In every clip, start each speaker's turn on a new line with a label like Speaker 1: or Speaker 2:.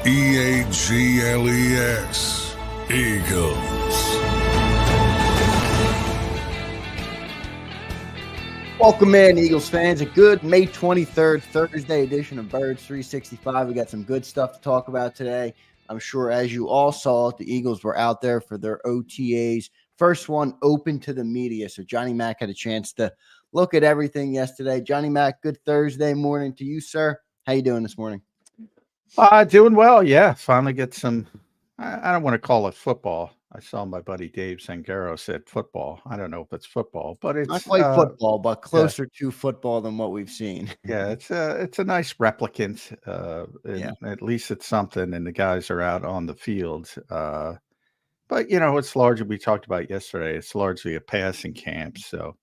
Speaker 1: EAGLES, Eagles.
Speaker 2: Welcome in, Eagles fans. A good May 23rd, Thursday edition of Birds 365. We got some good stuff to talk about today. I'm sure, as you all saw, the Eagles were out there for their OTAs. First one open to the media. So Johnny Mack had a chance to look at everything yesterday. Johnny Mack, good Thursday morning to you, sir. How you doing this morning?
Speaker 3: Doing well. Yeah. Finally get some, I don't want to call it football. I saw my buddy Dave Zander said football. I don't know if it's football, but it's
Speaker 2: not quite football, but closer to football than what we've seen.
Speaker 3: Yeah, it's a nice replicant. At least it's something, and the guys are out on the field. But it's largely, we talked about yesterday, it's largely a passing camp. So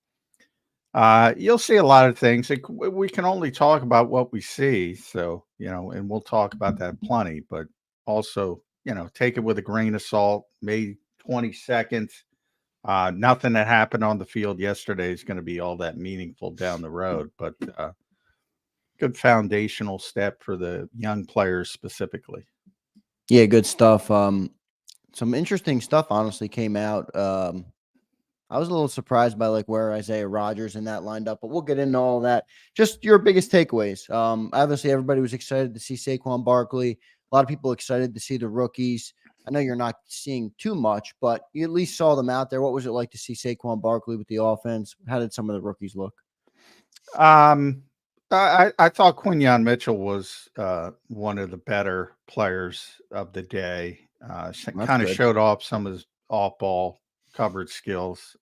Speaker 3: you'll see a lot of things. We can only talk about what we see. So, and we'll talk about that plenty, but also, take it with a grain of salt. May 22nd. Nothing that happened on the field yesterday is going to be all that meaningful down the road, but good foundational step for the young players specifically.
Speaker 2: Yeah, good stuff. Some interesting stuff honestly came out. I was a little surprised by where Isaiah Rodgers and that lined up, but we'll get into all that. Just your biggest takeaways. Obviously, everybody was excited to see Saquon Barkley. A lot of people excited to see the rookies. I know you're not seeing too much, but you at least saw them out there. What was it like to see Saquon Barkley with the offense? How did some of the rookies look?
Speaker 3: I thought Quinyon Mitchell was one of the better players of the day. Kind of showed off some of his off-ball coverage skills,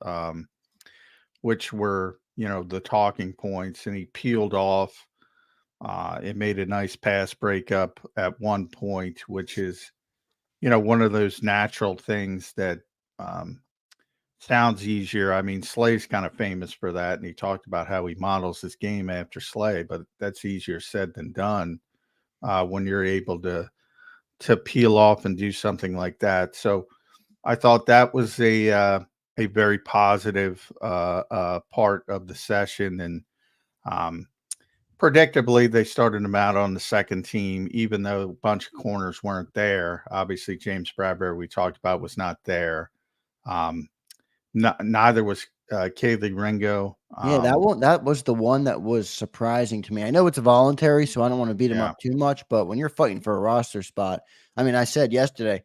Speaker 3: which were, the talking points, and he peeled off. It made a nice pass breakup at one point, which is, one of those natural things that sounds easier. I mean, Slay's kind of famous for that, and he talked about how he models his game after Slay, but that's easier said than done when you're able to peel off and do something like that. So I thought that was a very positive part of the session, and predictably, they started him out on the second team, even though a bunch of corners weren't there. Obviously, James Bradbury, we talked about, was not there. Neither was Kaylee Ringo.
Speaker 2: That was the one that was surprising to me. I know it's voluntary, so I don't want to beat him up too much, but when you're fighting for a roster spot, I mean, I said yesterday,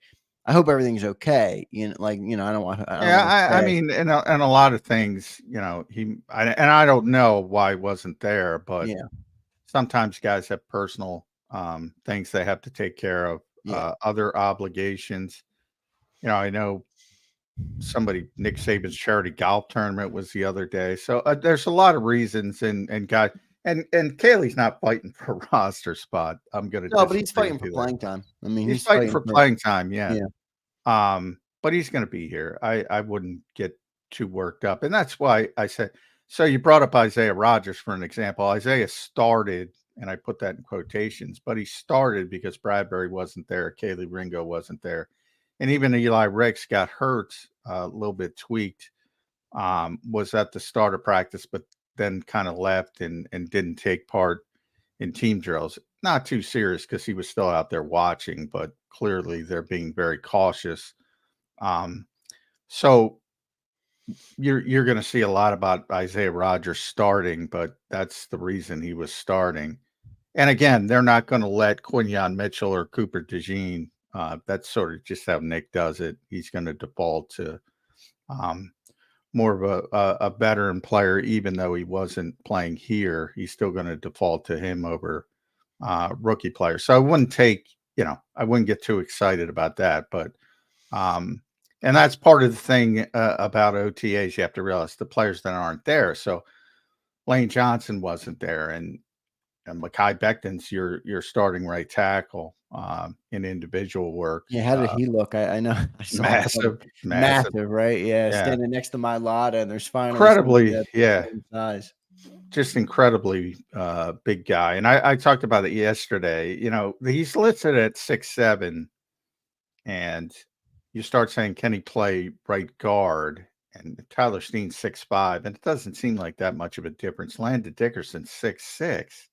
Speaker 2: I hope everything's okay. I don't want.
Speaker 3: I mean, in a lot of things, I don't know why he wasn't there, but sometimes guys have personal things they have to take care of, other obligations. I know Nick Saban's charity golf tournament was the other day. So there's a lot of reasons, and guys, and Kaylee's not fighting for a roster spot.
Speaker 2: But he's fighting for playing time. I mean,
Speaker 3: he's fighting for playing time. Yeah. But he's going to be here. I wouldn't get too worked up. And that's why I said, so you brought up Isaiah Rodgers for an example. Isaiah started, and I put that in quotations, but he started because Bradbury wasn't there. Kaylee Ringo wasn't there. And even Eli Ricks got hurt, a little bit tweaked, was at the start of practice, but then kind of left and didn't take part in team drills. Not too serious because he was still out there watching, but clearly they're being very cautious. So you're going to see a lot about Isaiah Rodgers starting, but that's the reason he was starting. And again, they're not going to let Quinyon Mitchell or Cooper DeJean. That's sort of just how Nick does it. He's going to default to more of a veteran player, even though he wasn't playing here. He's still going to default to him over rookie players. So I wouldn't I wouldn't get too excited about that. But and that's part of the thing about OTAs. You have to realize the players that aren't there. So Lane Johnson wasn't there, and Mekhi Becton's your starting right tackle in individual work.
Speaker 2: Yeah, how did he look? I know. I saw massive, right? Yeah, standing next to my lot, and there's finally
Speaker 3: incredibly, size. Just incredibly big guy. And I talked about it yesterday. He's listed at 6'7", and you start saying, can he play right guard? And Tyler Steen's 6'5", and it doesn't seem like that much of a difference. Landon Dickerson's 6'6".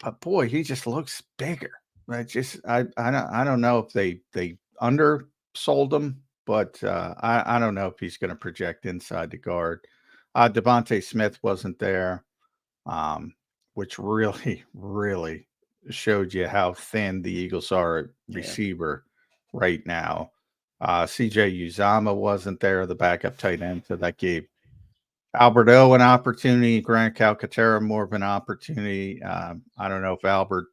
Speaker 3: But boy, he just looks bigger. I don't know if they undersold him, but I don't know if he's going to project inside the guard. Devontae Smith wasn't there, um, which really really showed you how thin the Eagles are at
Speaker 2: Yeah.
Speaker 3: receiver right now. CJ Uzama wasn't there, the backup tight end, so that gave Alberto an opportunity, Grant Calcaterra more of an opportunity. I don't know if Albert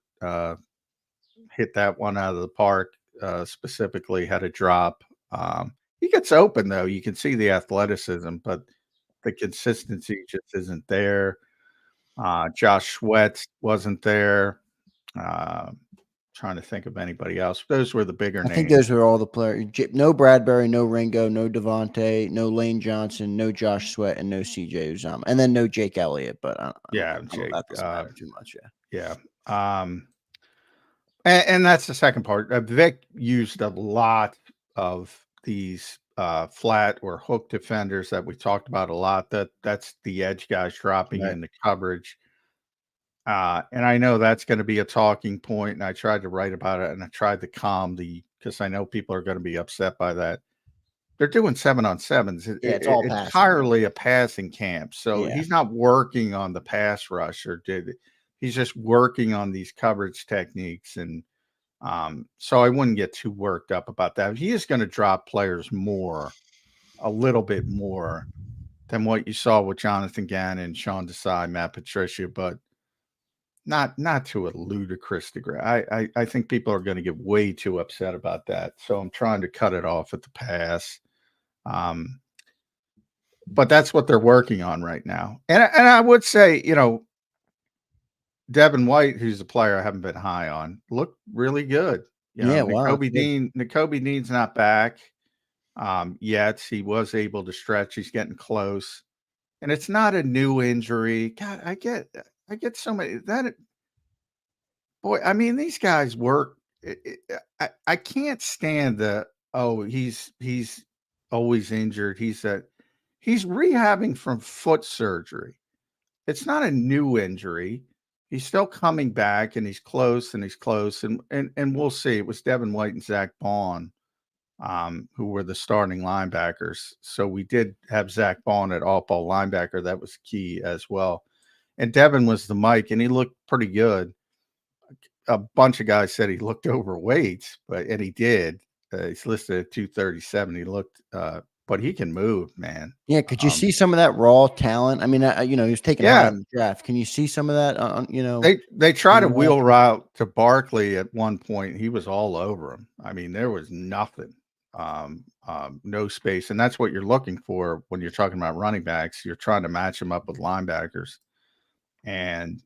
Speaker 3: hit that one out of the park, specifically had a drop. He gets open though. You can see the athleticism, but the consistency just isn't there. Josh Sweat wasn't there. Uh, Trying to think of anybody else. Those were the bigger
Speaker 2: I think
Speaker 3: names.
Speaker 2: those were all the players. No Bradbury, no Ringo, no Devontae, no Lane Johnson, no Josh Sweat, and no CJ Uzama, and then no Jake Elliott. But
Speaker 3: Yeah,
Speaker 2: don't,
Speaker 3: Jake.
Speaker 2: that doesn't matter too much. Yeah.
Speaker 3: Yeah. And that's the second part. Vic used a lot of these flat or hook defenders that we talked about a lot. That's the edge guys dropping
Speaker 2: Right.
Speaker 3: in the coverage. And I know that's going to be a talking point, and I tried to write about it, and I tried to calm because I know people are going to be upset by that. They're doing 7-on-7s.
Speaker 2: Yeah, it's all passing.
Speaker 3: Entirely a passing camp. So
Speaker 2: Yeah.
Speaker 3: he's not working on the pass rush he's just working on these coverage techniques. And so I wouldn't get too worked up about that. He is going to drop players a little bit more than what you saw with Jonathan Gannon, Sean Desai, Matt Patricia, but not to a ludicrous degree. I think people are going to get way too upset about that. So I'm trying to cut it off at the pass. But that's what they're working on right now. And I would say, Devin White, who's a player I haven't been high on, looked really good.
Speaker 2: Yeah, wow.
Speaker 3: Nakobe Dean's not back yet. He was able to stretch. He's getting close. And it's not a new injury. God, I get so many boy, I mean, these guys work. I can't stand he's always injured. He's rehabbing from foot surgery. It's not a new injury. He's still coming back, and he's close, and we'll see. It was Devin White and Zach Bond, who were the starting linebackers. So we did have Zach Bond at off-ball linebacker. That was key as well. And Devin was the mic, and he looked pretty good. A bunch of guys said he looked overweight, and he did. He's listed at 237. He looked, but he can move, man.
Speaker 2: Yeah, could you see some of that raw talent? I mean, he was taken high in the draft. Can you see some of that?
Speaker 3: They tried to wheel route to Barkley at one point. He was all over him. I mean, there was nothing, no space, and that's what you're looking for when you're talking about running backs. You're trying to match them up with linebackers, and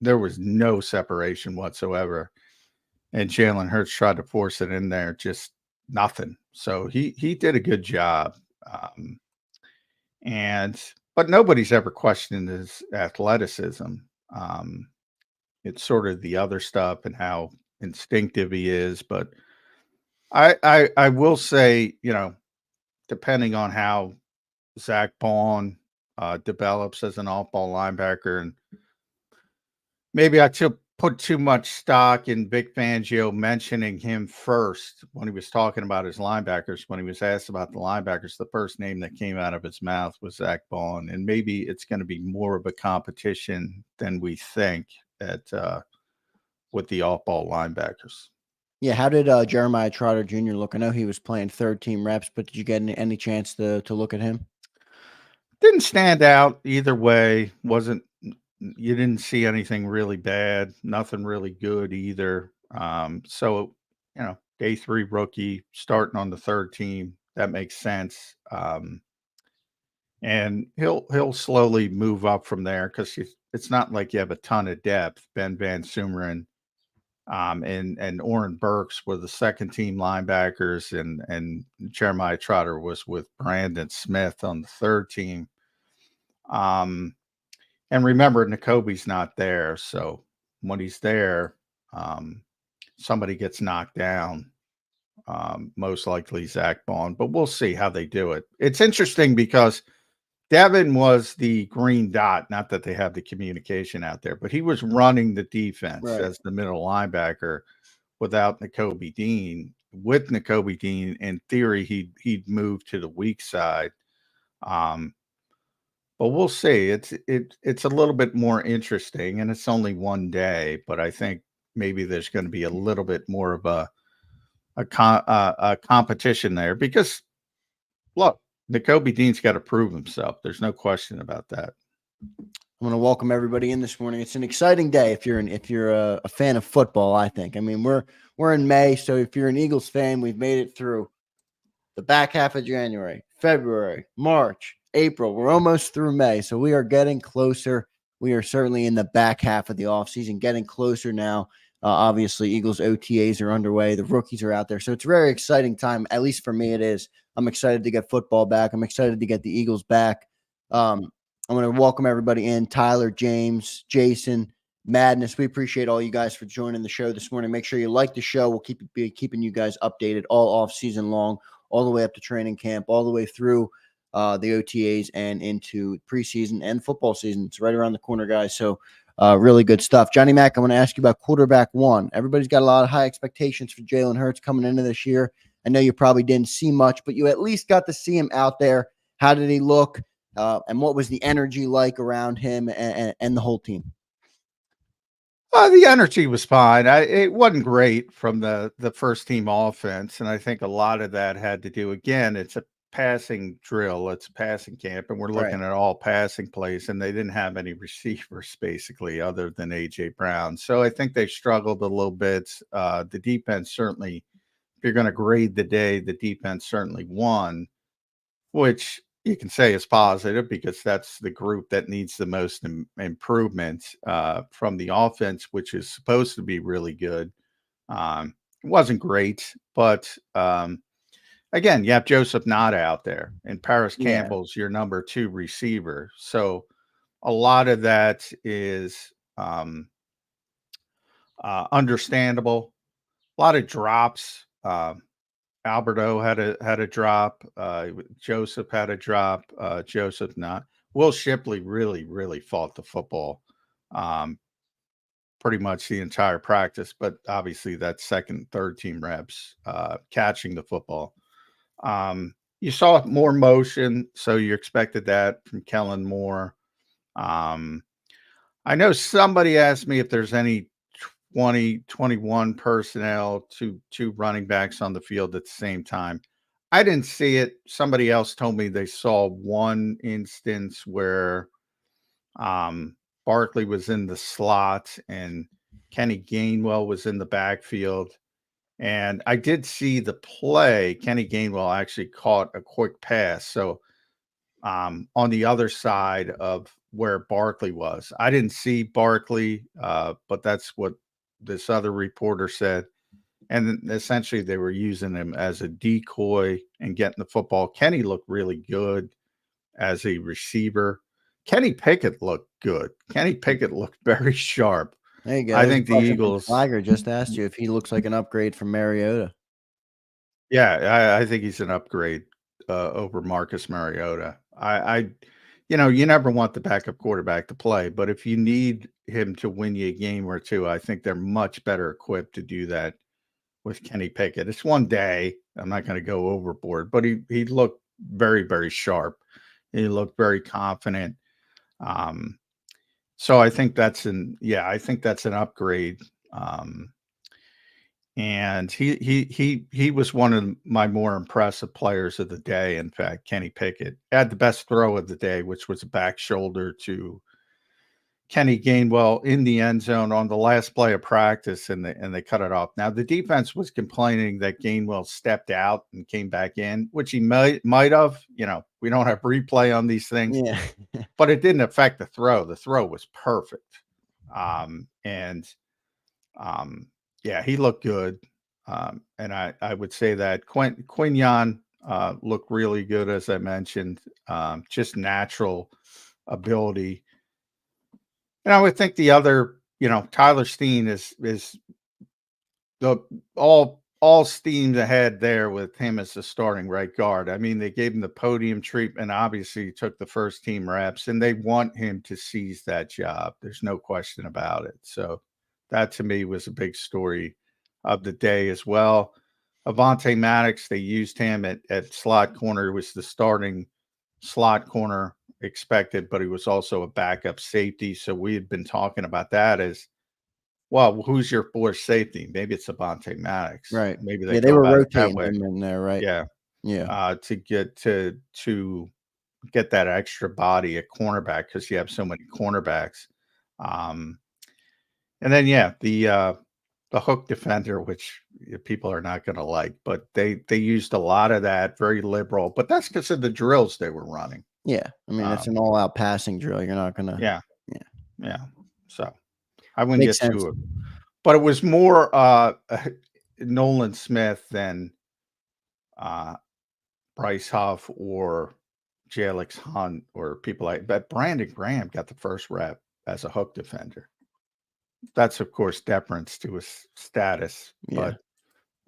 Speaker 3: there was no separation whatsoever. And Jalen Hurts tried to force it in there, just nothing. So he did a good job. But nobody's ever questioned his athleticism. It's sort of the other stuff and how instinctive he is. But I will say, depending on how Zach Bond develops as an off-ball linebacker, and maybe I put too much stock in Vic Fangio mentioning him first when he was talking about his linebackers. When he was asked about the linebackers, the first name that came out of his mouth was Zach Bond. And maybe it's going to be more of a competition than we think with the off-ball linebackers.
Speaker 2: Yeah, how did Jeremiah Trotter Jr. look? I know he was playing third-team reps, but did you get any chance to look at him?
Speaker 3: Didn't stand out either way. You didn't see anything really bad, nothing really good either. So, day 3 rookie starting on the third team, that makes sense. And he'll slowly move up from there because it's not like you have a ton of depth. Ben Van Sumeren and Oren Burks were the second team linebackers, and Jeremiah Trotter was with Brandon Smith on the third team. And remember, Nakobe's not there. So when he's there, somebody gets knocked down, most likely Zach Bond. But we'll see how they do it. It's interesting because Devin was the green dot. Not that they have the communication out there, but he was running the defense as the middle linebacker without Nakobe Dean. With Nakobe Dean, in theory, he'd move to the weak side. But we'll see. It's a little bit more interesting, and it's only one day. But I think maybe there's going to be a little bit more of a competition there because look, Nakobe Dean's got to prove himself. There's no question about that.
Speaker 2: I want to welcome everybody in this morning. It's an exciting day if you're a fan of football. I think. I mean, we're in May, so if you're an Eagles fan, we've made it through the back half of January, February, March, April. We're almost through May, so we are getting closer. We are certainly in the back half of the offseason, getting closer now. Obviously, Eagles OTAs are underway. The rookies are out there, so it's a very exciting time. At least for me, it is. I'm excited to get football back. I'm excited to get the Eagles back. I want to welcome everybody in. Tyler, James, Jason, Madness. We appreciate all you guys for joining the show this morning. Make sure you like the show. We'll be keeping you guys updated all off season long, all the way up to training camp, all the way through the OTAs and into preseason and football season. It's right around the corner, guys. So really good stuff. Johnny Mack, I want to ask you about quarterback one. Everybody's got a lot of high expectations for Jalen Hurts coming into this year. I know you probably didn't see much, but you at least got to see him out there. How did he look? And what was the energy like around him and the whole team?
Speaker 3: The energy was fine. It wasn't great from the first team offense, and I think a lot of that had to do, again, it's a passing drill, it's passing camp, and we're looking at all passing plays, and they didn't have any receivers basically other than A.J. Brown. So I think they struggled a little bit. The defense certainly, if you're going to grade the day, the defense certainly won, which you can say is positive because that's the group that needs the most improvement from the offense, which is supposed to be really good. It wasn't great, but again, you have Joseph Nada out there, and Paris Campbell's your number 2 receiver. So a lot of that is understandable. A lot of drops. Alberto had a drop. Joseph had a drop. Joseph not. Will Shipley really fought the football pretty much the entire practice, but obviously that's second, third team reps catching the football. You saw more motion, so you expected that from Kellen Moore. I know somebody asked me if there's any 21 personnel, two running backs on the field at the same time. I didn't see it. Somebody else told me they saw one instance where Barkley was in the slot and Kenny Gainwell was in the backfield. And I did see the play. Kenny Gainwell actually caught a quick pass. So on the other side of where Barkley was. I didn't see Barkley, but that's what this other reporter said. And then essentially they were using him as a decoy and getting the football. Kenny looked really good as a receiver. Kenny Pickett looked good. Kenny Pickett looked very sharp.
Speaker 2: There you go.
Speaker 3: I think the Eagles.
Speaker 2: Flagger just asked you if he looks like an upgrade from Mariota.
Speaker 3: Yeah, I think he's an upgrade over Marcus Mariota. You never want the backup quarterback to play, but if you need him to win you a game or two, I think they're much better equipped to do that with Kenny Pickett. It's one day. I'm not going to go overboard, but he looked very sharp. He looked very confident. So I think that's an upgrade. And he was one of my more impressive players of the day. In fact, Kenny Pickett had the best throw of the day, which was a back shoulder to Kenny Gainwell in the end zone on the last play of practice, and they cut it off. Now the defense was complaining that Gainwell stepped out and came back in, which he might have. We don't have replay on these things, but it didn't affect the throw. The throw was perfect, yeah, he looked good. And I would say that Quinyon looked really good, as I mentioned, just natural ability. And I would think the other, Tyler Steen is the all steams ahead there with him as the starting right guard. I mean, they gave him the podium treatment. Obviously, he took the first team reps, and they want him to seize that job. There's no question about it. So that to me was a big story of the day as well. Avonte Maddox, they used him at slot corner. He was the starting slot corner expected, but he was also a backup safety. So we had been talking about that as, well, who's your fourth safety? Maybe it's Avonte Maddox.
Speaker 2: Right.
Speaker 3: Maybe
Speaker 2: they were
Speaker 3: about it that
Speaker 2: rotating
Speaker 3: way.
Speaker 2: him in there, right?
Speaker 3: Yeah.
Speaker 2: Yeah.
Speaker 3: To get that extra body at cornerback, because you have so many cornerbacks. And then the hook defender, which people are not going to like, but they used a lot of that, very liberal. But that's because of the drills they were running.
Speaker 2: Yeah, I mean it's an all-out passing drill. You're not gonna.
Speaker 3: Yeah. So I wouldn't
Speaker 2: Makes
Speaker 3: get
Speaker 2: sense.
Speaker 3: to it, but it was more Nolan Smith than Bryce Huff or Jalix Hunt or people like that. Brandon Graham got the first rep as a hook defender. That's, of course, deference to his status.
Speaker 2: Yeah.
Speaker 3: But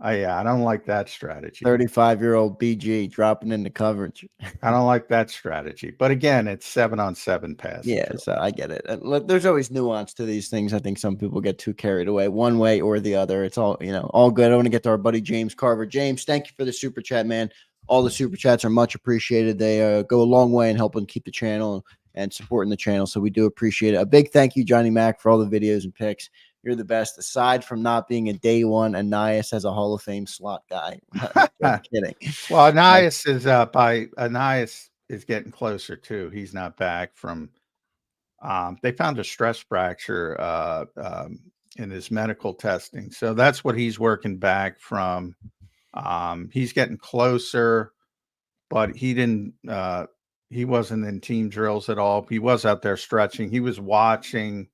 Speaker 3: I don't like that strategy.
Speaker 2: 35-year-old BG dropping into coverage.
Speaker 3: I don't like that strategy. But again, it's 7-on-7 pass.
Speaker 2: Yeah, so I get it. Look, there's always nuance to these things. I think some people get too carried away one way or the other. It's all, all good. I want to get to our buddy James Carver. James, thank you for the super chat, man. All the super chats are much appreciated. They go a long way in helping keep the channel and supporting the channel. So we do appreciate it. A big thank you, Johnny Mac, for all the videos and picks. You're the best. Aside from not being a day one, Anais as a Hall of Fame slot guy. I'm kidding.
Speaker 3: Well, Anais is Anais is getting closer too. He's not back from. They found a stress fracture in his medical testing, so that's what he's working back from. He's getting closer, but he didn't. He wasn't in team drills at all. He was out there stretching. He was watching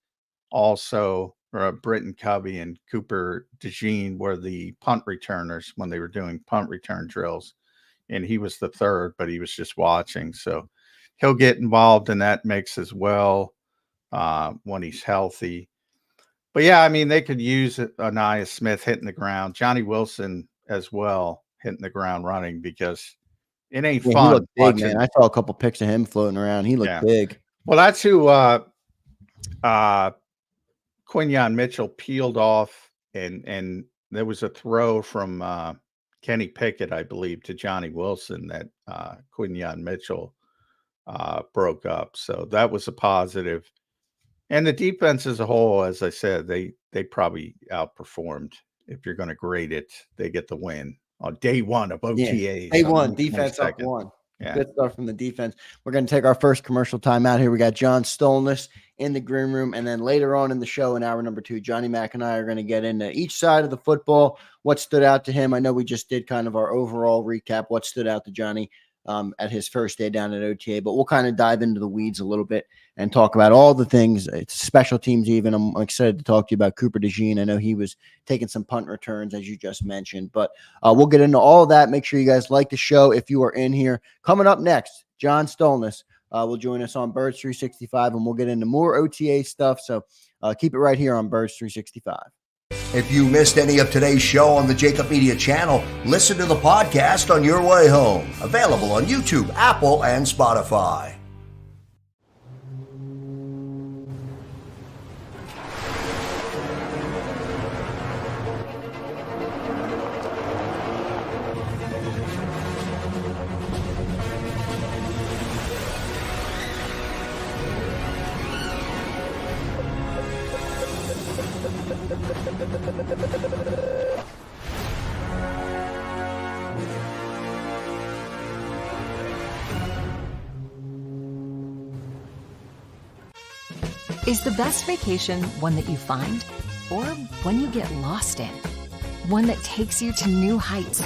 Speaker 3: also. Britton Covey and Cooper DeJean were the punt returners when they were doing punt return drills. And he was the third, but he was just watching. So he'll get involved in that mix as well when he's healthy. But yeah, I mean, they could use Anais Smith hitting the ground, Johnny Wilson as well hitting the ground running, because it ain't fun.
Speaker 2: He looked big, man. I saw a couple pics of him floating around. He looked big.
Speaker 3: Well, that's who Quinyon Mitchell peeled off, and there was a throw from Kenny Pickett, I believe, to Johnny Wilson that Quinyon Mitchell broke up. So that was a positive. And the defense as a whole, as I said, they probably outperformed. If you're going to grade it, they get the win on day one of OTAs.
Speaker 2: Yeah. Day one, defense up one.
Speaker 3: Yeah.
Speaker 2: Good stuff from the defense. We're going to take our first commercial timeout here. We got John Stolness in the green room. And then later on in the show, in hour number 2, Johnny Mac and I are going to get into each side of the football, what stood out to him. I know we just did kind of our overall recap, what stood out to Johnny at his first day down at OTA, but we'll kind of dive into the weeds a little bit and talk about all the things. It's special teams even. I'm excited to talk to you about Cooper DeJean. I know he was taking some punt returns, as you just mentioned, but we'll get into all of that. Make sure you guys like the show if you are in here. Coming up next, John Stolness will join us on Birds 365, and we'll get into more OTA stuff. So keep it right here on Birds 365.
Speaker 4: If you missed any of today's show on the JAKIB Media channel, listen to the podcast on your way home. Available on YouTube, Apple, and Spotify.
Speaker 5: Is the best vacation one that you find, or one you get lost in? One that takes you to new heights,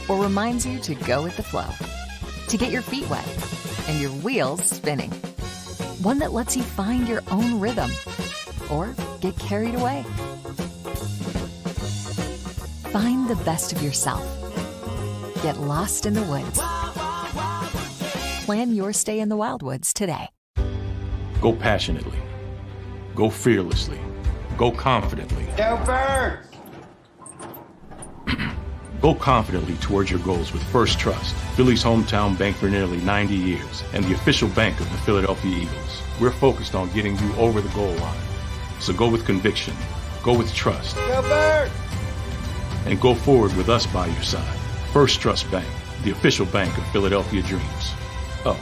Speaker 5: or reminds you to go with the flow? To get your feet wet and your wheels spinning? One that lets you find your own rhythm, or get carried away? Find the best of yourself. Get lost in the woods. Plan your stay in the Wildwoods today.
Speaker 6: Go passionately. Go fearlessly. Go confidently.
Speaker 7: Go Birds!
Speaker 6: Go confidently towards your goals with First Trust, Philly's hometown bank for nearly 90 years and the official bank of the Philadelphia Eagles. We're focused on getting you over the goal line. So go with conviction. Go with trust.
Speaker 7: Go Birds!
Speaker 6: and go forward with us by your side. First Trust Bank, the official bank of Philadelphia Dreams. Oh,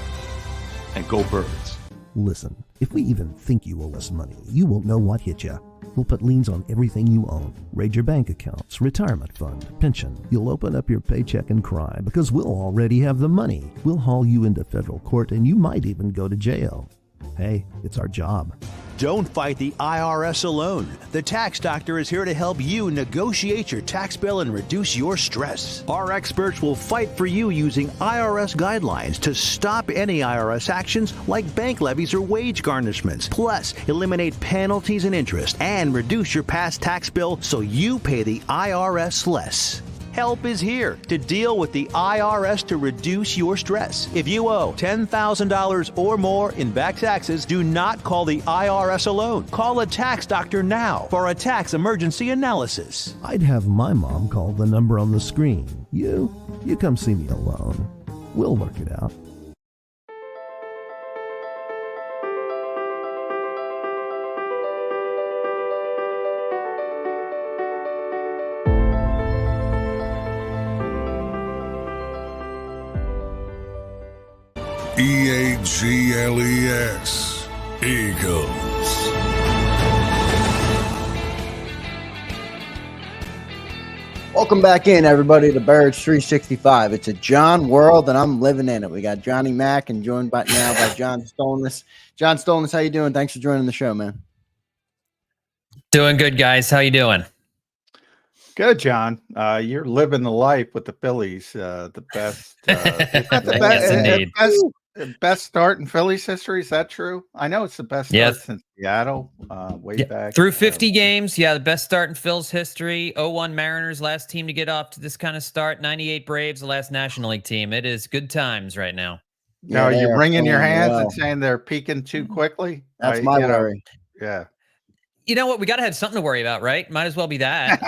Speaker 6: and go Birds.
Speaker 7: Listen, if we even think you owe us money, you won't know what hit you. We'll put liens on everything you own. Raid your bank accounts, retirement fund, pension. You'll open up your paycheck and cry because we'll already have the money. We'll haul you into federal court and you might even go to jail. Hey, it's our job.
Speaker 8: Don't fight the IRS alone. The Tax Doctor is here to help you negotiate your tax bill and reduce your stress. Our experts will fight for you using IRS guidelines to stop any IRS actions like bank levies or wage garnishments. Plus, eliminate penalties and interest and reduce your past tax bill so you pay the IRS less. Help is here to deal with the IRS to reduce your stress. If you owe $10,000 or more in back taxes, do not call the IRS alone. Call a tax doctor now for a tax emergency analysis.
Speaker 7: I'd have my mom call the number on the screen. You come see me alone. We'll work it out.
Speaker 1: EAGLES, Eagles.
Speaker 2: Welcome back in, everybody, to Birds 365. It's a John world, and I'm living in it. We got Johnny Mack and joined by John Stolness. John Stolness, how you doing? Thanks for joining the show, man.
Speaker 9: Doing good, guys. How you doing?
Speaker 3: Good, John. You're living the life with the Phillies. The best.
Speaker 9: Yes, indeed.
Speaker 3: Best start in Phillies history. Is that true? I know it's the best start since Seattle, way back.
Speaker 9: Through 50 games. Yeah, the best start in Phil's history. 0-1 Mariners, last team to get off to this kind of start. 98 Braves, the last National League team. It is good times right now.
Speaker 3: Now, are you wringing your hands and saying they're peaking too quickly?
Speaker 2: That's my worry.
Speaker 3: Yeah.
Speaker 9: You know what? We got to have something to worry about, right? Might as well be that.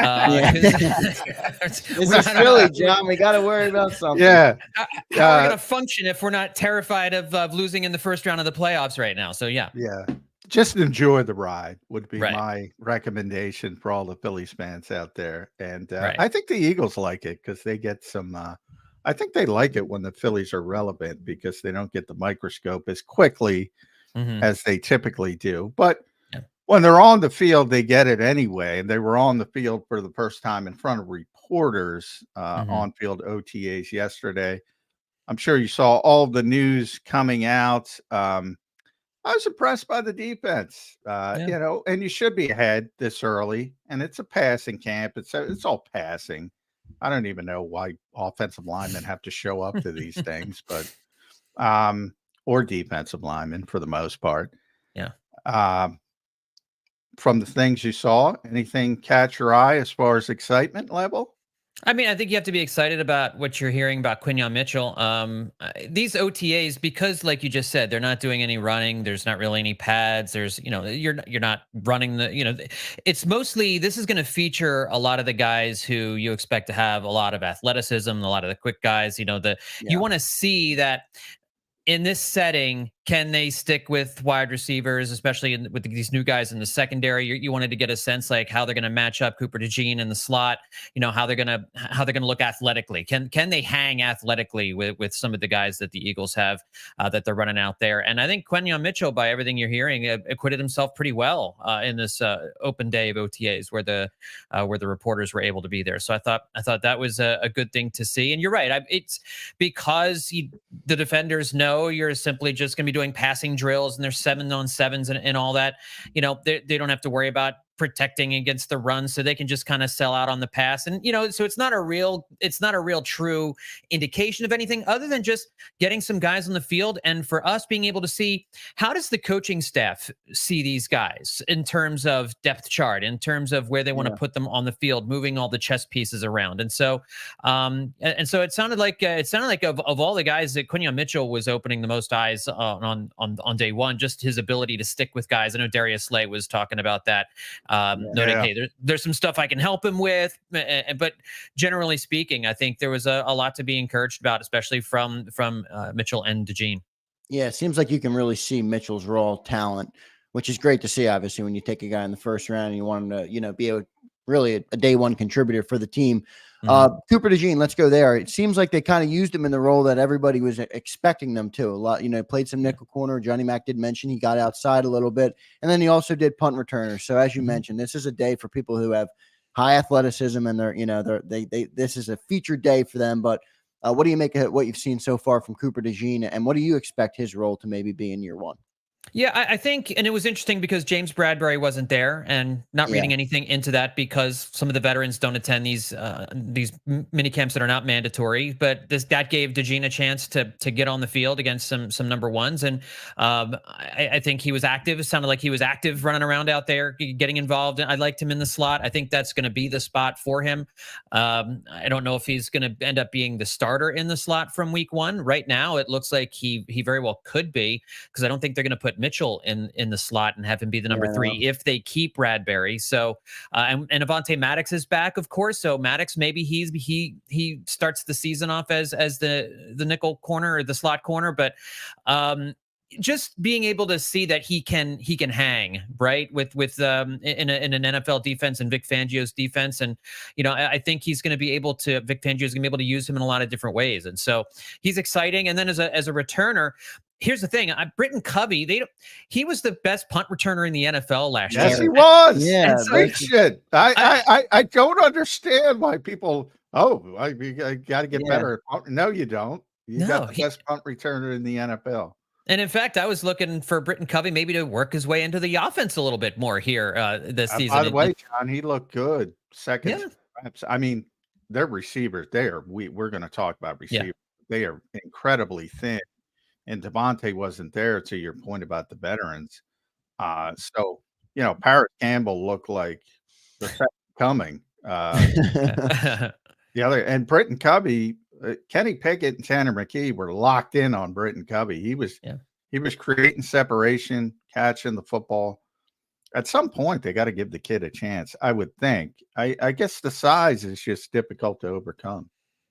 Speaker 2: It's a Philly, John. We got to worry about something.
Speaker 3: Yeah.
Speaker 9: How are we going to function if we're not terrified of losing in the first round of the playoffs right now? So, yeah.
Speaker 3: Yeah. Just enjoy the ride would be my recommendation for all the Phillies fans out there. And I think the Eagles like it because they get some I think they like it when the Phillies are relevant because they don't get the microscope as quickly as they typically do. But when they're on the field, they get it anyway. And they were on the field for the first time in front of reporters on field OTAs yesterday. I'm sure you saw all the news coming out. I was impressed by the defense, you know, and you should be ahead this early. And it's a passing camp. It's all passing. I don't even know why offensive linemen have to show up to these things, but or defensive linemen for the most part.
Speaker 9: Yeah.
Speaker 3: From the things you saw, anything catch your eye as far as excitement level?
Speaker 9: I mean, I think you have to be excited about what you're hearing about Quinyon Mitchell. These OTAs, because like you just said, they're not doing any running. There's not really any pads. There's, you know, you're not running the, you know, it's mostly, this is going to feature a lot of the guys who you expect to have a lot of athleticism, a lot of the quick guys, you know, you want to see that in this setting, can they stick with wide receivers, especially with these new guys in the secondary? You wanted to get a sense like how they're going to match up Cooper DeJean in the slot. You know, how they're going to look athletically. Can they hang athletically with some of the guys that the Eagles have that they're running out there? And I think Quinyon Mitchell, by everything you're hearing, acquitted himself pretty well in this open day of OTAs where the reporters were able to be there. So I thought that was a good thing to see. And you're right. It's because the defenders know you're simply just going to be doing passing drills and there's 7-on-7s and all that. You know, they don't have to worry about protecting against the run, so they can just kind of sell out on the pass. And, you know, so it's not a real true indication of anything other than just getting some guys on the field. And for us being able to see, how does the coaching staff see these guys in terms of depth chart, in terms of where they want to put them on the field, moving all the chess pieces around. And so, so it sounded like of all the guys that Quinyon Mitchell was opening the most eyes on day one, just his ability to stick with guys. I know Darius Slay was talking about that. Noting, hey, there's some stuff I can help him with, but generally speaking, I think there was a lot to be encouraged about, especially from Mitchell and DeJean.
Speaker 2: Yeah, it seems like you can really see Mitchell's raw talent, which is great to see. Obviously, when you take a guy in the first round and you want him to, you know, be able really a day one contributor for the team.
Speaker 9: Mhm.
Speaker 2: Cooper DeJean, let's go there. It seems like they kind of used him in the role that everybody was expecting them to. A lot, played some nickel corner. Johnny Mac did mention he got outside a little bit, and then he also did punt returner. So as you mentioned, this is a day for people who have high athleticism, and this is a featured day for them. But what do you make of what you've seen so far from Cooper DeJean, and what do you expect his role to maybe be in year one?
Speaker 9: Yeah, I think, and it was interesting because James Bradbury wasn't there, and not reading anything into that because some of the veterans don't attend these mini camps that are not mandatory. But that gave DeJean a chance to get on the field against some number ones, and I think he was active. It sounded like he was active, running around out there, getting involved. I liked him in the slot. I think that's going to be the spot for him. I don't know if he's going to end up being the starter in the slot from week one. Right now, it looks like he very well could be, because I don't think they're going to put Mitchell in the slot and have him be the number 3 if they keep Bradbury. So and Avonte Maddox is back, of course. So Maddox, maybe he starts the season off as the nickel corner or the slot corner, but just being able to see that he can hang right with in an NFL defense and Vic Fangio's defense. And I think he's going to be able to, Vic Fangio's going to be able to use him in a lot of different ways, and so he's exciting. And then as a returner, here's the thing: Britton Covey, he was the best punt returner in the NFL last year.
Speaker 3: Yes, he was.
Speaker 2: Yeah,
Speaker 3: great shit. I don't understand why people. I got to get better at punt. No, you don't. You got the best punt returner in the NFL.
Speaker 9: And in fact, I was looking for Britton Covey maybe to work his way into the offense a little bit more here this season.
Speaker 3: By the way, John, he looked good. Second, I mean, their receivers. We're going to talk about receivers. Yeah. They are incredibly thin. And Devontae wasn't there, to your point about the veterans. So, Paris Campbell looked like the second coming. The other, and Britton Covey, Kenny Pickett and Tanner McKee were locked in on Britton Covey. He was creating separation, catching the football. At some point, they got to give the kid a chance, I would think. I guess the size is just difficult to overcome.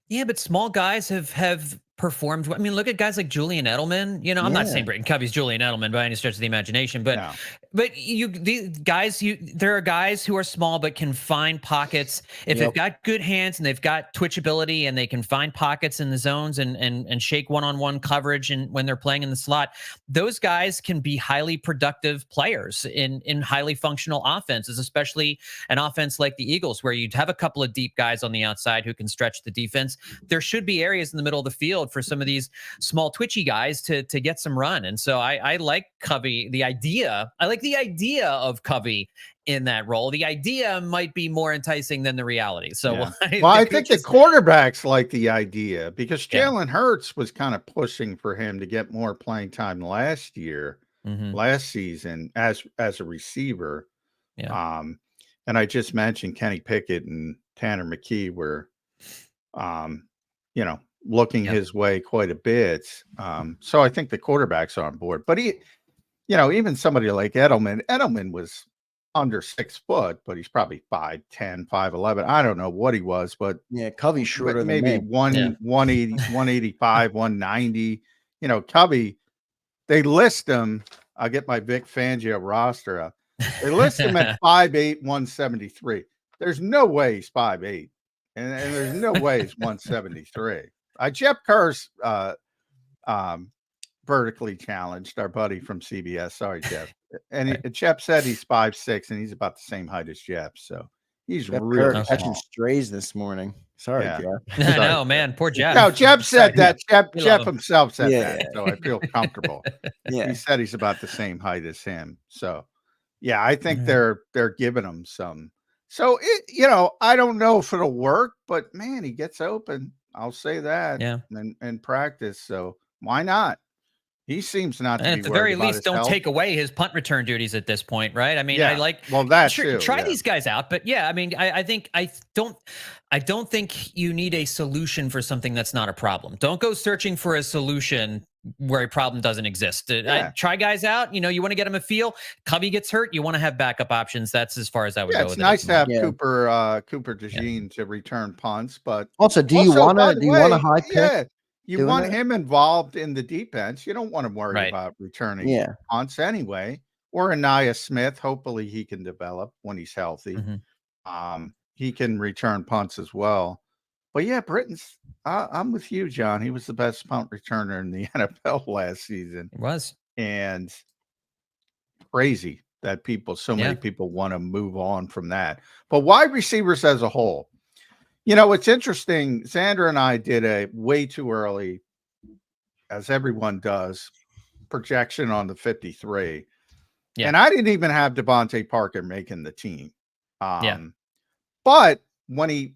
Speaker 9: Yeah, but small guys have performed. I mean, look at guys like Julian Edelman. I'm not saying Britton Covey's Julian Edelman by any stretch of the imagination, but these guys, there are guys who are small but can find pockets if they've got good hands and they've got twitchability and they can find pockets in the zones and shake one-on-one coverage and when they're playing in the slot. Those guys can be highly productive players in highly functional offenses, especially an offense like the Eagles, where you'd have a couple of deep guys on the outside who can stretch the defense. There should be areas in the middle of the field for some of these small twitchy guys to get some run. And so I like Covey, I like the idea of Covey in that role. The idea might be more enticing than the reality. So
Speaker 3: I think the quarterbacks like the idea, because Jalen Hurts was kind of pushing for him to get more playing time last season as a receiver. And I just mentioned Kenny Pickett and Tanner McKee were looking his way quite a bit. So I think the quarterback's on board. But even somebody like Edelman was under 6 foot, but he's probably 5'10", 5'11". I don't know what he was, but
Speaker 2: Covey's shorter than
Speaker 3: maybe 180, 185, 190. Covey, they list him. I'll get my Vic Fangio roster up. They list him at 5'8", 173. There's no way he's 5'8". And there's no way he's 173. Jeff Kerr's vertically challenged, our buddy from CBS. Sorry, Jeff. And Jeff said he's 5'6", and he's about the same height as Jeff. So he's really
Speaker 2: catching strays this morning. Sorry, Jeff.
Speaker 9: I know, man. Poor Jeff.
Speaker 3: No, Jeff said that. Jeff himself said that. So I feel comfortable. He said he's about the same height as him. So I think they're giving him some. So I don't know if it'll work, but man, he gets open. I'll say that. And practice. So why not? He seems not to be.
Speaker 9: And at the very least, don't take away his punt return duties at this point, right? I mean, try these guys out, but I mean, I don't think you need a solution for something that's not a problem. Don't go searching for a solution where a problem doesn't exist. Try guys out. You want to get them a feel. Covey gets hurt, you want to have backup options. That's as far as I would go.
Speaker 3: It's nice to have Cooper DeJean to return punts, but
Speaker 2: also, do you want a high pick?
Speaker 3: You want him involved in the defense. You don't want to worry about returning punts anyway. Or Anaya Smith. Hopefully he can develop when he's healthy. He can return punts as well. But yeah, I'm with you, John. He was the best punt returner in the NFL last season.
Speaker 9: It was.
Speaker 3: And crazy that so many people want to move on from that. But wide receivers as a whole, it's interesting. Zander and I did a way too early, as everyone does, projection on the 53. Yeah. And I didn't even have Devontae Parker making the team. But when he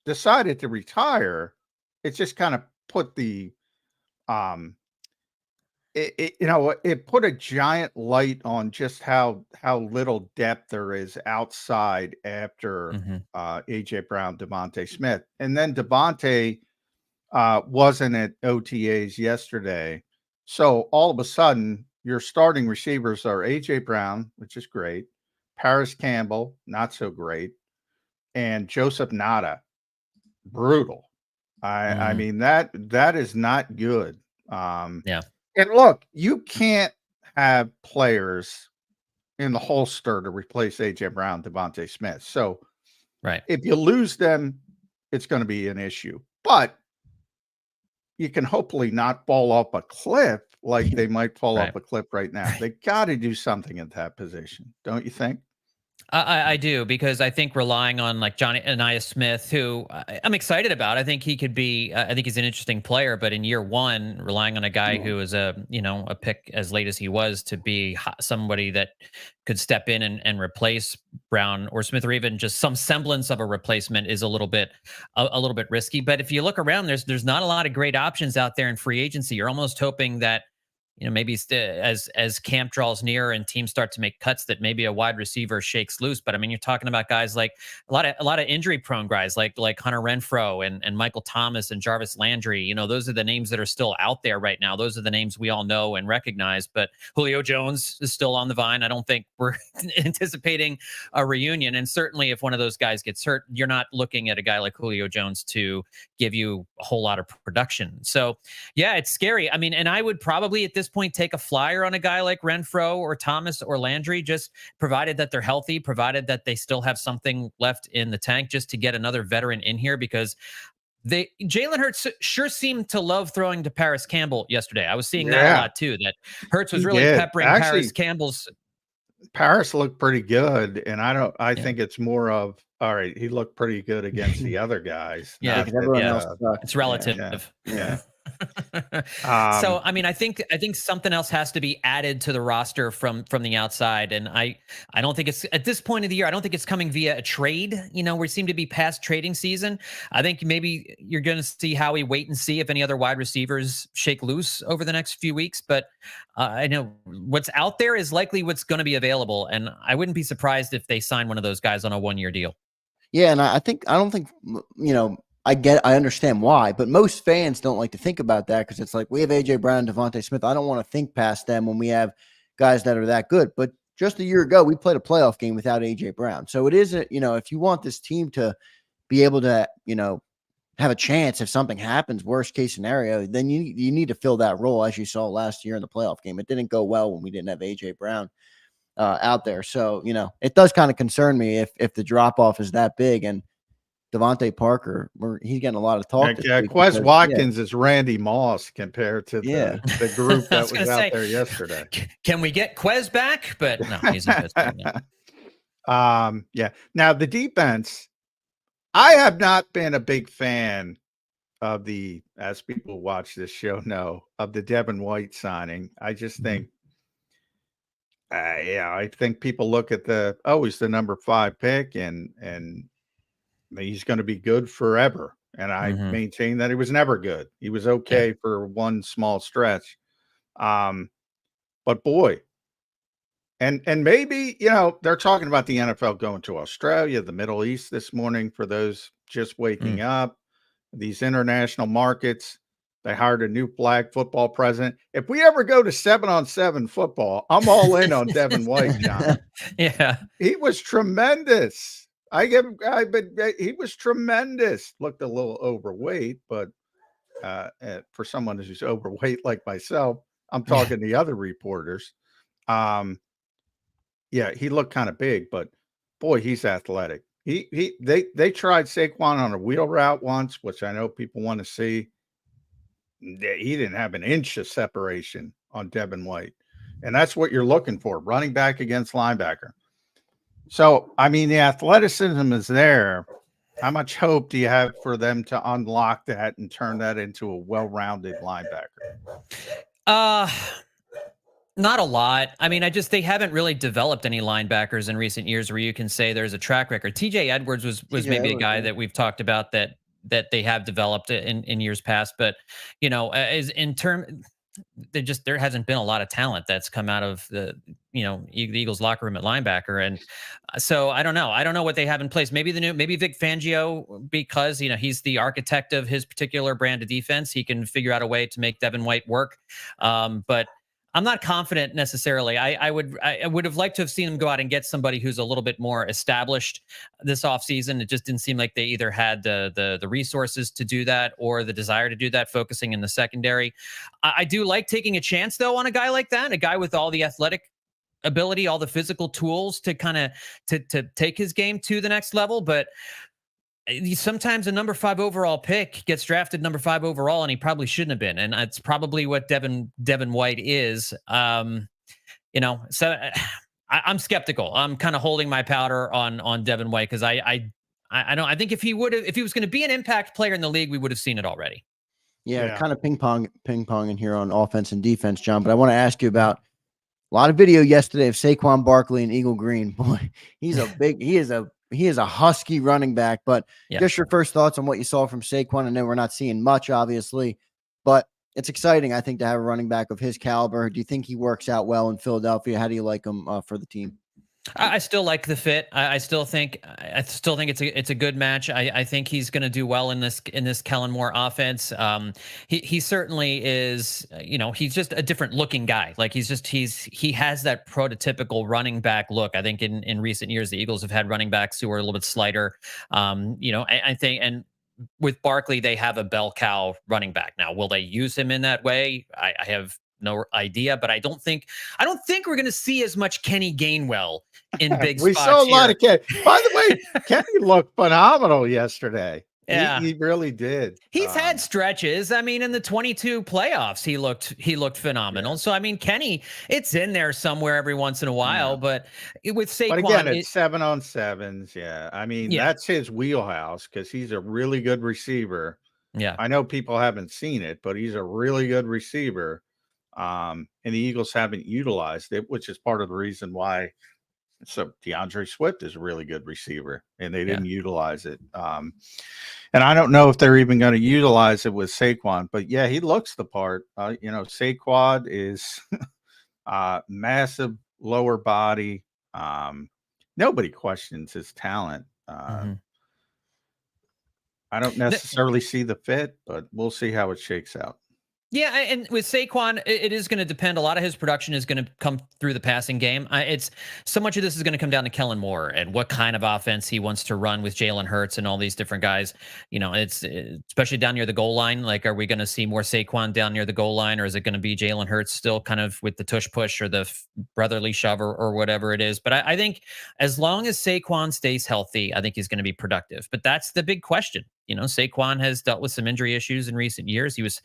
Speaker 3: decided to retire, it just kind of put the it put a giant light on just how little depth there is outside after AJ Brown, Devontae Smith. And then Devontae wasn't at OTAs yesterday. So all of a sudden your starting receivers are AJ Brown, which is great, Paris Campbell, not so great, and Joseph Nada, brutal. I mean, that is not good. And look, you can't have players in the holster to replace AJ Brown, Devontae Smith. So if you lose them, it's going to be an issue. But you can hopefully not fall off a cliff like they might fall off a cliff right now. They got to do something at that position, don't you think?
Speaker 9: I do, because I think relying on like Johnny Anais Smith, who I'm excited about. I think he could be. I think he's an interesting player, but in year one, relying on a guy who is a pick as late as he was to be somebody that could step in and replace Brown or Smith, or even just some semblance of a replacement, is a little bit risky. But if you look around, there's not a lot of great options out there in free agency. You're almost hoping that, maybe as camp draws near and teams start to make cuts, that maybe a wide receiver shakes loose. But I mean, you're talking about guys like a lot of injury prone guys like Hunter Renfrow and Michael Thomas and Jarvis Landry. Those are the names that are still out there right now. Those are the names we all know and recognize. But Julio Jones is still on the vine. I don't think we're anticipating a reunion. And certainly if one of those guys gets hurt, you're not looking at a guy like Julio Jones to give you a whole lot of production. So yeah, it's scary. I mean, and I would probably at this point take a flyer on a guy like Renfrow or Thomas or Landry, just provided that they're healthy, provided that they still have something left in the tank, just to get another veteran in here, because Jalen Hurts sure seemed to love throwing to Paris Campbell yesterday. I was seeing that a lot too, that Hurts was really peppering Paris Campbell's.
Speaker 3: Paris looked pretty good, and I think it's more of, all right, he looked pretty good against the other guys.
Speaker 2: Everyone else
Speaker 9: it's relative.
Speaker 3: Yeah.
Speaker 9: So I mean, I think something else has to be added to the roster from the outside, and I don't think it's at this point of the year. I don't think it's coming via a trade. We seem to be past trading season. I think maybe you're going to see Howie wait and see if any other wide receivers shake loose over the next few weeks. But I know what's out there is likely what's going to be available, and I wouldn't be surprised if they sign one of those guys on a 1-year deal.
Speaker 2: Yeah, and I don't think I understand why, but most fans don't like to think about that, because it's like, we have AJ Brown, Devontae Smith. I don't want to think past them when we have guys that are that good. But just a year ago, we played a playoff game without AJ Brown. So it is if you want this team to be able to, have a chance if something happens, worst case scenario, then you need to fill that role, as you saw last year in the playoff game. It didn't go well when we didn't have AJ Brown out there. So, it does kind of concern me if the drop off is that big. And Devontae Parker, he's getting a lot of talk.
Speaker 3: Quez Watkins is Randy Moss compared to the group that was out there yesterday.
Speaker 9: Can we get Quez back? But no, he's not.
Speaker 3: Now the defense, I have not been a big fan of as people who watch this show know, of the Devin White signing. I just think, I think people look at he's the number 5 pick and he's going to be good forever. And I maintain that he was never good. He was okay for one small stretch. But boy, and maybe, they're talking about the NFL going to Australia, the Middle East this morning for those just waking up, these international markets. They hired a new flag football president. If we ever go to 7-on-7 football, I'm all in on Devin White, John.
Speaker 9: Yeah.
Speaker 3: He was tremendous. He was tremendous. Looked a little overweight, but for someone who's overweight like myself, I'm talking to the other reporters. He looked kind of big, but boy, he's athletic. They tried Saquon on a wheel route once, which I know people want to see. He didn't have an inch of separation on Devin White. And that's what you're looking for, running back against linebacker. So, I mean, the athleticism is there. How much hope do you have for them to unlock that and turn that into a well-rounded linebacker?
Speaker 9: Not a lot. I mean, they haven't really developed any linebackers in recent years where you can say there's a track record. TJ Edwards was maybe a guy that we've talked about that they have developed in years past, but as in term, there hasn't been a lot of talent that's come out of the Eagles locker room at linebacker, and so I don't know. I don't know what they have in place. Maybe Vic Fangio, because he's the architect of his particular brand of defense. He can figure out a way to make Devin White work, but I'm not confident necessarily. I would have liked to have seen him go out and get somebody who's a little bit more established this offseason. It just didn't seem like they either had the resources to do that or the desire to do that, focusing in the secondary. I do like taking a chance, though, on a guy like that, a guy with all the athletic ability, all the physical tools to kind of to take his game to the next level. But sometimes a number 5 overall pick gets drafted number 5 overall, and he probably shouldn't have been. And that's probably what Devin White is. So I'm skeptical. I'm kind of holding my powder on Devin White, because I think if he was going to be an impact player in the league, we would have seen it already.
Speaker 2: Yeah, kind of ping pong in here on offense and defense, John. But I want to ask you about a lot of video yesterday of Saquon Barkley and Eagle Green. Boy, he is a husky running back. But just your first thoughts on what you saw from Saquon. And then we're not seeing much, obviously, but it's exciting, I think, to have a running back of his caliber. Do you think he works out well in Philadelphia? How do you like him for the team?
Speaker 9: I still like the fit. I still think it's a good match. I think he's going to do well in this Kellen Moore offense. He certainly is. He's just a different looking guy. Like he has that prototypical running back look. I think in recent years the Eagles have had running backs who are a little bit slighter. I think, and with Barkley they have a bell cow running back. Now, will they use him in that way? I have no idea, but I don't think we're going to see as much Kenny Gainwell in big spots.
Speaker 3: We saw a lot of Kenny. By the way, Kenny looked phenomenal yesterday. Yeah, he really did.
Speaker 9: He's had stretches. I mean, in the 22 playoffs, he looked phenomenal. Yeah. So I mean, Kenny, it's in there somewhere every once in a while. But with Saquon,
Speaker 3: but again, it's 7-on-7s. Yeah, I mean that's his wheelhouse, because he's a really good receiver.
Speaker 9: Yeah,
Speaker 3: I know people haven't seen it, but he's a really good receiver. And the Eagles haven't utilized it, which is part of the reason why. So DeAndre Swift is a really good receiver, and they didn't utilize it. And I don't know if they're even going to utilize it with Saquon, but yeah, he looks the part. Saquon is massive lower body. Nobody questions his talent. I don't necessarily see the fit, but we'll see how it shakes out.
Speaker 9: Yeah, and with Saquon, it is going to depend. A lot of his production is going to come through the passing game. It's so much of this is going to come down to Kellen Moore and what kind of offense he wants to run with Jalen Hurts and all these different guys. It's especially down near the goal line. Like, are we going to see more Saquon down near the goal line, or is it going to be Jalen Hurts still kind of with the tush push or the brotherly shove or whatever it is? But I think as long as Saquon stays healthy, I think he's going to be productive. But that's the big question. Saquon has dealt with some injury issues in recent years. He was,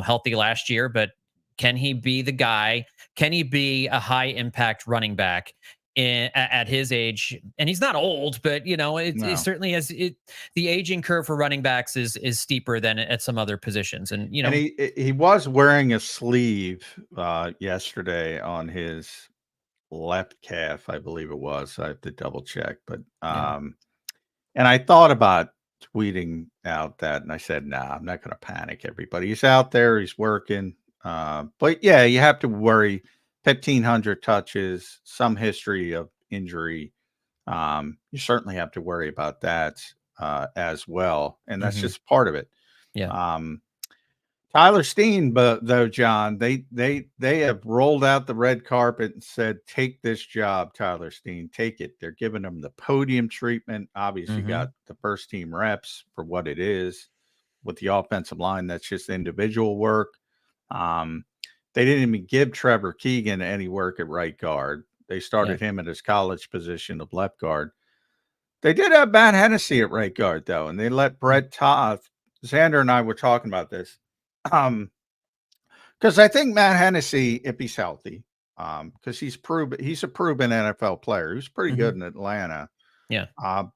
Speaker 9: healthy last year, but can he be the guy? Can he be a high impact running back at his age? And he's not old, but it certainly has the aging curve for running backs is steeper than at some other positions. And
Speaker 3: and he was wearing a sleeve yesterday on his left calf, I believe it was. I have to double check, but and I thought about tweeting out that, and I said, nah, I'm not going to panic everybody. He's out there, he's working. But yeah, you have to worry. 1,500 touches, some history of injury. You certainly have to worry about that as well. And that's just part of it.
Speaker 9: Yeah.
Speaker 3: Tyler Steen, though, John, they have rolled out the red carpet and said, take this job, Tyler Steen, take it. They're giving him the podium treatment. Obviously got the first team reps for what it is with the offensive line. That's just individual work. They didn't even give Trevor Keegan any work at right guard. They started him at his college position of left guard. They did have Matt Hennessy at right guard, though, and they let Brett Toth. Zander and I were talking about this. Because I think Matt Hennessy, if he's healthy, because he's a proven NFL player. He was pretty good in Atlanta.
Speaker 9: Yeah.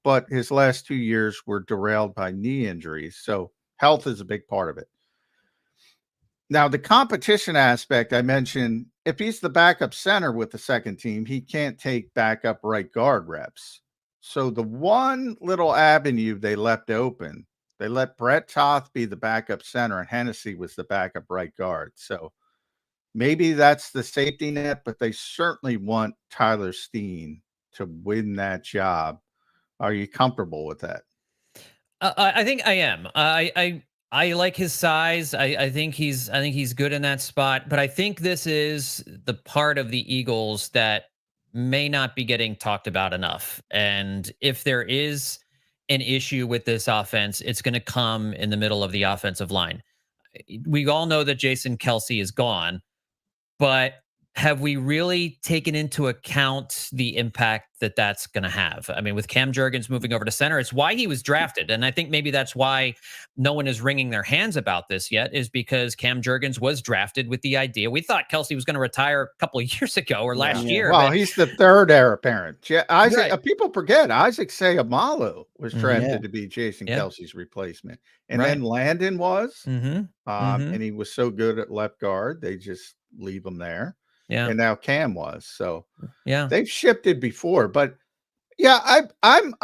Speaker 3: But his last 2 years were derailed by knee injuries. So health is a big part of it. Now, the competition aspect I mentioned, if he's the backup center with the second team, he can't take backup right guard reps. So the one little avenue they left open, they let Brett Toth be the backup center and Hennessy was the backup right guard. So maybe that's the safety net, but they certainly want Tyler Steen to win that job. Are you comfortable with that?
Speaker 9: I think I am. I like his size. I think he's good in that spot. But I think this is the part of the Eagles that may not be getting talked about enough. And if there is an issue with this offense, it's going to come in the middle of the offensive line. We all know that Jason Kelce is gone, but have we really taken into account the impact that that's going to have? I mean, with Cam Jurgens moving over to center, it's why he was drafted. And I think maybe that's why no one is wringing their hands about this yet, is because Cam Jurgens was drafted with the idea. We thought Kelce was going to retire a couple of years ago or last year.
Speaker 3: Well, he's the third heir apparent. Isaac, people forget Isaac Seumalo was drafted to be Jason Kelce's replacement. And then Landon was. And he was so good at left guard, they just leave him there.
Speaker 9: Yeah.
Speaker 3: And now Cam was. So
Speaker 9: yeah,
Speaker 3: they've shifted before. But yeah, I'm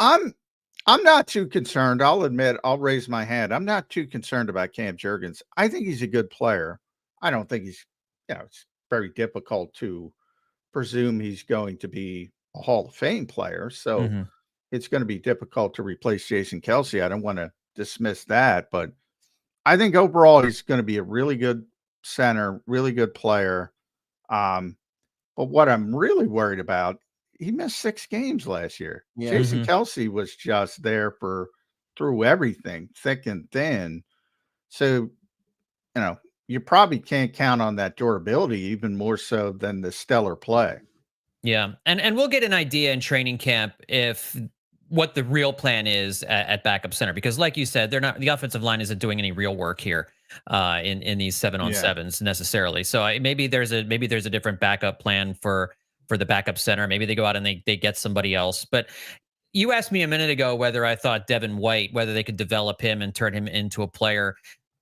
Speaker 3: not too concerned. I'll admit, I'll raise my hand. I'm not too concerned about Cam Jurgens. I think he's a good player. I don't think he's, it's very difficult to presume he's going to be a Hall of Fame player. So it's going to be difficult to replace Jason Kelce. I don't want to dismiss that, but I think overall he's going to be a really good center, really good player. But what I'm really worried about, he missed 6 games last year. Jason Kelce was just there through everything, thick and thin. So, you probably can't count on that durability even more so than the stellar play.
Speaker 9: Yeah. And we'll get an idea in training camp if what the real plan is at backup center, because like you said, the offensive line isn't doing any real work here in these 7-on-7s necessarily. So maybe there's a different backup plan for the backup center. Maybe they go out and they get somebody else. But you asked me a minute ago whether I thought Devin White, whether they could develop him and turn him into a player.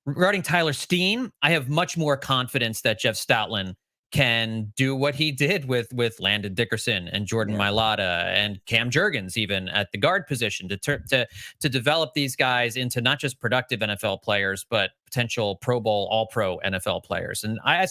Speaker 9: Regarding Tyler Steen, I have much more confidence that Jeff Stoutland can do what he did with Landon Dickerson and Jordan Mailata and Cam Jurgens, even at the guard position, to develop these guys into not just productive NFL players, but potential Pro Bowl, All-Pro NFL players. And I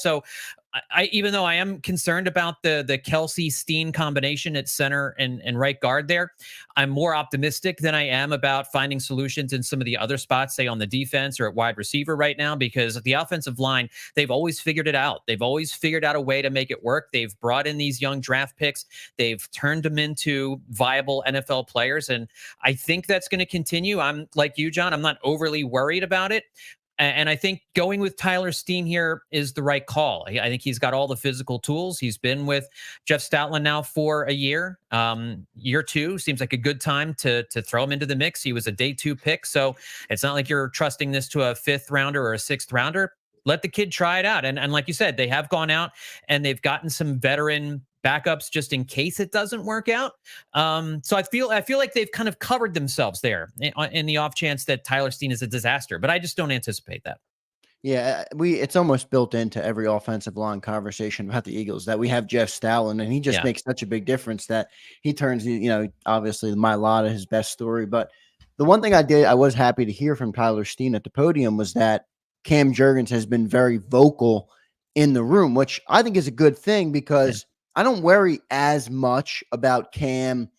Speaker 9: even though I am concerned about the Kelce Steen combination at center and right guard there, I'm more optimistic than I am about finding solutions in some of the other spots, say on the defense or at wide receiver right now, because the offensive line, they've always figured it out. They've always figured out a way to make it work. They've brought in these young draft picks. They've turned them into viable NFL players. And I think that's going to continue. I'm like you, John, I'm not overly worried about it. And I think going with Tyler Steen here is the right call. I think he's got all the physical tools. He's been with Jeff Stoutland now for a year. Year 2 seems like a good time to throw him into the mix. He was a day 2 pick, so it's not like you're trusting this to a 5th rounder or a 6th rounder. Let the kid try it out. And like you said, they have gone out and they've gotten some veteran backups just in case it doesn't work out. So I feel like they've kind of covered themselves there in the off chance that Tyler Steen is a disaster, but I just don't anticipate that.
Speaker 2: Yeah, it's almost built into every offensive line conversation about the Eagles that we have Jeff Stoutland, and he just makes such a big difference that he turns, obviously Mailata his best story. But the one thing I was happy to hear from Tyler Steen at the podium was that Cam Jurgens has been very vocal in the room, which I think is a good thing because I don't worry as much about Cam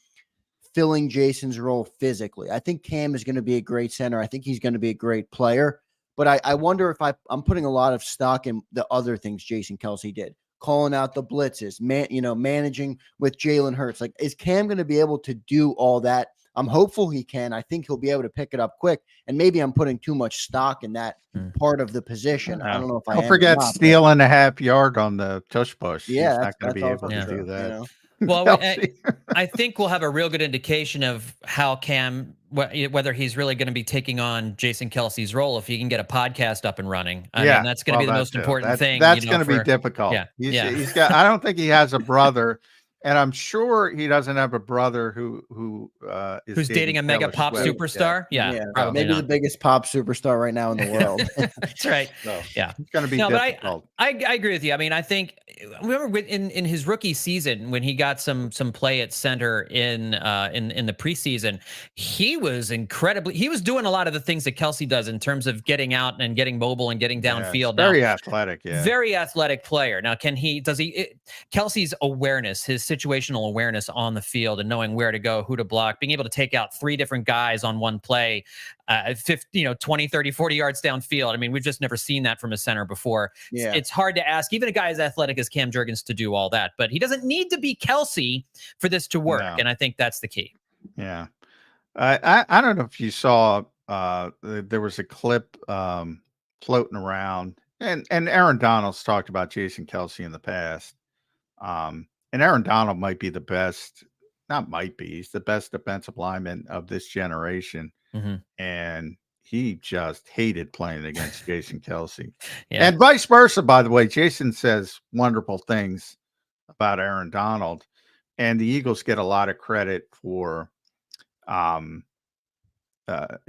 Speaker 2: filling Jason's role physically. I think Cam is going to be a great center. I think he's going to be a great player. But I wonder if I'm putting a lot of stock in the other things Jason Kelce did, calling out the blitzes, managing with Jalen Hurts. Like, is Cam going to be able to do all that? I'm hopeful he can. I think he'll be able to pick it up quick. And maybe I'm putting too much stock in that part of the position. I don't know if I
Speaker 3: don't forget stealing a half yard on the tush push.
Speaker 2: Yeah,
Speaker 3: he's not going to be able
Speaker 2: to
Speaker 3: do that.
Speaker 9: Well,
Speaker 3: Kelsey.
Speaker 9: I think we'll have a real good indication of how Cam, whether he's really going to be taking on Jason Kelsey's role if he can get a podcast up and running. I mean, that's going to be the most important thing.
Speaker 3: That's going to be difficult.
Speaker 9: Yeah,
Speaker 3: He's got. I don't think he has a brother, and I'm sure he doesn't have a brother is
Speaker 9: who's dating a mega
Speaker 3: Taylor
Speaker 9: pop
Speaker 3: Swift.
Speaker 9: superstar. Yeah, probably
Speaker 2: maybe
Speaker 9: not.
Speaker 2: the biggest pop superstar right now in the world.
Speaker 9: That's right.
Speaker 3: So,
Speaker 9: yeah,
Speaker 3: it's going to be difficult.
Speaker 9: I agree with you. I mean, I think remember in his rookie season when he got some play at center in the preseason, he was doing a lot of the things that Kelsey does in terms of getting out and getting mobile and getting downfield.
Speaker 3: Very athletic. Yeah,
Speaker 9: very athletic player. Now, Kelsey's awareness, his situational awareness on the field and knowing where to go, who to block, being able to take out 3 different guys on one play, 20, 30, 40 yards downfield. I mean, we've just never seen that from a center before.
Speaker 2: Yeah.
Speaker 9: It's hard to ask even a guy as athletic as Cam Jurgens to do all that, but he doesn't need to be Kelsey for this to work.
Speaker 3: No.
Speaker 9: And I think that's the key.
Speaker 3: Yeah. I don't know if you saw, there was a clip floating around, and Aaron Donald's talked about Jason Kelsey in the past. And Aaron Donald might be the best, not might be, he's the best defensive lineman of this generation.
Speaker 9: Mm-hmm.
Speaker 3: And he just hated playing against Jason Kelsey.
Speaker 9: Yeah.
Speaker 3: And vice versa, by the way. Jason says wonderful things about Aaron Donald. And the Eagles get a lot of credit for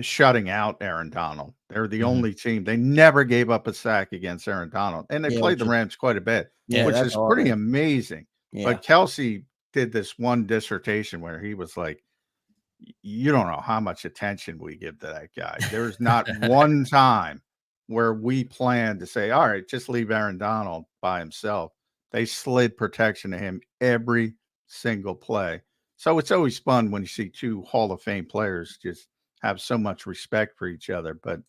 Speaker 3: shutting out Aaron Donald. They're the only team. They never gave up a sack against Aaron Donald. And they played the Rams quite a bit, which is pretty amazing.
Speaker 2: Yeah.
Speaker 3: But Kelsey did this one dissertation where he was like, you don't know how much attention we give to that guy. There's not one time where we planned to say, all right, just leave Aaron Donald by himself. They slid protection to him every single play. So it's always fun when you see 2 Hall of Fame players just have so much respect for each other. But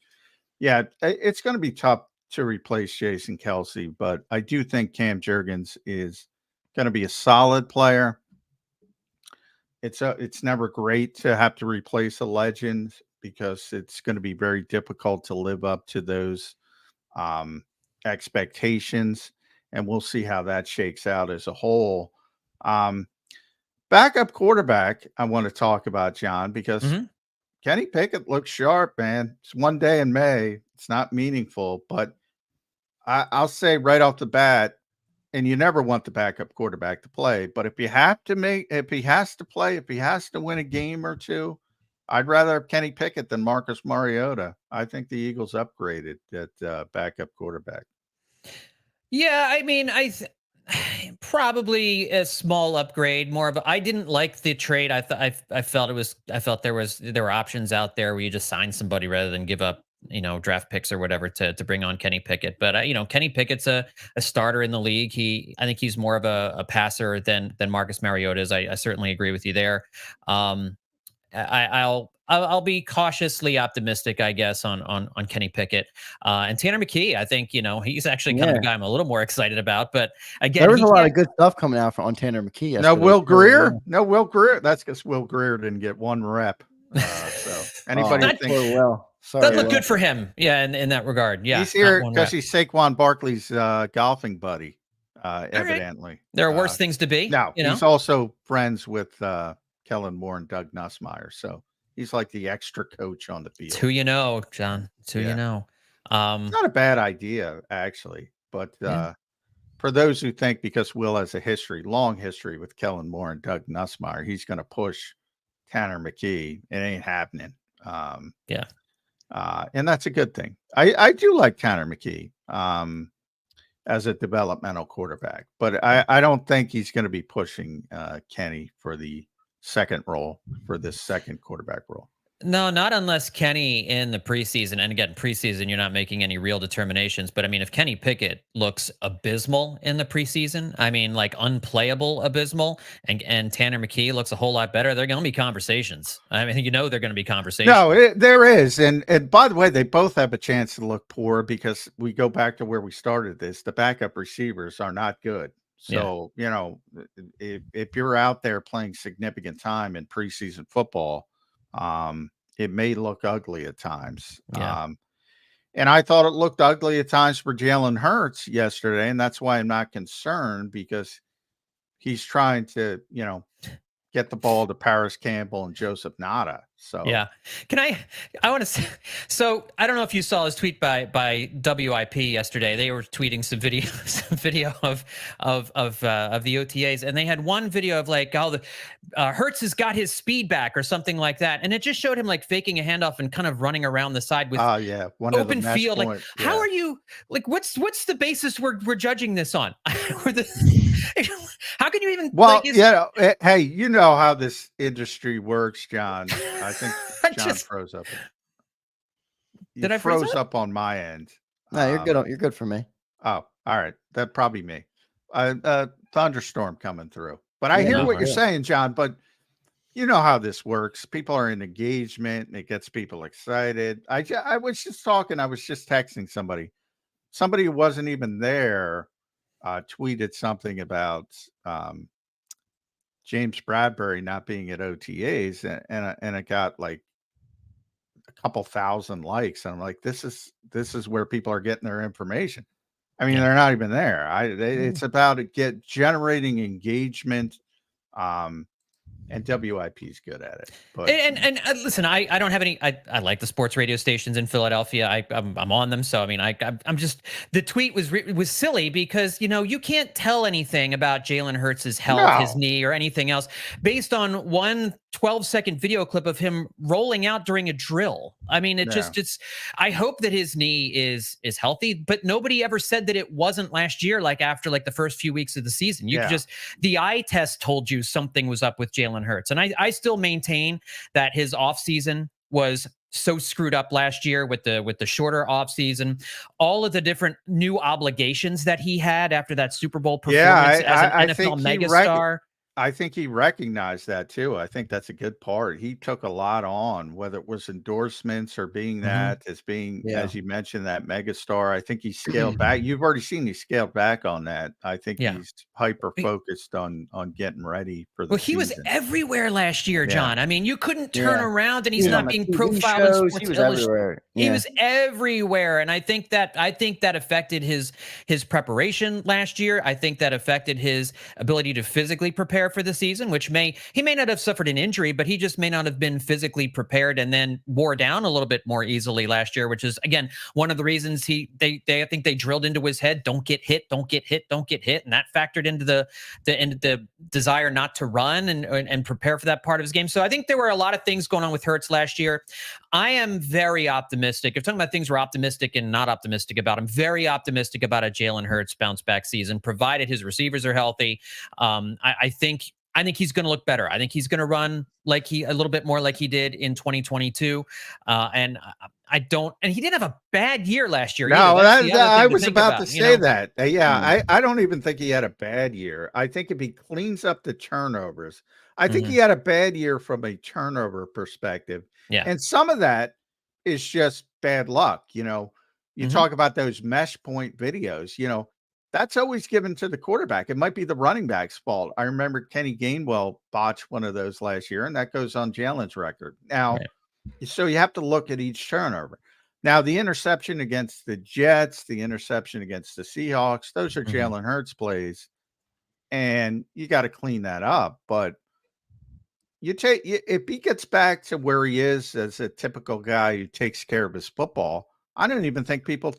Speaker 3: yeah, it's going to be tough to replace Jason Kelsey, but I do think Cam Jurgens is going to be a solid player. It's never great to have to replace a legend because it's going to be very difficult to live up to those expectations, and we'll see how that shakes out as a whole. Backup quarterback, I want to talk about, John, because Kenny Pickett looks sharp, man. It's one day in May. It's not meaningful, but I'll say right off the bat, and you never want the backup quarterback to play, but if he has to play, if he has to win a game or two, I'd rather have Kenny Pickett than Marcus Mariota. I think the Eagles upgraded at backup quarterback.
Speaker 9: Yeah, I mean, probably a small upgrade. More of I didn't like the trade. I felt there were options out there where you just sign somebody rather than give up draft picks or whatever to bring on Kenny Pickett. But Kenny Pickett's a starter in the league. I think he's more of a passer than Marcus Mariota is. I certainly agree with you there. I'll be cautiously optimistic, I guess, on Kenny Pickett and Tanner McKee. I think he's actually kind of a guy I'm a little more excited about. But again,
Speaker 2: there was a lot of good stuff coming out on Tanner McKee yesterday.
Speaker 3: No Will Greer. No Will Greer. That's because Will Greer didn't get one rep. So anybody think
Speaker 9: that looked good for him. Yeah, in that regard. Yeah,
Speaker 3: he's here because he's Saquon Barkley's golfing buddy. Evidently,
Speaker 9: right. There are worse things to be.
Speaker 3: No, he's also friends with Kellen Moore and Doug Nussmeier. So he's like the extra coach on the field.
Speaker 9: It's who you know, John. It's who you know.
Speaker 3: It's not a bad idea, actually. But for those who think because Will has a long history with Kellen Moore and Doug Nussmeier, he's going to push Tanner McKee, it ain't happening. And that's a good thing. I do like Tanner McKee as a developmental quarterback, but I don't think he's going to be pushing Kenny for the second role, for this second quarterback role.
Speaker 9: No, not unless Kenny in the preseason, and again, preseason, you're not making any real determinations. But I mean, if Kenny Pickett looks abysmal in the preseason, I mean, like unplayable abysmal, and Tanner McKee looks a whole lot better, there are going to be conversations. I mean, they're going to be conversations.
Speaker 3: No, there is. And by the way, they both have a chance to look poor because we go back to where we started this. The backup receivers are not good. So, if you're out there playing significant time in preseason football, it may look ugly at times. And I thought it looked ugly at times for Jalen Hurts yesterday. And that's why I'm not concerned, because he's trying to, get the ball to Paris Campbell and Joseph Nada. So
Speaker 9: yeah, I want to say, so I don't know if you saw his tweet by WIP yesterday. They were tweeting some video of the OTAs, and they had one video of like how the Hurts has got his speed back or something like that, and it just showed him like faking a handoff and kind of running around the side with open field. Like, how are you? Like, what's the basis we're judging this on? How can you even?
Speaker 3: Well, hey, you know how this industry works, John. I think John froze up.
Speaker 9: Did I froze
Speaker 3: up on my end?
Speaker 2: No, you're good. You're good for me.
Speaker 3: Oh, all right. That probably me. Thunderstorm coming through. But I hear what you're saying, John. But you know how this works. People are in engagement, and it gets people excited. I was just talking. I was just texting somebody. Somebody who wasn't even there tweeted something about James Bradbury not being at OTAs, and it got like a couple thousand likes. And I'm like, this is where people are getting their information. I mean, they're not even there. It's about generating engagement. And WIP is good at it. But
Speaker 9: and listen, I don't have any. I like the sports radio stations in Philadelphia. I'm on them, so I mean, I'm just, the tweet was silly because you can't tell anything about Jalen Hurts' health, his knee, or anything else based on one 12-second video clip of him rolling out during a drill. I mean, it's. I hope that his knee is healthy, but nobody ever said that it wasn't last year. Like after like the first few weeks of the season, the eye test told you something was up with Jalen Hurts, and I still maintain that his offseason was so screwed up last year with the shorter offseason, all of the different new obligations that he had after that Super Bowl performance as an NFL megastar.
Speaker 3: I think he recognized that too. I think that's a good part. He took a lot on, whether it was endorsements or being that as being, as you mentioned, that megastar. I think he scaled back. You've already seen he scaled back on that. I think he's hyper focused on getting ready for the season.
Speaker 9: He was everywhere last year, John. I mean, you couldn't turn around and he's not being profiled in Sports
Speaker 2: He was everywhere.
Speaker 9: He was everywhere. And I think that affected his preparation last year. I think that affected his ability to physically prepare for the season, which he may not have suffered an injury, but he just may not have been physically prepared, and then wore down a little bit more easily last year, which is again one of the reasons I think they drilled into his head, don't get hit, don't get hit, don't get hit, and that factored into the desire not to run and prepare for that part of his game. So I think there were a lot of things going on with Hurts last year. I am very optimistic. If talking about things we're optimistic and not optimistic about, I'm very optimistic about a Jalen Hurts bounce back season, provided his receivers are healthy. I think he's going to look better. I think he's going to run a little bit more like he did in 2022. And he didn't have a bad year last year.
Speaker 3: No, I was about to say that. I don't even think he had a bad year. I think if he cleans up the turnovers, I think he had a bad year from a turnover perspective. Yeah. And some of that is just bad luck. You talk about those mesh point videos, that's always given to the quarterback. It might be the running back's fault. I remember Kenny Gainwell botched one of those last year, and that goes on Jalen's record. Now, so you have to look at each turnover. Now, the interception against the Jets, the interception against the Seahawks, those are Jalen Hurts plays, and you got to clean that up. But if he gets back to where he is as a typical guy who takes care of his football, I don't even think people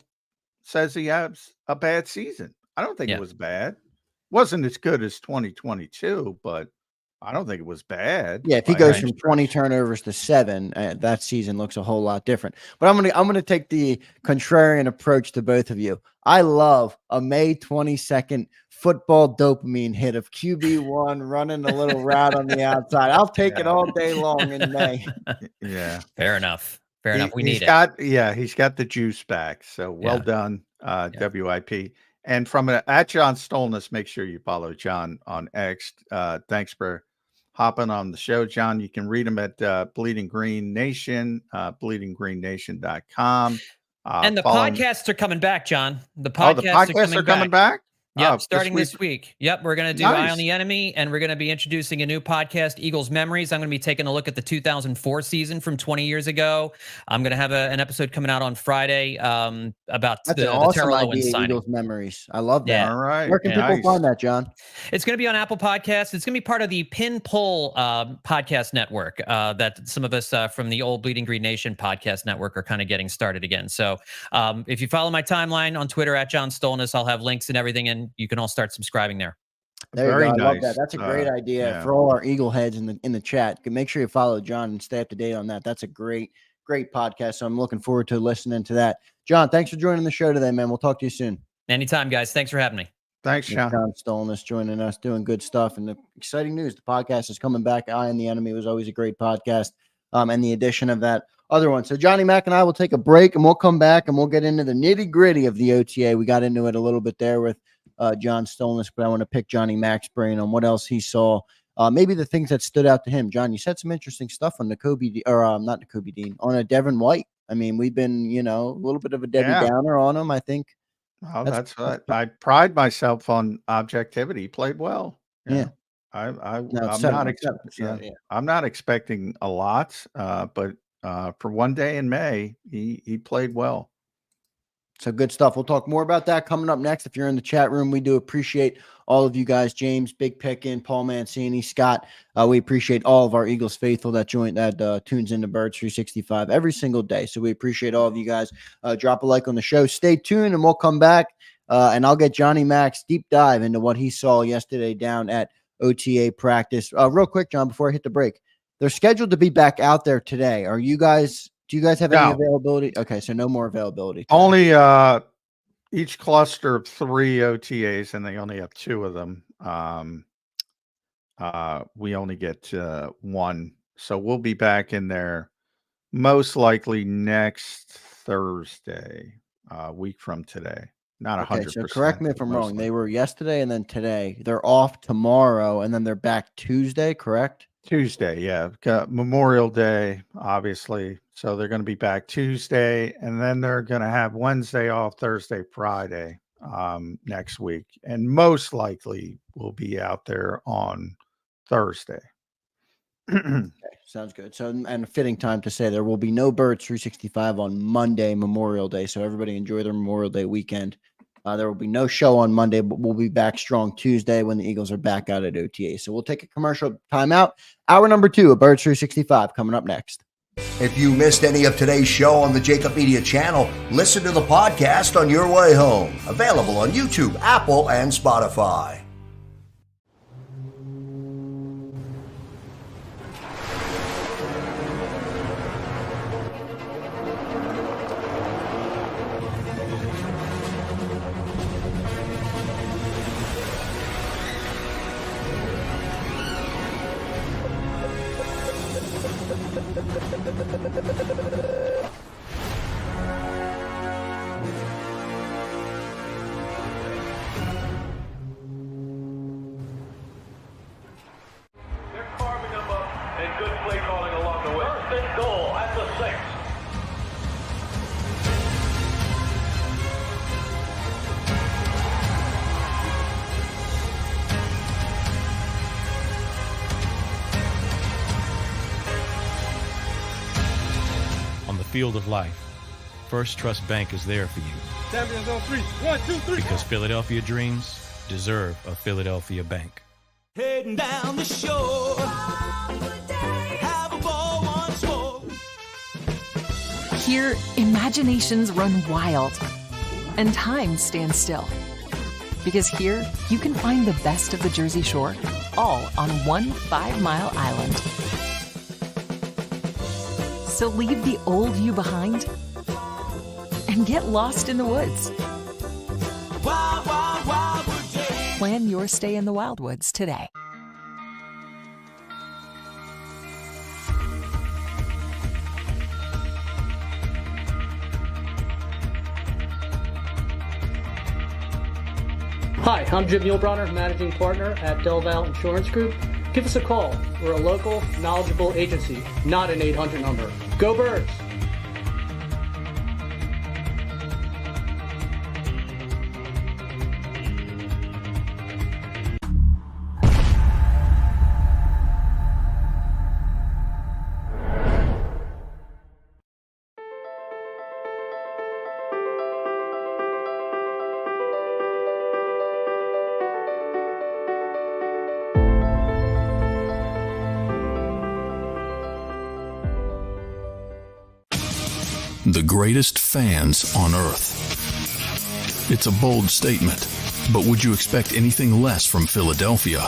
Speaker 3: says he has a bad season. I don't think it was bad. Wasn't as good as 2022, but I don't think it was bad.
Speaker 2: Yeah, if he goes from 20 turnovers to 7, that season looks a whole lot different. But I'm gonna take the contrarian approach to both of you. I love a May 22nd football dopamine hit of QB1 running a little route on the outside. I'll take it all day long in May.
Speaker 3: Yeah,
Speaker 9: fair enough. Fair enough. He's
Speaker 3: got the juice back. So well done, WIP. And from at John Stolness, make sure you follow John on X. Thanks for hopping on the show, John. You can read him at Bleeding Green Nation, bleedinggreennation.com.
Speaker 9: And the podcasts are coming back, John. The
Speaker 3: podcasts are coming back?
Speaker 9: Yeah, starting this week. Yep, we're going to do Eye on the Enemy, and we're going to be introducing a new podcast, Eagles Memories. I'm going to be taking a look at the 2004 season from 20 years ago. I'm going to have an episode coming out on Friday about the
Speaker 2: awesome
Speaker 9: Terrell Owens
Speaker 2: idea,
Speaker 9: signing.
Speaker 2: Eagles Memories. I love that.
Speaker 9: Yeah.
Speaker 3: All right.
Speaker 2: Where can people find that, John?
Speaker 9: It's going to be on Apple Podcasts. It's going to be part of the Pin Pull podcast network that some of us from the old Bleeding Green Nation podcast network are kind of getting started again. So if you follow my timeline on Twitter at John Stolness, I'll have links and everything, and you can all start subscribing there.
Speaker 2: There you go. I love that. That's a great idea for all our Eagle heads in the chat. Make sure you follow John and stay up to date on that. That's a great podcast. So I'm looking forward to listening to that. John, thanks for joining the show today, man. We'll talk to you soon.
Speaker 9: Anytime, guys. Thanks for having me.
Speaker 3: Thanks, John.
Speaker 2: John Stolness joining us, doing good stuff. And the exciting news, the podcast is coming back. Eye on the Enemy was always a great podcast. And the addition of that other one. So Johnny Mac and I will take a break, and we'll come back and we'll get into the nitty gritty of the OTA. We got into it a little bit there with John Stolness, but I want to pick Johnny Mac's brain on what else he saw. Maybe the things that stood out to him. John, you said some interesting stuff on the not the Kobe Dean, on a Devin White. I mean, we've been, a little bit of a Debbie Downer on him, I think.
Speaker 3: Oh, that's what I pride myself on objectivity. He played well.
Speaker 2: Yeah.
Speaker 3: I'm not expecting a lot, but for one day in May, he played well.
Speaker 2: So good stuff. We'll talk more about that coming up next. If you're in the chat room, we do appreciate all of you guys. James, Big Pickin, Paul Mancini, Scott. We appreciate all of our Eagles faithful that tunes into Birds 365 every single day. So we appreciate all of you guys. Drop a like on the show. Stay tuned, and we'll come back, and I'll get Johnny Mac's deep dive into what he saw yesterday down at OTA practice. Real quick, John, before I hit the break, they're scheduled to be back out there today. Do you guys have any availability? Okay, so no more availability today.
Speaker 3: Only each cluster of 3 OTAs, and they only have 2 of them. We only get 1, so we'll be back in there most likely next Thursday, a week from today. Not 100%.
Speaker 2: So correct me if I'm wrong. They were yesterday and then today. They're off tomorrow, and then they're back Tuesday, correct?
Speaker 3: Tuesday, yeah. Memorial Day, obviously. So they're going to be back Tuesday, and then they're going to have Wednesday off, Thursday, Friday next week. And most likely we'll be out there on Thursday.
Speaker 2: Okay, sounds good. So, and a fitting time to say there will be no Birds 365 on Monday, Memorial Day. So everybody enjoy their Memorial Day weekend. There will be no show on Monday, but we'll be back strong Tuesday when the Eagles are back out at OTA. So we'll take a commercial timeout. Hour number 2 of Birds 365 coming up next.
Speaker 4: If you missed any of today's show on the JAKIB Media channel, listen to the podcast on your way home. Available on YouTube, Apple, and Spotify.
Speaker 6: Field of life, First Trust Bank is there for you.
Speaker 10: Champions on 3. 1, 2, 3.
Speaker 6: Because Philadelphia dreams deserve a Philadelphia bank.
Speaker 10: Heading down the shore. Have a ball once more.
Speaker 5: Here, imaginations run wild and time stands still. Because here, you can find the best of the Jersey Shore, all on one 5-mile island. So leave the old you behind and get lost in the woods.
Speaker 10: Wild, wild, wildwood day.
Speaker 5: Plan your stay in the Wildwoods today.
Speaker 11: Hi, I'm Jim Muehlbronner, Managing Partner at Del Val Insurance Group. Give us a call. We're a local, knowledgeable agency, not an 800 number. Go Birds!
Speaker 1: the greatest fans on earth. It's a bold statement, but would you expect anything less from Philadelphia?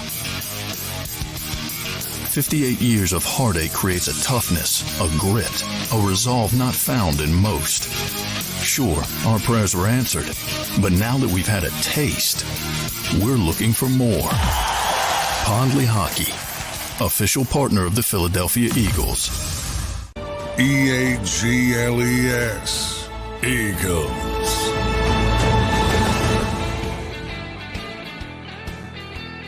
Speaker 1: 58 years of heartache creates a toughness, a grit, a resolve not found in most. Sure, our prayers were answered, but now that we've had a taste, we're looking for more. Pondley Hockey, official partner of the Philadelphia Eagles. EAGLES, Eagles.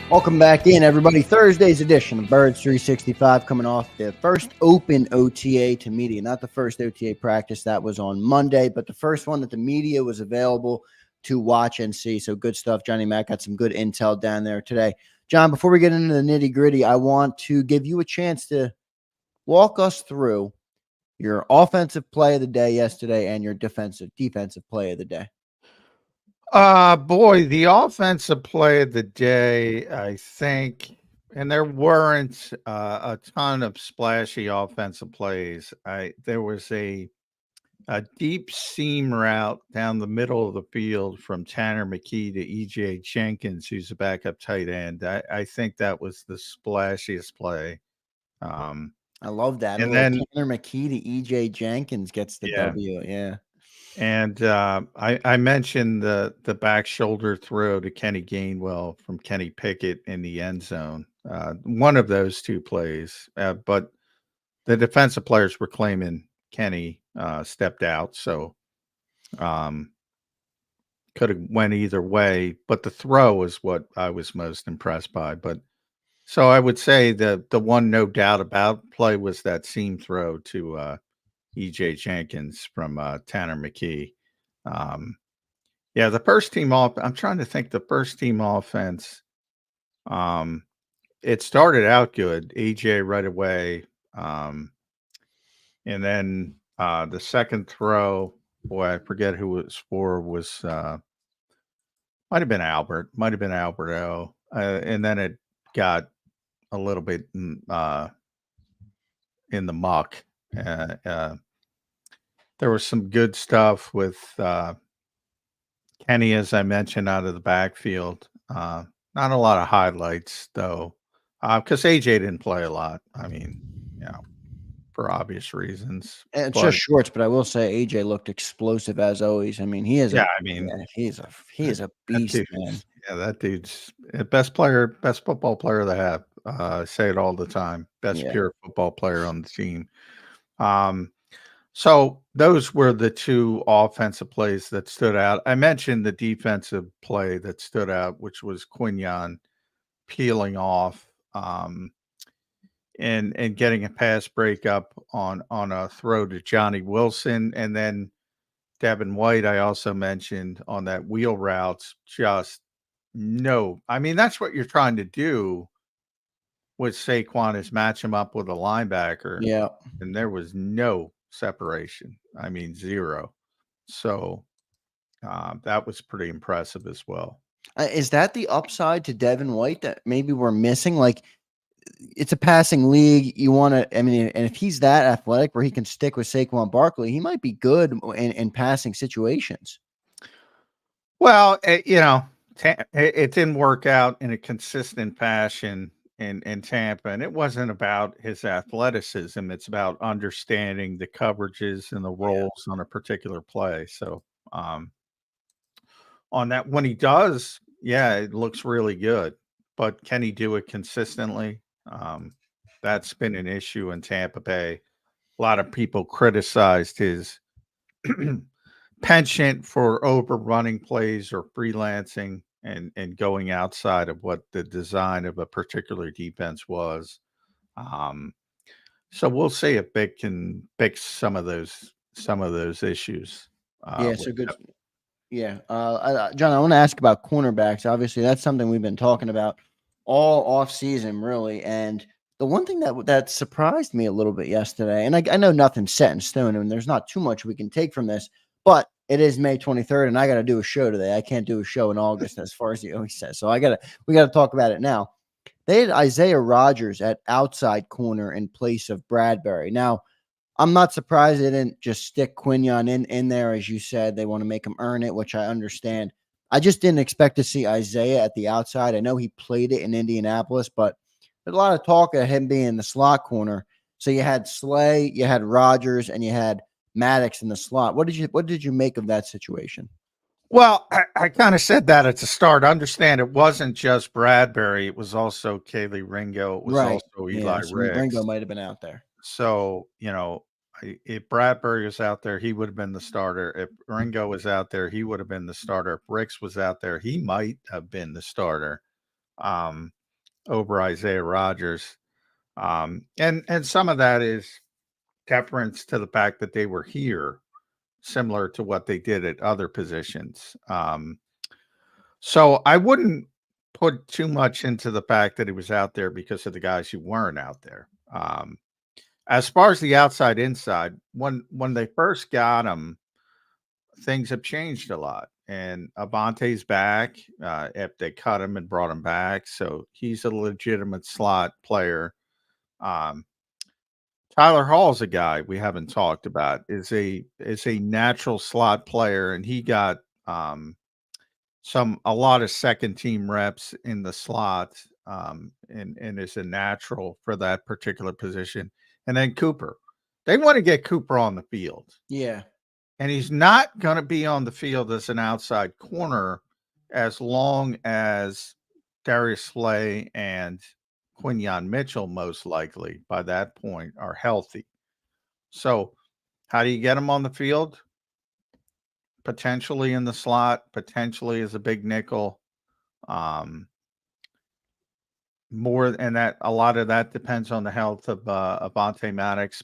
Speaker 2: Welcome back in, everybody. Thursday's edition of Birds 365 coming off the first open OTA to media. Not the first OTA practice. That was on Monday, but the first one that the media was available to watch and see. So good stuff. Johnny Mac got some good intel down there today. John, before we get into the nitty-gritty, I want to give you a chance to walk us through your offensive play of the day yesterday and your defensive play of the day.
Speaker 3: Boy, the offensive play of the day, I think, and there weren't a ton of splashy offensive plays. There was a deep seam route down the middle of the field from Tanner McKee to EJ Jenkins, who's a backup tight end. I think that was the splashiest play.
Speaker 2: I love that.
Speaker 3: And then
Speaker 2: Tanner McKee to EJ Jenkins gets the W. Yeah.
Speaker 3: And I mentioned the back shoulder throw to Kenny Gainwell from Kenny Pickett in the end zone. One of those two plays, but the defensive players were claiming Kenny stepped out, so could have went either way. But the throw is what I was most impressed by. But so I would say the one no doubt about play was that seam throw to EJ Jenkins from Tanner McKee. The first team I'm trying to think the first team offense. It started out good, EJ right away. And then the second throw, boy, I forget who it was for, was might have been Alberto. And then it got a little bit in the muck. There was some good stuff with Kenny, as I mentioned, out of the backfield. Not a lot of highlights, though, because AJ didn't play a lot. I mean, for obvious reasons.
Speaker 2: And it's just shorts, but I will say AJ looked explosive as always. I mean, he is. He is a beast, man.
Speaker 3: Yeah, that dude's the best football player they have. I say it all the time. Best pure football player on the team. So those were the two offensive plays that stood out. I mentioned the defensive play that stood out, which was Quinyon peeling off and getting a pass breakup on a throw to Johnny Wilson. And then Devin White, I also mentioned on that wheel routes, that's what you're trying to do with Saquon is match him up with a linebacker.
Speaker 2: Yeah.
Speaker 3: And there was no separation. I mean, zero. So that was pretty impressive as well.
Speaker 2: Is that the upside to Devin White that maybe we're missing? Like, it's a passing league. You want to, and if he's that athletic where he can stick with Saquon Barkley, he might be good in passing situations.
Speaker 3: Well, it didn't work out in a consistent fashion in Tampa, and it wasn't about his athleticism. It's about understanding the coverages and the roles on a particular play. So on that, when he does, it looks really good. But can he do it consistently? That's been an issue in Tampa Bay. A lot of people criticized his penchant for overrunning plays or freelancing and going outside of what the design of a particular defense was. So we'll see if Vic can fix some of those issues.
Speaker 2: So good. John, I want to ask about cornerbacks. Obviously, that's something we've been talking about all off season, really. And the one thing that surprised me a little bit yesterday, and I know nothing's set in stone, and there's not too much we can take from this, but it is May 23rd, and I got to do a show today. I can't do a show in August, as far as he always says. So we got to talk about it now. They had Isaiah Rodgers at outside corner in place of Bradbury. Now, I'm not surprised they didn't just stick Quinion in there. As you said, they want to make him earn it, which I understand. I just didn't expect to see Isaiah at the outside. I know he played it in Indianapolis, but there's a lot of talk of him being in the slot corner. So you had Slay, you had Rogers, and you had Maddox in the slot. What did you make of that situation?
Speaker 3: Well, I kind of said that at the start. Understand, it wasn't just Bradbury. It was also Kaylee Ringo. It was also Eli
Speaker 2: so
Speaker 3: Ricks.
Speaker 2: Ringo might have been out there.
Speaker 3: So, if Bradbury was out there, he would have been the starter. If Ringo was out there, he would have been the starter. If Ricks was out there, he might have been the starter over Isaiah Rogers. And some of that is deference to the fact that they were here, similar to what they did at other positions. So I wouldn't put too much into the fact that he was out there because of the guys who weren't out there. As far as the outside inside, when they first got him, things have changed a lot. And Avante's back. If they cut him and brought him back, so he's a legitimate slot player. Tyler Hall's a guy we haven't talked about. Is a natural slot player, and he got a lot of second team reps in the slot, and is a natural for that particular position. And then Cooper, they want to get Cooper on the field.
Speaker 2: Yeah.
Speaker 3: And he's not going to be on the field as an outside corner as long as Darius Slay and Quinion Mitchell, most likely by that point, are healthy. So how do you get him on the field? Potentially in the slot, potentially as a big nickel. More, and that a lot of that depends on the health of Avante Maddox,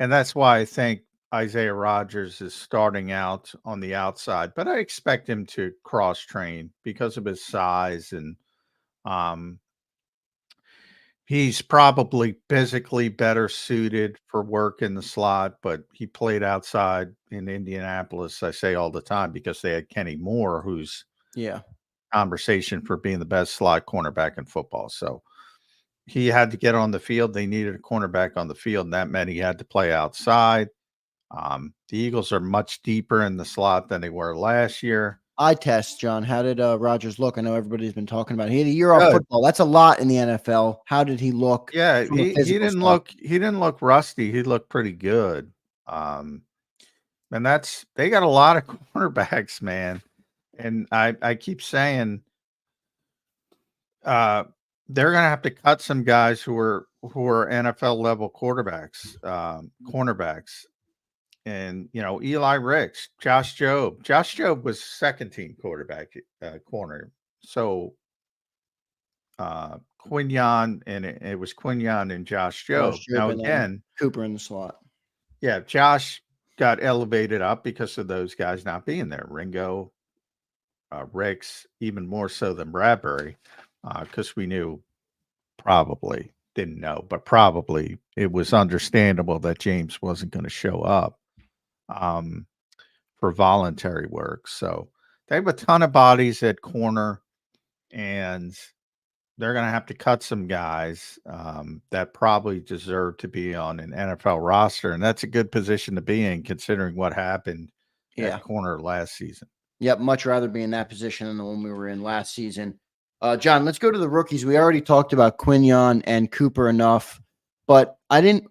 Speaker 3: and that's why I think Isaiah Rogers is starting out on the outside, but I expect him to cross train because of his size, and he's probably physically better suited for work in the slot, but he played outside in Indianapolis, I say all the time, because they had Kenny Moore, who's conversation for being the best slot cornerback in football. So he had to get on the field. They needed a cornerback on the field, and that meant he had to play outside. The Eagles are much deeper in the slot than they were last year.
Speaker 2: Eye test, John. How did Rogers look? I know everybody's been talking about it. He had a year off football. That's a lot in the NFL. How did he look?
Speaker 3: Yeah, he didn't look rusty. He looked pretty good. And they got a lot of cornerbacks, man. And I keep saying they're going to have to cut some guys who are NFL level cornerbacks. And, Eli Ricks, Josh Jobe. Josh Jobe was second team quarterback corner. So Quinion, and it was Quinion and Josh Jobe. Now, again,
Speaker 2: Cooper in the slot.
Speaker 3: Yeah, Josh got elevated up because of those guys not being there. Ringo, Ricks, even more so than Bradbury, because we knew, probably didn't know, but probably it was understandable that James wasn't going to show up for voluntary work. So they have a ton of bodies at corner, and they're going to have to cut some guys that probably deserve to be on an NFL roster. And that's a good position to be in, considering what happened at corner last season.
Speaker 2: Yep, much rather be in that position than the one we were in last season. John, let's go to the rookies. We already talked about Quinion and Cooper enough, but I didn't.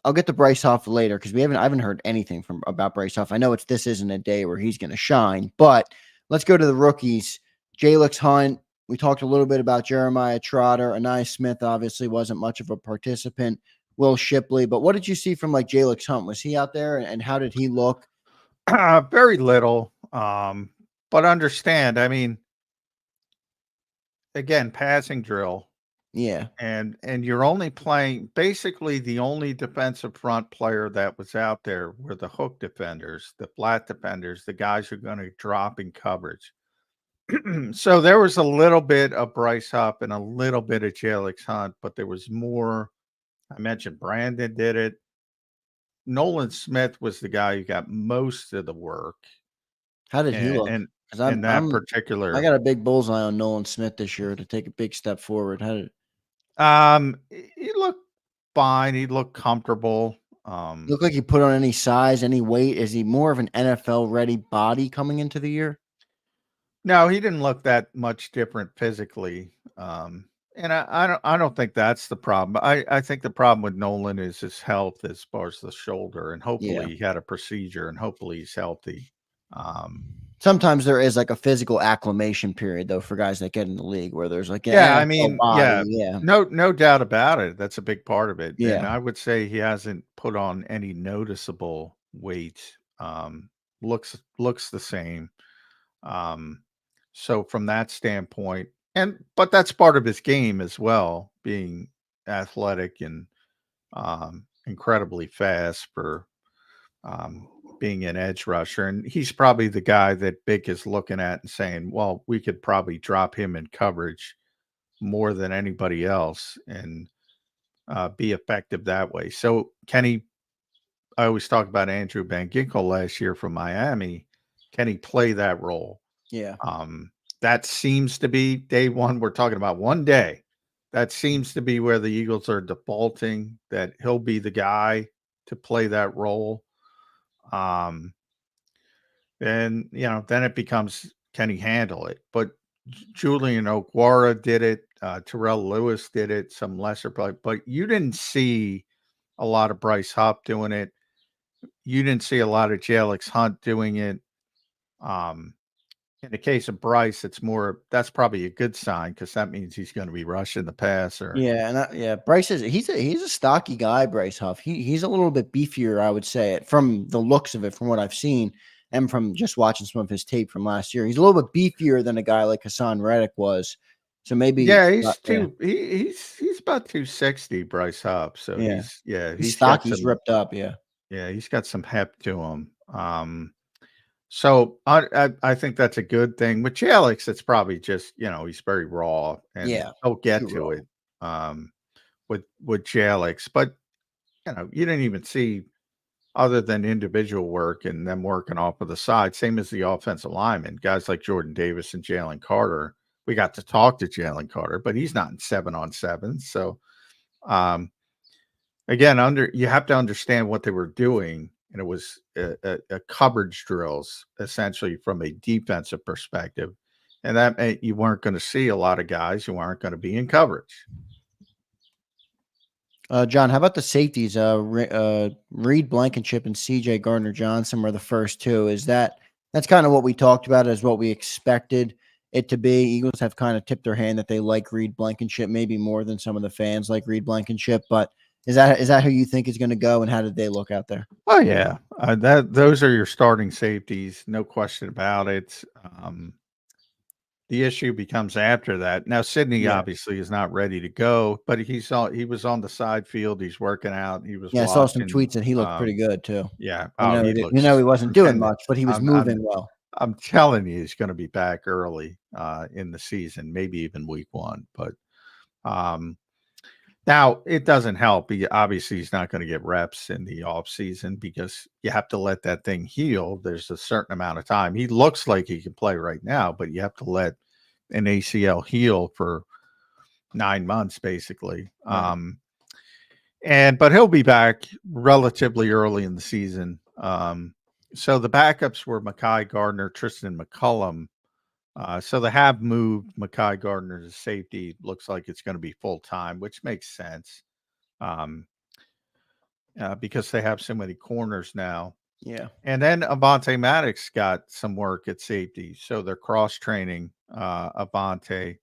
Speaker 2: I'll get to Bryce Huff later because I haven't heard anything about Bryce Huff. I know this isn't a day where he's going to shine, but let's go to the rookies. Jalix Hunt. We talked a little bit about Jeremiah Trotter. Anais Smith obviously wasn't much of a participant. Will Shipley, but what did you see from Jalix Hunt? Was he out there, and how did he look?
Speaker 3: Very little. But understand, I mean, again, passing drill.
Speaker 2: Yeah.
Speaker 3: And you're only playing, basically the only defensive front player that was out there were the hook defenders, the flat defenders, the guys who are going to drop in coverage. So there was a little bit of Bryce Huff and a little bit of Jalix Hunt, but there was more. I mentioned Brandon did it. Nolan Smith was the guy who got most of the work.
Speaker 2: How did he look?
Speaker 3: In that particular,
Speaker 2: I got a big bullseye on Nolan Smith this year to take a big step forward. How did
Speaker 3: he looked fine. He looked comfortable.
Speaker 2: Look like he put on any size, any weight? Is he more of an NFL ready body coming into the year?
Speaker 3: No, he didn't look that much different physically. And I don't think that's the problem. I think the problem with Nolan is his health as far as the shoulder, and hopefully he had a procedure and hopefully he's healthy.
Speaker 2: Sometimes there is like a physical acclimation period though for guys that get in the league where there's like an
Speaker 3: Yeah, I
Speaker 2: NFL
Speaker 3: mean,
Speaker 2: body.
Speaker 3: no doubt about it. That's a big part of it. And
Speaker 2: Yeah.
Speaker 3: I would say he hasn't put on any noticeable weight. Looks the same. So from that standpoint, but that's part of his game as well, being athletic and incredibly fast for being an edge rusher. And he's probably the guy that Bick is looking at and saying, well, we could probably drop him in coverage more than anybody else and be effective that way. So I always talk about Andrew Van Ginkel last year from Miami. Can he play that role?
Speaker 2: Yeah.
Speaker 3: That seems to be day one. We're talking about one day. That seems to be where the Eagles are defaulting, that he'll be the guy to play that role. And then it becomes, can he handle it? But Julian Okwara did it. Terrell Lewis did it. Some lesser play, but you didn't see a lot of Bryce Huff doing it. You didn't see a lot of Jalix Hunt doing it. In the case of Bryce, that's probably a good sign because that means he's going to be rushing the passer.
Speaker 2: Bryce he's a stocky guy. Bryce Huff. He's a little bit beefier, I would say, from the looks of it, from what I've seen, and from just watching some of his tape from last year. He's a little bit beefier than a guy like Hassan Reddick was. So maybe
Speaker 3: he's about 260, Bryce Huff. So he's
Speaker 2: stocky. He's ripped up. Yeah,
Speaker 3: he's got some heft to him. So I think that's a good thing. With Jalix, it's probably just, he's very raw and he'll get to it with Jalix. But, you didn't even see, other than individual work and them working off of the side, same as the offensive linemen, guys like Jordan Davis and Jalen Carter. We got to talk to Jalen Carter, but he's not in 7-on-7. So, again, you have to understand what they were doing. And it was a coverage drills, essentially, from a defensive perspective. And that meant you weren't going to see a lot of guys who aren't going to be in coverage.
Speaker 2: John, how about the safeties? Reed Blankenship and C.J. Gardner-Johnson were the first two. That's kind of what we talked about as what we expected it to be. Eagles have kind of tipped their hand that they like Reed Blankenship, maybe more than some of the fans like Reed Blankenship, but is that who you think is going to go, and how did they look out there?
Speaker 3: Oh yeah, those are your starting safeties, no question about it. The issue becomes after that. Now Sidney obviously is not ready to go, but he was on the side field. He's working out. He was.
Speaker 2: I saw some tweets that he looked pretty good too.
Speaker 3: Yeah,
Speaker 2: he wasn't doing much, but he was moving well.
Speaker 3: I'm telling you, he's going to be back early in the season, maybe even week 1. But now it doesn't help. He's not going to get reps in the off season because you have to let that thing heal. There's a certain amount of time. He looks like he can play right now, but you have to let an ACL heal for 9 months, basically.
Speaker 2: Right.
Speaker 3: But he'll be back relatively early in the season. So the backups were Mekhi Gardner, Tristan McCullum. So they have moved Mekhi Gardner to safety. Looks like it's going to be full time, which makes sense because they have so many corners now.
Speaker 2: Yeah.
Speaker 3: And then Avonte Maddox got some work at safety. So they're cross training Avonte.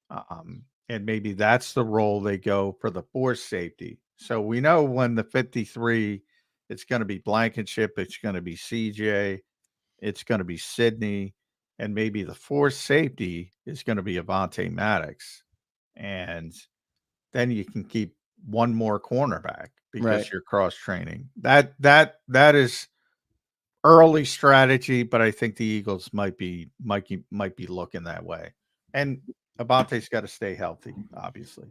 Speaker 3: And maybe that's the role they go for the fourth safety. So we know when the 53, it's going to be Blankenship, it's going to be CJ, it's going to be Sidney. And maybe the fourth safety is going to be Avonte Maddox. And then you can keep one more cornerback because you're cross training. That is early strategy, but I think the Eagles might be looking that way. And Avonte's got to stay healthy, obviously.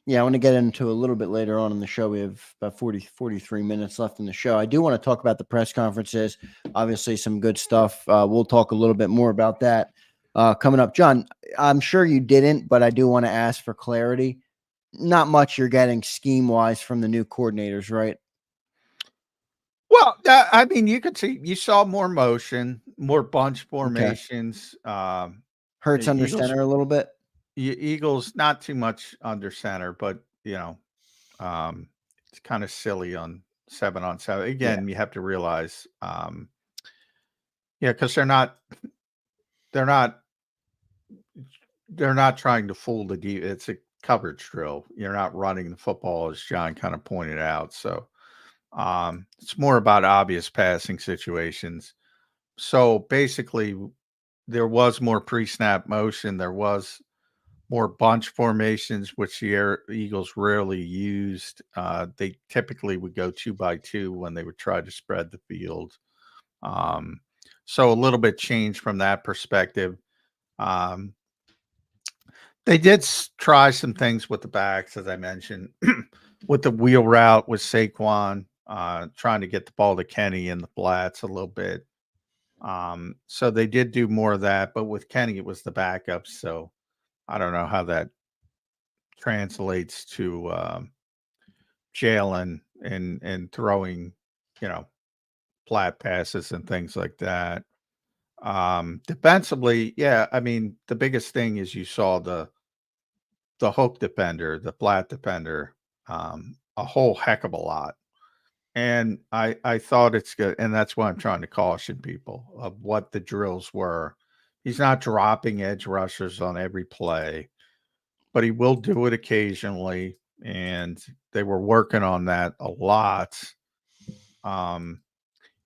Speaker 2: Yeah, I want to get into a little bit later on in the show. We have about 43 minutes left in the show. I do want to talk about the press conferences. Obviously, some good stuff. We'll talk a little bit more about that coming up. John, I'm sure you didn't, but I do want to ask for clarity. Not much you're getting scheme-wise from the new coordinators, right?
Speaker 3: Well, I mean, you saw more motion, more bunch
Speaker 2: Okay.
Speaker 3: formations.
Speaker 2: Hurts
Speaker 3: The
Speaker 2: under
Speaker 3: Eagles,
Speaker 2: center a little bit.
Speaker 3: Eagles, not too much under center, but um, it's kind of silly on 7-on-7.
Speaker 2: Yeah.
Speaker 3: Again, you have to realize, yeah, because they're not, they're not trying to fool the D. It's a coverage drill. You're not running the football, as John kind of pointed out. So it's more about obvious passing situations. So basically, there was more pre-snap motion. There was more bunch formations, which the Eagles rarely used. They typically would go 2-by-2 when they would try to spread the field. So a little bit changed from that perspective. Um, they did try some things with the backs, as I mentioned, with the wheel route with Saquon, trying to get the ball to Kenny in the flats a little bit. So they did do more of that, but with Kenny, it was the backup. So I don't know how that translates to Jalen and throwing, you know, flat passes and things like that. Defensively, yeah, I mean, the biggest thing is you saw the hook defender, the flat defender, a whole heck of a lot. And I thought it's good, and that's why I'm trying to caution people of what the drills were. He's not dropping edge rushers on every play, but he will do it occasionally, and they were working on that a lot. Um,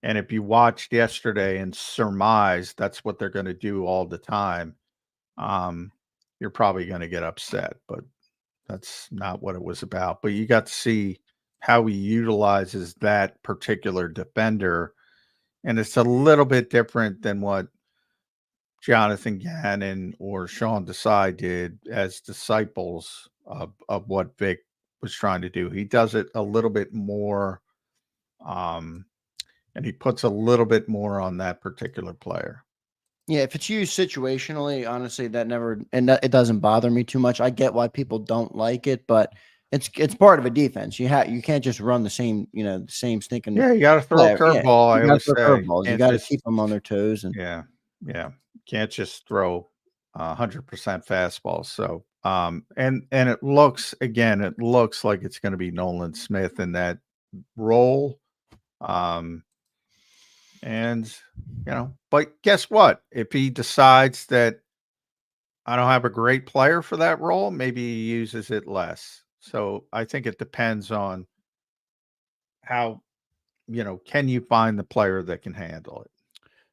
Speaker 3: and if you watched yesterday and surmised that's what they're going to do all the time, um, you're probably going to get upset. But that's not what it was about. But you got to see how he utilizes that particular defender, and it's a little bit different than what Jonathan Gannon or Sean Desai did as disciples of what Vic was trying to do. He does it a little bit more, um, and he puts a little bit more on that particular player.
Speaker 2: Yeah, if it's used situationally, honestly, it doesn't bother me too much. I get why people don't like it, but it's part of a defense. You can't just run the same stinking
Speaker 3: Yeah, you got to throw a
Speaker 2: player. Yeah,
Speaker 3: curveball. I
Speaker 2: you got to
Speaker 3: always
Speaker 2: throw
Speaker 3: say,
Speaker 2: curveballs. You
Speaker 3: and
Speaker 2: got to
Speaker 3: just
Speaker 2: keep them on their toes. And
Speaker 3: yeah, can't just throw 100% fastballs. So, and it looks like it's going to be Nolan Smith in that role. And but guess what? If he decides that I don't have a great player for that role, maybe he uses it less. So I think it depends on how, can you find the player that can handle it?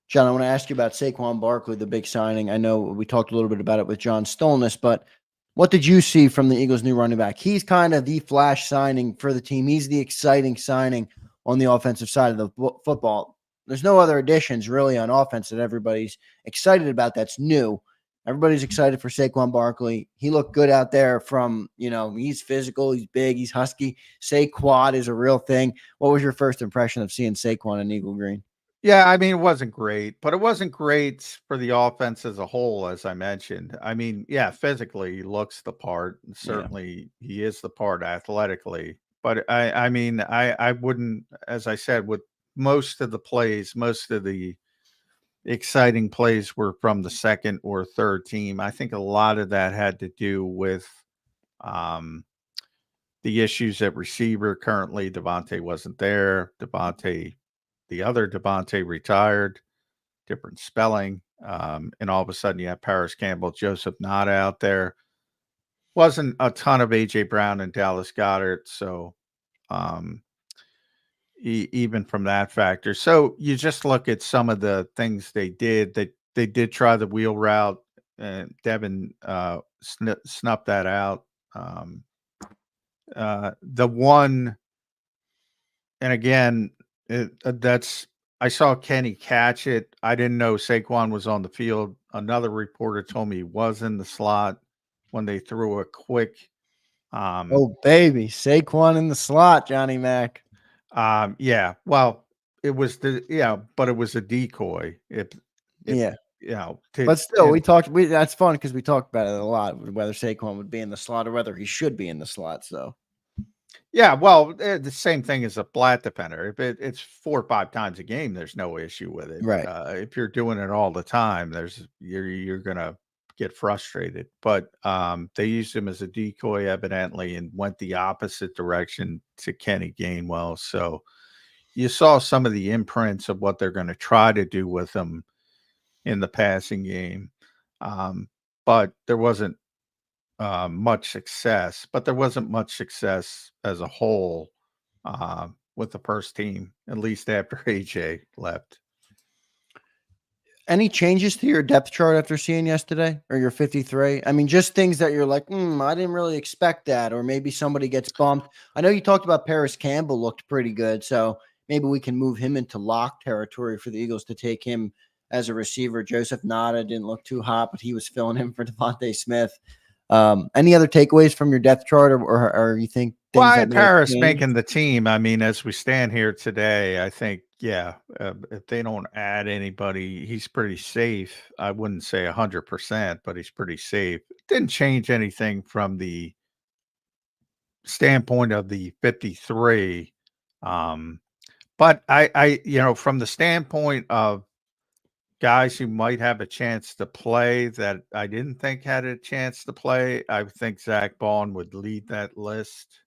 Speaker 2: John, I want to ask you about Saquon Barkley, the big signing. I know we talked a little bit about it with John Stolness, but what did you see from the Eagles' new running back? He's kind of the flash signing for the team. He's the exciting signing on the offensive side of the football. There's no other additions really on offense that everybody's excited about that's new. Everybody's excited for Saquon Barkley. He looked good out there he's physical, he's big, he's husky. Saquad is a real thing. What was your first impression of seeing Saquon in Eagle Green?
Speaker 3: Yeah, I mean, it wasn't great, but it wasn't great for the offense as a whole, as I mentioned. I mean, yeah, physically he looks the part. And certainly he is the part athletically. But I mean, I wouldn't, as I said, with most of the plays, most of the exciting plays were from the second or third team. I think a lot of that had to do with um, the issues at receiver. Currently, Devontae wasn't there. The other Devontae retired, different spelling. And all of a sudden you have Paris Campbell, Joseph not out there. Wasn't a ton of AJ Brown and Dallas Goedert. So even from that factor. So you just look at some of the things they did. They did try the wheel route. Devin snuffed that out. The one, and again, I saw Kenny catch it. I didn't know Saquon was on the field. Another reporter told me he was in the slot when they threw a quick.
Speaker 2: Oh, baby. Saquon in the slot, Johnny Mac.
Speaker 3: Yeah. Well, it was but it was a decoy.
Speaker 2: But still, that's fun because we talked about it a lot, whether Saquon would be in the slot or whether he should be in the slot. So
Speaker 3: Yeah, well, the same thing as a flat defender. If it's 4 or 5 times a game, there's no issue with it.
Speaker 2: Right.
Speaker 3: If you're doing it all the time, you're gonna get frustrated. But they used him as a decoy, evidently, and went the opposite direction to Kenny Gainwell. So you saw some of the imprints of what they're going to try to do with him in the passing game, but there wasn't much success. But there wasn't much success as a whole with the first team, at least after AJ left.
Speaker 2: Any changes to your depth chart after seeing yesterday or your 53? I mean, just things that you're like, I didn't really expect that, or maybe somebody gets bumped. I know you talked about Paris Campbell looked pretty good, so maybe we can move him into lock territory for the Eagles to take him as a receiver. Joseph Nada didn't look too hot, but he was filling in for Devontae Smith. Any other takeaways from your depth chart, or you think things
Speaker 3: Why
Speaker 2: that may have
Speaker 3: Paris
Speaker 2: changed?
Speaker 3: making the team? I mean, as we stand here today, I think, if they don't add anybody, he's pretty safe. I wouldn't say 100%, but he's pretty safe. Didn't change anything from the standpoint of the 53. But from the standpoint of guys who might have a chance to play that I didn't think had a chance to play, I think Zach Bond would lead that list.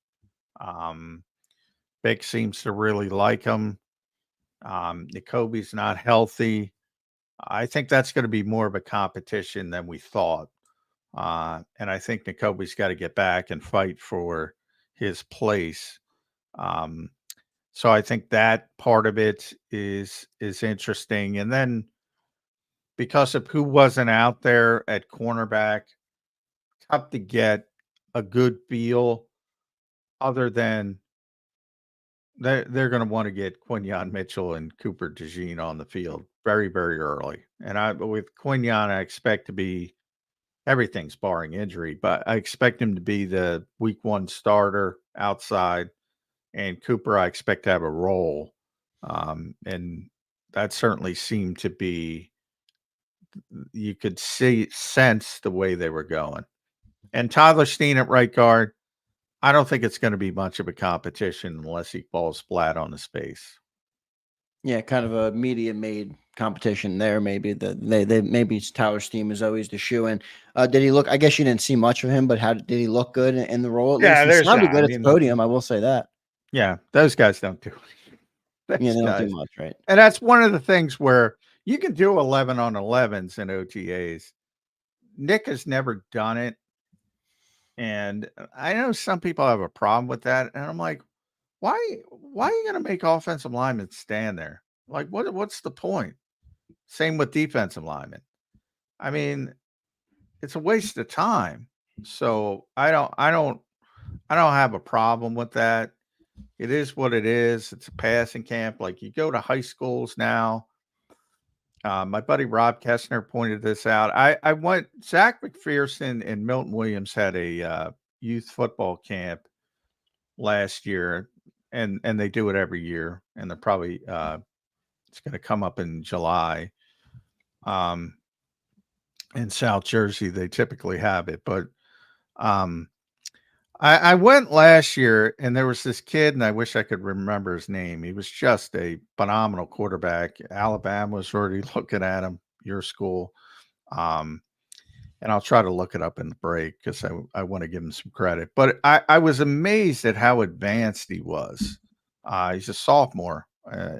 Speaker 3: Vic seems to really like him. N'Kobe's not healthy. I think that's going to be more of a competition than we thought. And I think N'Kobe's got to get back and fight for his place. So I think that part of it is interesting. And then because of who wasn't out there at cornerback, tough to get a good feel other than they're going to want to get Quinyon Mitchell and Cooper DeJean on the field very, very early. And with Quinyon, I expect to be everything's barring injury, but I expect him to be the week 1 starter outside. And Cooper, I expect to have a role. And that certainly seemed to be, you could sense the way they were going. And Tyler Steen at right guard, I don't think it's going to be much of a competition unless he falls flat on his face.
Speaker 2: Yeah, kind of a media-made competition there. Maybe maybe Tyler Steen is always the shoe-in. Did he look? I guess you didn't see much of him, but how did he look good in the role? At
Speaker 3: Yeah,
Speaker 2: least
Speaker 3: there's
Speaker 2: he sounded
Speaker 3: that.
Speaker 2: good
Speaker 3: I
Speaker 2: at the
Speaker 3: mean,
Speaker 2: podium. I will say that.
Speaker 3: Yeah, those guys don't do it.
Speaker 2: Yeah, they don't do much, right?
Speaker 3: And that's one of the things where you can do 11 on 11s in OTAs. Nick has never done it. And I know some people have a problem with that. And I'm like, why are you going to make offensive linemen stand there? Like, what's the point? Same with defensive linemen. I mean, it's a waste of time. So I don't have a problem with that. It is what it is. It's a passing camp. Like, you go to high schools now. My buddy Rob Kessner pointed this out. I went, Zach McPherson and Milton Williams had a youth football camp last year, and they do it every year, and they're probably it's going to come up in July. In South Jersey, they typically have it, but I went last year, and there was this kid, and I wish I could remember his name. He was just a phenomenal quarterback. Alabama was already looking at him, your school. And I'll try to look it up in the break because I want to give him some credit. But I was amazed at how advanced he was. He's a sophomore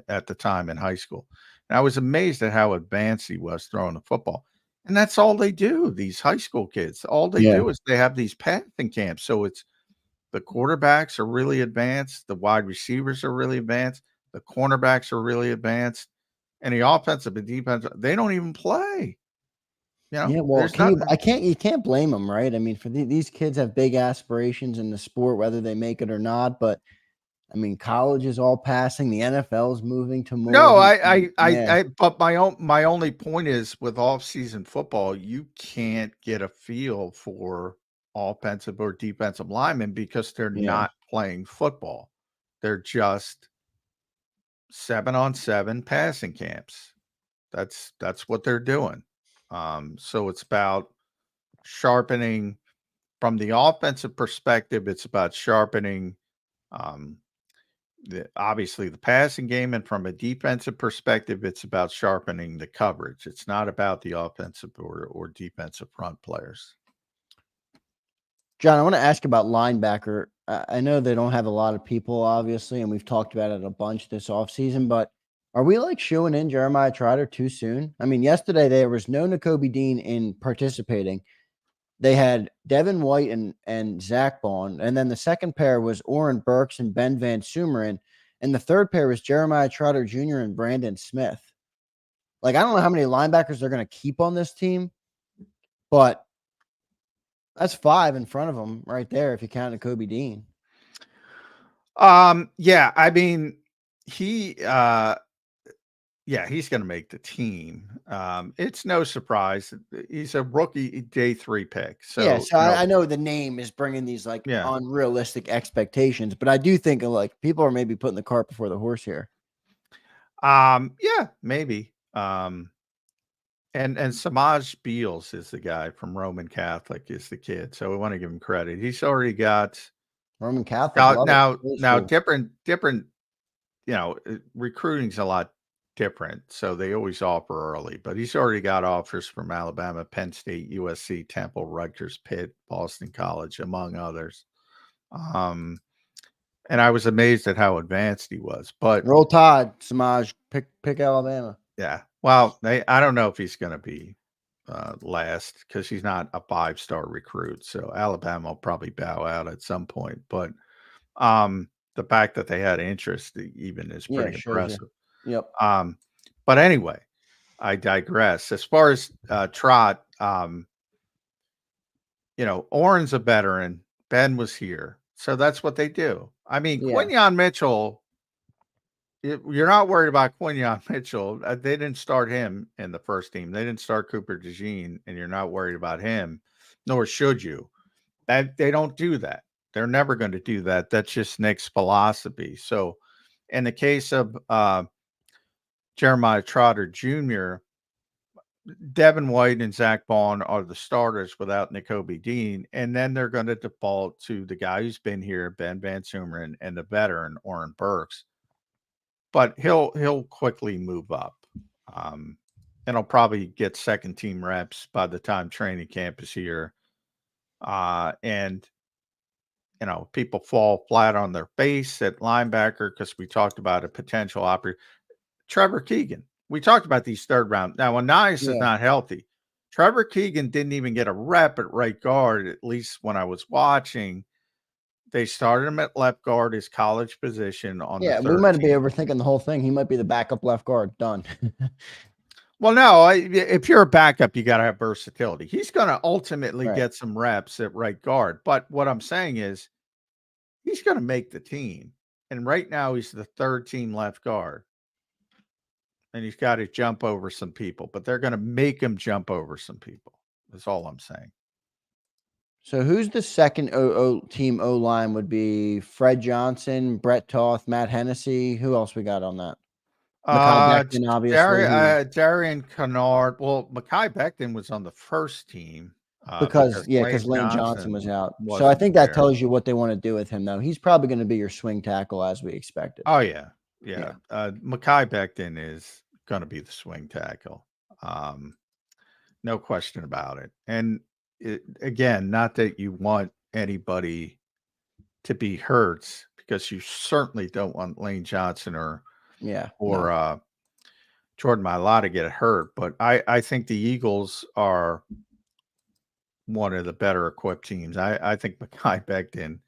Speaker 3: at the time in high school. And I was amazed at how advanced he was throwing the football. And that's all they do, these high school kids. All they do is they have these passing camps. So it's the quarterbacks are really advanced. The wide receivers are really advanced. The cornerbacks are really advanced. And the offensive and defensive, they don't even play.
Speaker 2: Yeah, well, you can't blame them, right? I mean, for these kids have big aspirations in the sport, whether they make it or not. But I mean, college is all passing. The NFL is moving to more.
Speaker 3: No, but my only point is with off-season football, you can't get a feel for offensive or defensive linemen because they're not playing football. They're just 7-on-7 passing camps. That's what they're doing. So it's about sharpening from the offensive perspective. It's about sharpening Um, obviously the passing game, and from a defensive perspective, it's about sharpening the coverage. It's not about the offensive or defensive front players.
Speaker 2: John, I want to ask about linebacker. I know they don't have a lot of people, obviously, and we've talked about it a bunch this offseason, but are we like shooing in Jeremiah Trotter too soon? I mean, yesterday there was no Nakobe Dean in participating. They had Devin White and Zach Bond, and then the second pair was Oren Burks and Ben Van Sumeren, and the third pair was Jeremiah Trotter Jr. and Brandon Smith. Like, I don't know how many linebackers they're going to keep on this team, but that's 5 in front of them right there if you count Nakobe Dean.
Speaker 3: Yeah, I mean, he's going to make the team. It's no surprise. He's a rookie day 3 pick. So,
Speaker 2: yeah, so I know the name is bringing these like unrealistic expectations, but I do think like people are maybe putting the cart before the horse here.
Speaker 3: Yeah, maybe. And Samaj Beals is the guy from Roman Catholic, is the kid. So we want to give him credit. He's already got
Speaker 2: Roman Catholic.
Speaker 3: Now different, recruiting's a lot different. So they always offer early, but he's already got offers from Alabama, Penn State, USC, Temple, Rutgers, Pitt, Boston College, among others. And I was amazed at how advanced he was. But
Speaker 2: Roll Tide, Samaj, pick Alabama.
Speaker 3: Yeah. Well, I don't know if he's going to be last because he's not a 5-star recruit. So Alabama will probably bow out at some point. But the fact that they had interest even is pretty impressive.
Speaker 2: Yep.
Speaker 3: But anyway, I digress. As far as Trot, Oren's a veteran. Ben was here. So that's what they do. I mean, Quinyon Mitchell, you're not worried about Quinyon Mitchell. They didn't start him in the first team. They didn't start Cooper DeJean, and you're not worried about him, nor should you. They don't do that. They're never going to do that. That's just Nick's philosophy. So in the case of Jeremiah Trotter Jr., Devin White and Zach Bond are the starters without Nakobe Dean, and then they're going to default to the guy who's been here, Ben Van Sumeren, and the veteran, Oren Burks. But he'll quickly move up, and he'll probably get second team reps by the time training camp is here. And people fall flat on their face at linebacker because we talked about a potential opportunity. Trevor Keegan. We talked about these third round. Now, when Nias is not healthy, Trevor Keegan didn't even get a rep at right guard. At least when I was watching. They started him at left guard, his college position on the third
Speaker 2: we might
Speaker 3: team.
Speaker 2: be overthinking the whole thing. He might be the backup left guard. Done.
Speaker 3: Well, no, if you're a backup, you got to have versatility. He's going to ultimately get some reps at right guard. But what I'm saying is he's going to make the team. And right now he's the third team left guard. And he's got to jump over some people, but they're going to make him jump over some people. That's all I'm saying.
Speaker 2: So who's the second team O-line would be Fred Johnson, Brett Toth, Matt Hennessy. Who else we got on that? Mekhi Becton, obviously.
Speaker 3: Darian Kennard. Well, Mekhi Becton was on the first team.
Speaker 2: Because Lane Johnson was out. So I think that tells you what they want to do with him, though. He's probably going to be your swing tackle as we expected.
Speaker 3: Oh, yeah. Mekhi Becton is going to be the swing tackle. No question about it. And again, not that you want anybody to be hurt, because you certainly don't want Lane Johnson or Jordan Mailata to get hurt. But I think the Eagles are one of the better equipped teams. I think Mekhi Becton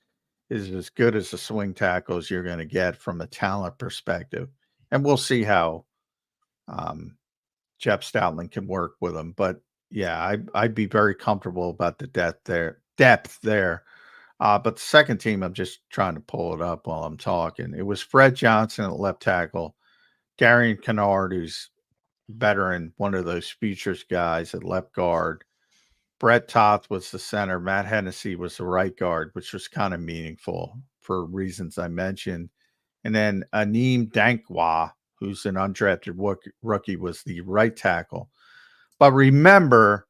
Speaker 3: is as good as a swing tackle as you're going to get from a talent perspective. And we'll see how Jeff Stoutland can work with him. But yeah, I'd be very comfortable about the depth there. But the second team, I'm just trying to pull it up while I'm talking. It was Fred Johnson at left tackle, Darian Kennard, who's veteran, one of those features guys at left guard. Brett Toth was the center. Matt Hennessy was the right guard, which was kind of meaningful for reasons I mentioned. And then Aneem Dankwa, who's an undrafted rookie, was the right tackle. But remember,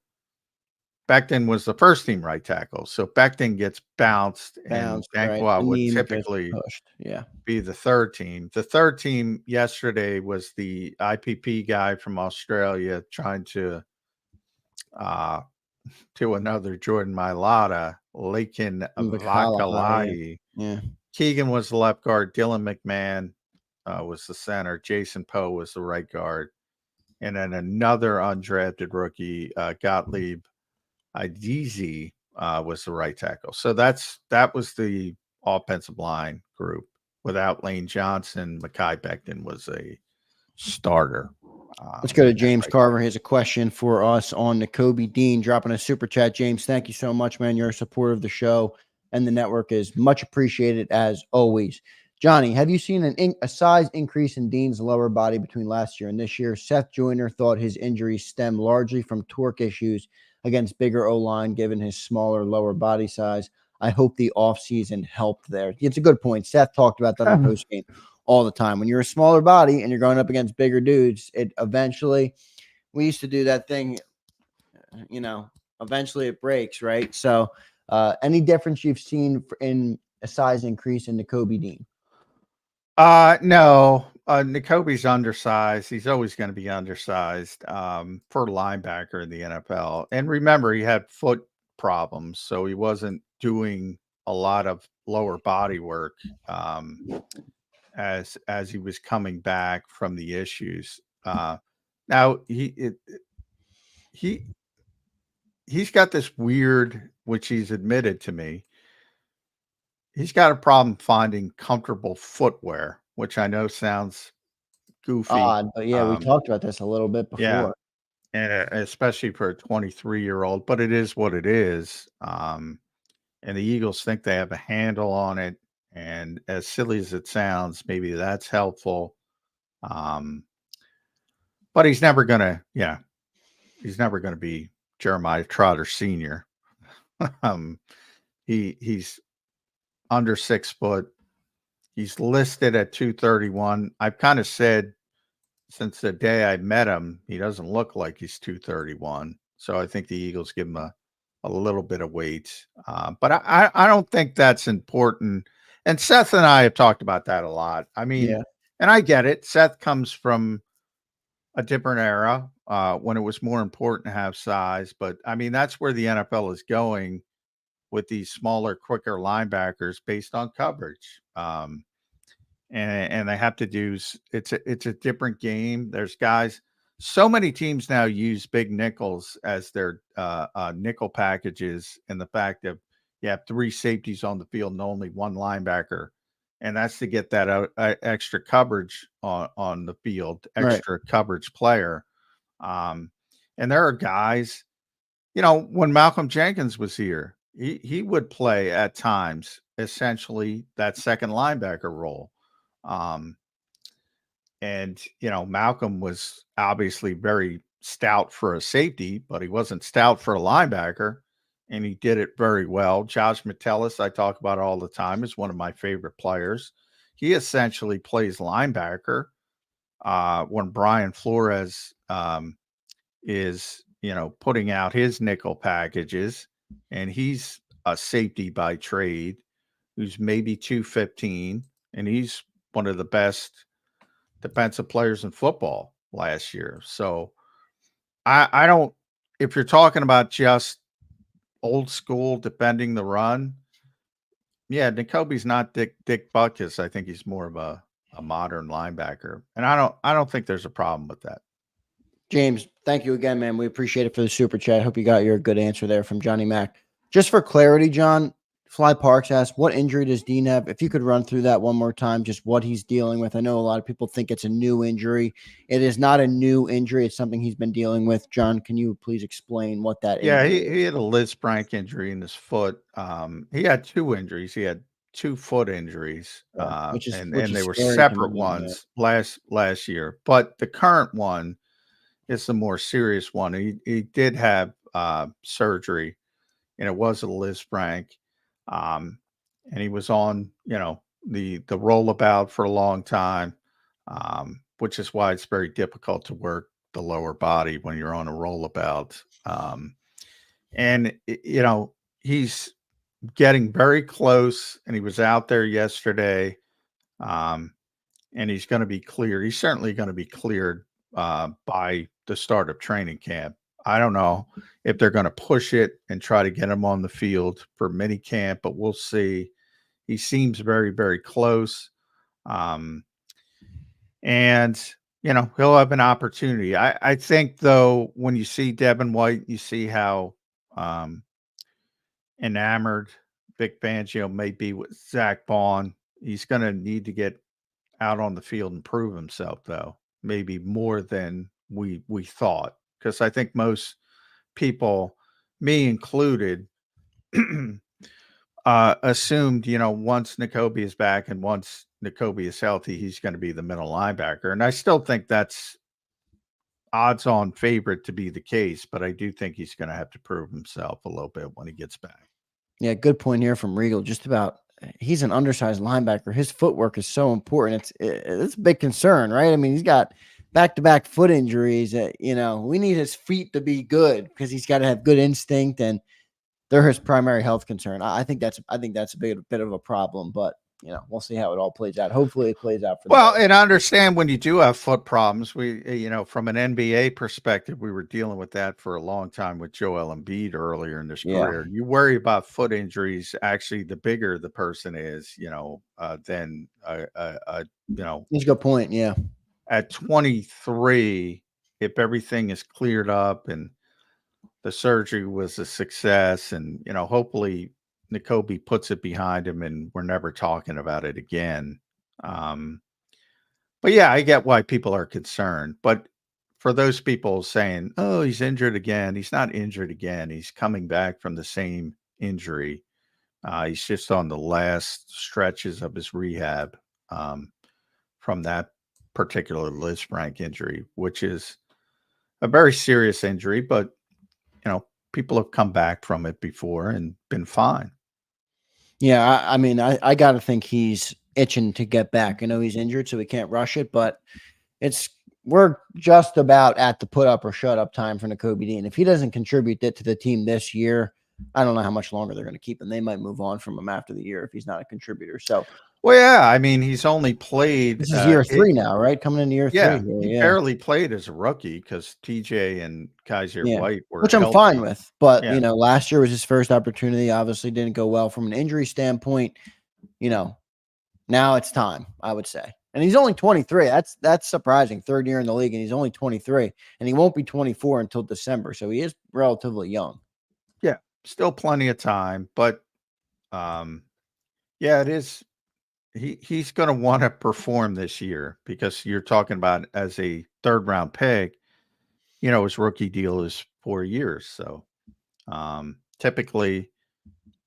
Speaker 3: Becton was the first team right tackle. So Becton gets bounced, and
Speaker 2: right?
Speaker 3: Banqua
Speaker 2: And
Speaker 3: would
Speaker 2: Neem gets
Speaker 3: typically
Speaker 2: pushed. Yeah.
Speaker 3: be the third team. The third team yesterday was the IPP guy from Australia trying uh, to another Jordan Mailata, Lakin
Speaker 2: Vakala,
Speaker 3: Vakalai.
Speaker 2: yeah.
Speaker 3: Keegan was the left guard. Dylan McMahon was the center. Jason Poe was the right guard. And then another undrafted rookie, Gottlieb Idizi, was the right tackle. So that was the offensive line group. Without Lane Johnson, Mekhi Becton was a starter.
Speaker 2: Let's go to
Speaker 3: at
Speaker 2: James
Speaker 3: right
Speaker 2: Carver. He has a question for us on Nakobe Dean, dropping a super chat. James, thank you so much, man. You're a supporter of the show, and the network is much appreciated as always. Johnny, have you seen a size increase in Dean's lower body between last year and this year? Seth Joyner thought his injuries stem largely from torque issues against bigger O-line, given his smaller lower body size. I hope the offseason helped there. It's a good point. Seth talked about that on postgame all the time. When you're a smaller body and you're going up against bigger dudes, it eventually, we used to do that thing, eventually it breaks, right? So any difference you've seen in a size increase in Nakobe Dean?
Speaker 3: No. Nakobe's undersized. He's always going to be undersized for linebacker in the NFL. And remember, he had foot problems, so he wasn't doing a lot of lower body work as he was coming back from the issues. Now he's got this weird, which he's admitted to me, he's got a problem finding comfortable footwear, which I know sounds goofy.
Speaker 2: Odd, but yeah, we talked about this a little bit before.
Speaker 3: Yeah, and especially for a 23-year-old, but it is what it is. And the Eagles think they have a handle on it. And as silly as it sounds, maybe that's helpful. But he's never gonna be Jeremiah Trotter Sr. He's under 6 foot. He's listed at 231. I've kind of said since the day I met him, he doesn't look like he's 231. So I think the Eagles give him a little bit of weight. But I don't think that's important. And Seth and I have talked about that a lot. I mean, and I get it. Seth comes from a different era when it was more important to have size. But I mean, that's where the NFL is going with these smaller, quicker linebackers based on coverage. And they have to do, it's a different game. There's guys, so many teams now use big nickels as their nickel packages, and the fact that you have 3 safeties on the field and only 1 linebacker. And that's to get that extra coverage on the field, extra coverage player. And there are guys, when Malcolm Jenkins was here, he would play at times essentially that second linebacker role. And Malcolm was obviously very stout for a safety, but he wasn't stout for a linebacker, and he did it very well. Josh Metellus, I talk about all the time, is one of my favorite players. He essentially plays linebacker when Brian Flores is putting out his nickel packages, and he's a safety by trade who's maybe 215, and he's one of the best defensive players in football last year. So I don't, if you're talking about just old school defending the run, Nakobe's not Dick Butkus. I think he's more of a modern linebacker. And I don't think there's a problem with that.
Speaker 2: James, thank you again, man. We appreciate it for the super chat. Hope you got your good answer there from Johnny Mac. Just for clarity, John, Fly Parks asked, what injury does Dean have? If you could run through that one more time, just what he's dealing with. I know a lot of people think it's a new injury. It is not a new injury. It's something he's been dealing with. John, can you please explain what that is?
Speaker 3: Yeah, he had a Lisfranc injury in his foot. He had 2 injuries. He had 2 foot injuries,
Speaker 2: which
Speaker 3: and
Speaker 2: is
Speaker 3: they were
Speaker 2: scary
Speaker 3: separate
Speaker 2: to me,
Speaker 3: ones last year. But the current one is the more serious one. He did have surgery, and it was a Lisfranc. And he was on, the rollabout for a long time, which is why it's very difficult to work the lower body when you're on a rollabout. And, he's getting very close, and he was out there yesterday. And he's going to be cleared. He's certainly going to be cleared by the start of training camp. I don't know if they're going to push it and try to get him on the field for mini camp, but we'll see. He seems very, very close. And, he'll have an opportunity. I think, though, when you see Devin White, you see how enamored Vic Fangio may be with Zach Vaughn. He's going to need to get out on the field and prove himself, though, maybe more than we thought. Because I think most people, me included, assumed, once Nakobe is back and once Nakobe is healthy, he's going to be the middle linebacker. And I still think that's odds-on favorite to be the case, but I do think he's going to have to prove himself a little bit when he gets back.
Speaker 2: Yeah, good point here from Regal. Just about, he's an undersized linebacker. His footwork is so important. It's a big concern, right? I mean, he's got back-to-back foot injuries. We need his feet to be good because he's got to have good instinct, and they're his primary health concern. I think that's a bit of a problem, but we'll see how it all plays out. Hopefully it plays out for
Speaker 3: well, and I understand when you do have foot problems, we, from an NBA perspective, we were dealing with that for a long time with Joel Embiid earlier in his career. You worry about foot injuries. Actually, the bigger the person is, than,
Speaker 2: That's a good point. Yeah.
Speaker 3: At 23, if everything is cleared up and the surgery was a success and, hopefully Nakobe puts it behind him and we're never talking about it again. But yeah, I get why people are concerned. But for those people saying, oh, he's injured again, he's not injured again. He's coming back from the same injury. He's just on the last stretches of his rehab from that particular Lisfranc injury, which is a very serious injury, but people have come back from it before and been fine.
Speaker 2: Yeah, I mean, I got to think he's itching to get back. I know he's injured, so we can't rush it, but we're just about at the put up or shut up time for Nakobe Dean. If he doesn't contribute it to the team this year, I don't know how much longer they're going to keep him. They might move on from him after the year if he's not a contributor. So,
Speaker 3: well, yeah, I mean, he's only played.
Speaker 2: This is year 3 now, right? Coming into year 3.
Speaker 3: He barely played as a rookie because TJ and Kaiser White were,
Speaker 2: which I'm fine with. But last year was his first opportunity. Obviously, didn't go well from an injury standpoint. Now it's time, I would say. And he's only 23. That's surprising. 3rd year in the league, and he's only 23, and he won't be 24 until December. So he is relatively young.
Speaker 3: Yeah, still plenty of time, but it is. He's going to want to perform this year because you're talking about as a 3rd round pick, his rookie deal is 4 years. So typically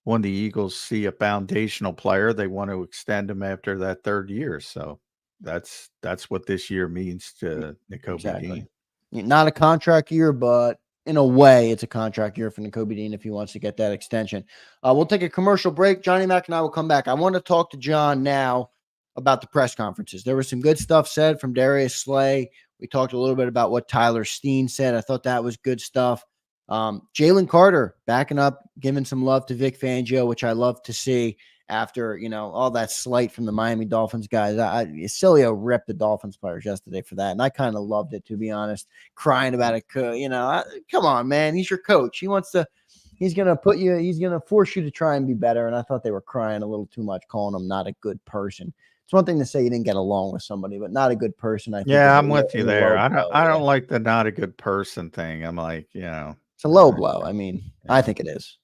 Speaker 3: when the Eagles see a foundational player, they want to extend him after that 3rd year. So that's what this year means to Nakobe Dean.
Speaker 2: Not a contract year, but in a way, it's a contract year for Nakobe Dean if he wants to get that extension. We'll take a commercial break. Johnny Mac and I will come back. I want to talk to John now about the press conferences. There was some good stuff said from Darius Slay. We talked a little bit about what Tyler Steen said. I thought that was good stuff. Jalen Carter backing up, giving some love to Vic Fangio, which I love to see after, all that slight from the Miami Dolphins guys. Cilio ripped the Dolphins players yesterday for that, and I kind of loved it, to be honest, crying about it. Come on, man. He's your coach. He's going to force you to try and be better, and I thought they were crying a little too much, calling him not a good person. It's one thing to say you didn't get along with somebody, but not a good person. I think
Speaker 3: I'm with you there. I don't like the not a good person thing. I'm like,
Speaker 2: it's a low blow. I mean, I think it is.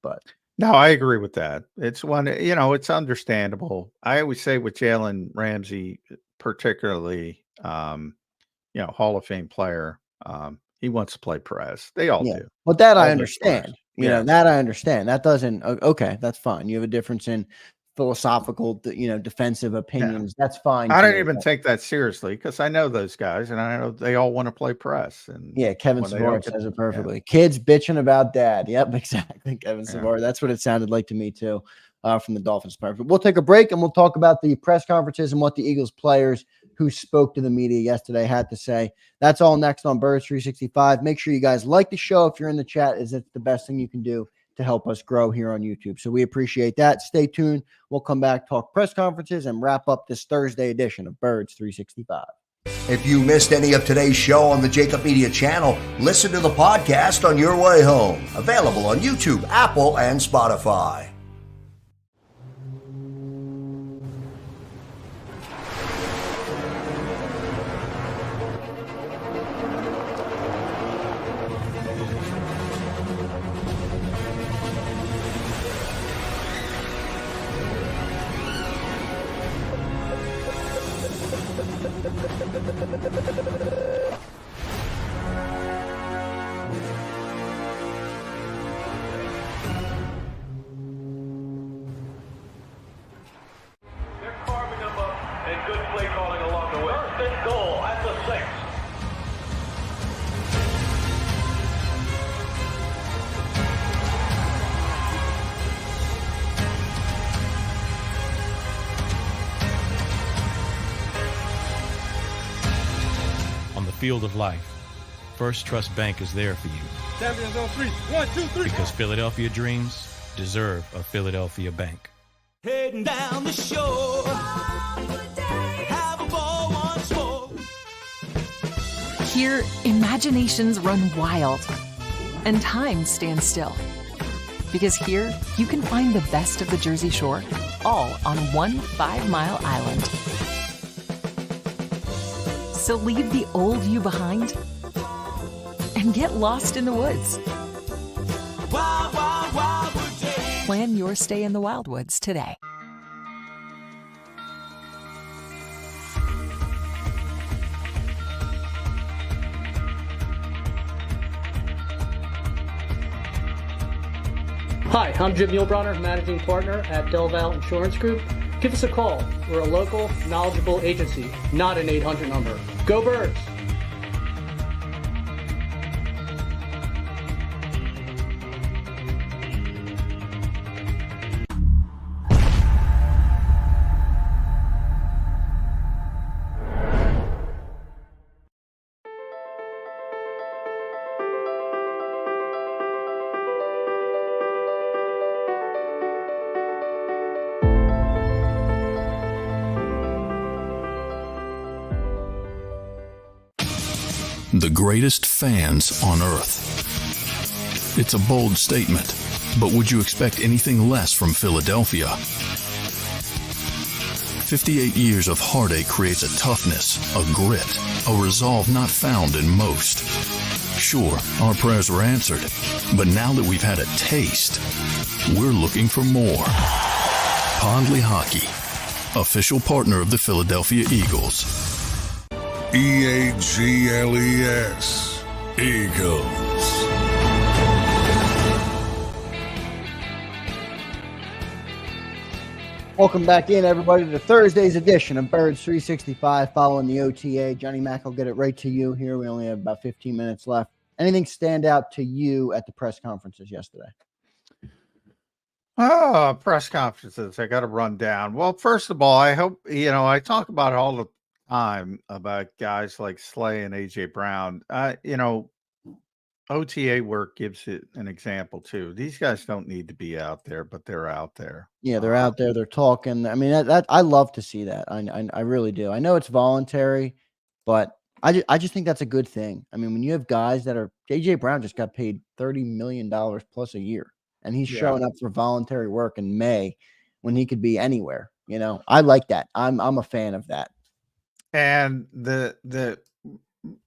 Speaker 2: But
Speaker 3: no, I agree with that. It's one, it's understandable. I always say with Jalen Ramsey, particularly, Hall of Fame player, he wants to play press. They all do.
Speaker 2: But that I understand. That I understand. That doesn't, okay, that's fine. You have a difference in philosophical, defensive opinions. That's fine.
Speaker 3: I don't even take that seriously because I know those guys and I know they all want to play press. And
Speaker 2: Kevin Savard says it perfectly. Kids bitching about dad. Yep, exactly. Kevin Savard. That's what it sounded like to me too, from the Dolphins. But we'll take a break and we'll talk about the press conferences and what the Eagles players who spoke to the media yesterday had to say. That's all next on Birds 365. Make sure you guys like the show if you're in the chat, as it's the best thing you can do to help us grow here on YouTube. So we appreciate that. Stay tuned. We'll come back, talk press conferences, and wrap up this Thursday edition of Birds 365.
Speaker 4: If you missed any of today's show on the JAKIB Media channel, listen to the podcast on your way home. Available on YouTube, Apple, and Spotify.
Speaker 6: Field of life, First Trust Bank is there for you.
Speaker 10: Champions on 3. 1, 2, 3.
Speaker 6: Because Philadelphia dreams deserve a Philadelphia bank.
Speaker 10: Heading down the shore. Have a ball once more.
Speaker 5: Here, imaginations run wild and time stands still. Because here, you can find the best of the Jersey Shore, all on one 5-mile island. So leave the old you behind and get lost in the woods.
Speaker 10: Wild, wild, wildwood day.
Speaker 5: Plan your stay in the Wildwoods today.
Speaker 11: Hi, I'm Jim Muehlbronner, Managing Partner at Delval Insurance Group. Give us a call. We're a local, knowledgeable agency, not an 800 number. Go Birds!
Speaker 1: The greatest fans on earth. It's a bold statement, but would you expect anything less from Philadelphia? 58 years of heartache creates a toughness, a grit, a resolve not found in most. Sure, our prayers were answered, but now that we've had a taste, we're looking for more. Pondley Hockey, official partner of the Philadelphia Eagles.
Speaker 12: EAGLES, Eagles.
Speaker 2: Welcome back in, everybody, to Thursday's edition of Birds 365 following the OTA. Johnny Mack will get it right to you here. We only have about 15 minutes left. Anything stand out to you at the press conferences yesterday?
Speaker 3: Oh, press conferences. I got to run down. Well, first of all, I hope, I talk about it all the time about guys like Slay and AJ Brown. OTA work gives it an example too. These guys don't need to be out there, but they're out there.
Speaker 2: Yeah, they're out there. They're talking. I mean, that I love to see that. I really do. I know it's voluntary, but I just think that's a good thing. I mean, when you have guys that are AJ Brown just got paid $30 million plus a year, and he's showing up for voluntary work in May when he could be anywhere. I like that. I'm a fan of that.
Speaker 3: And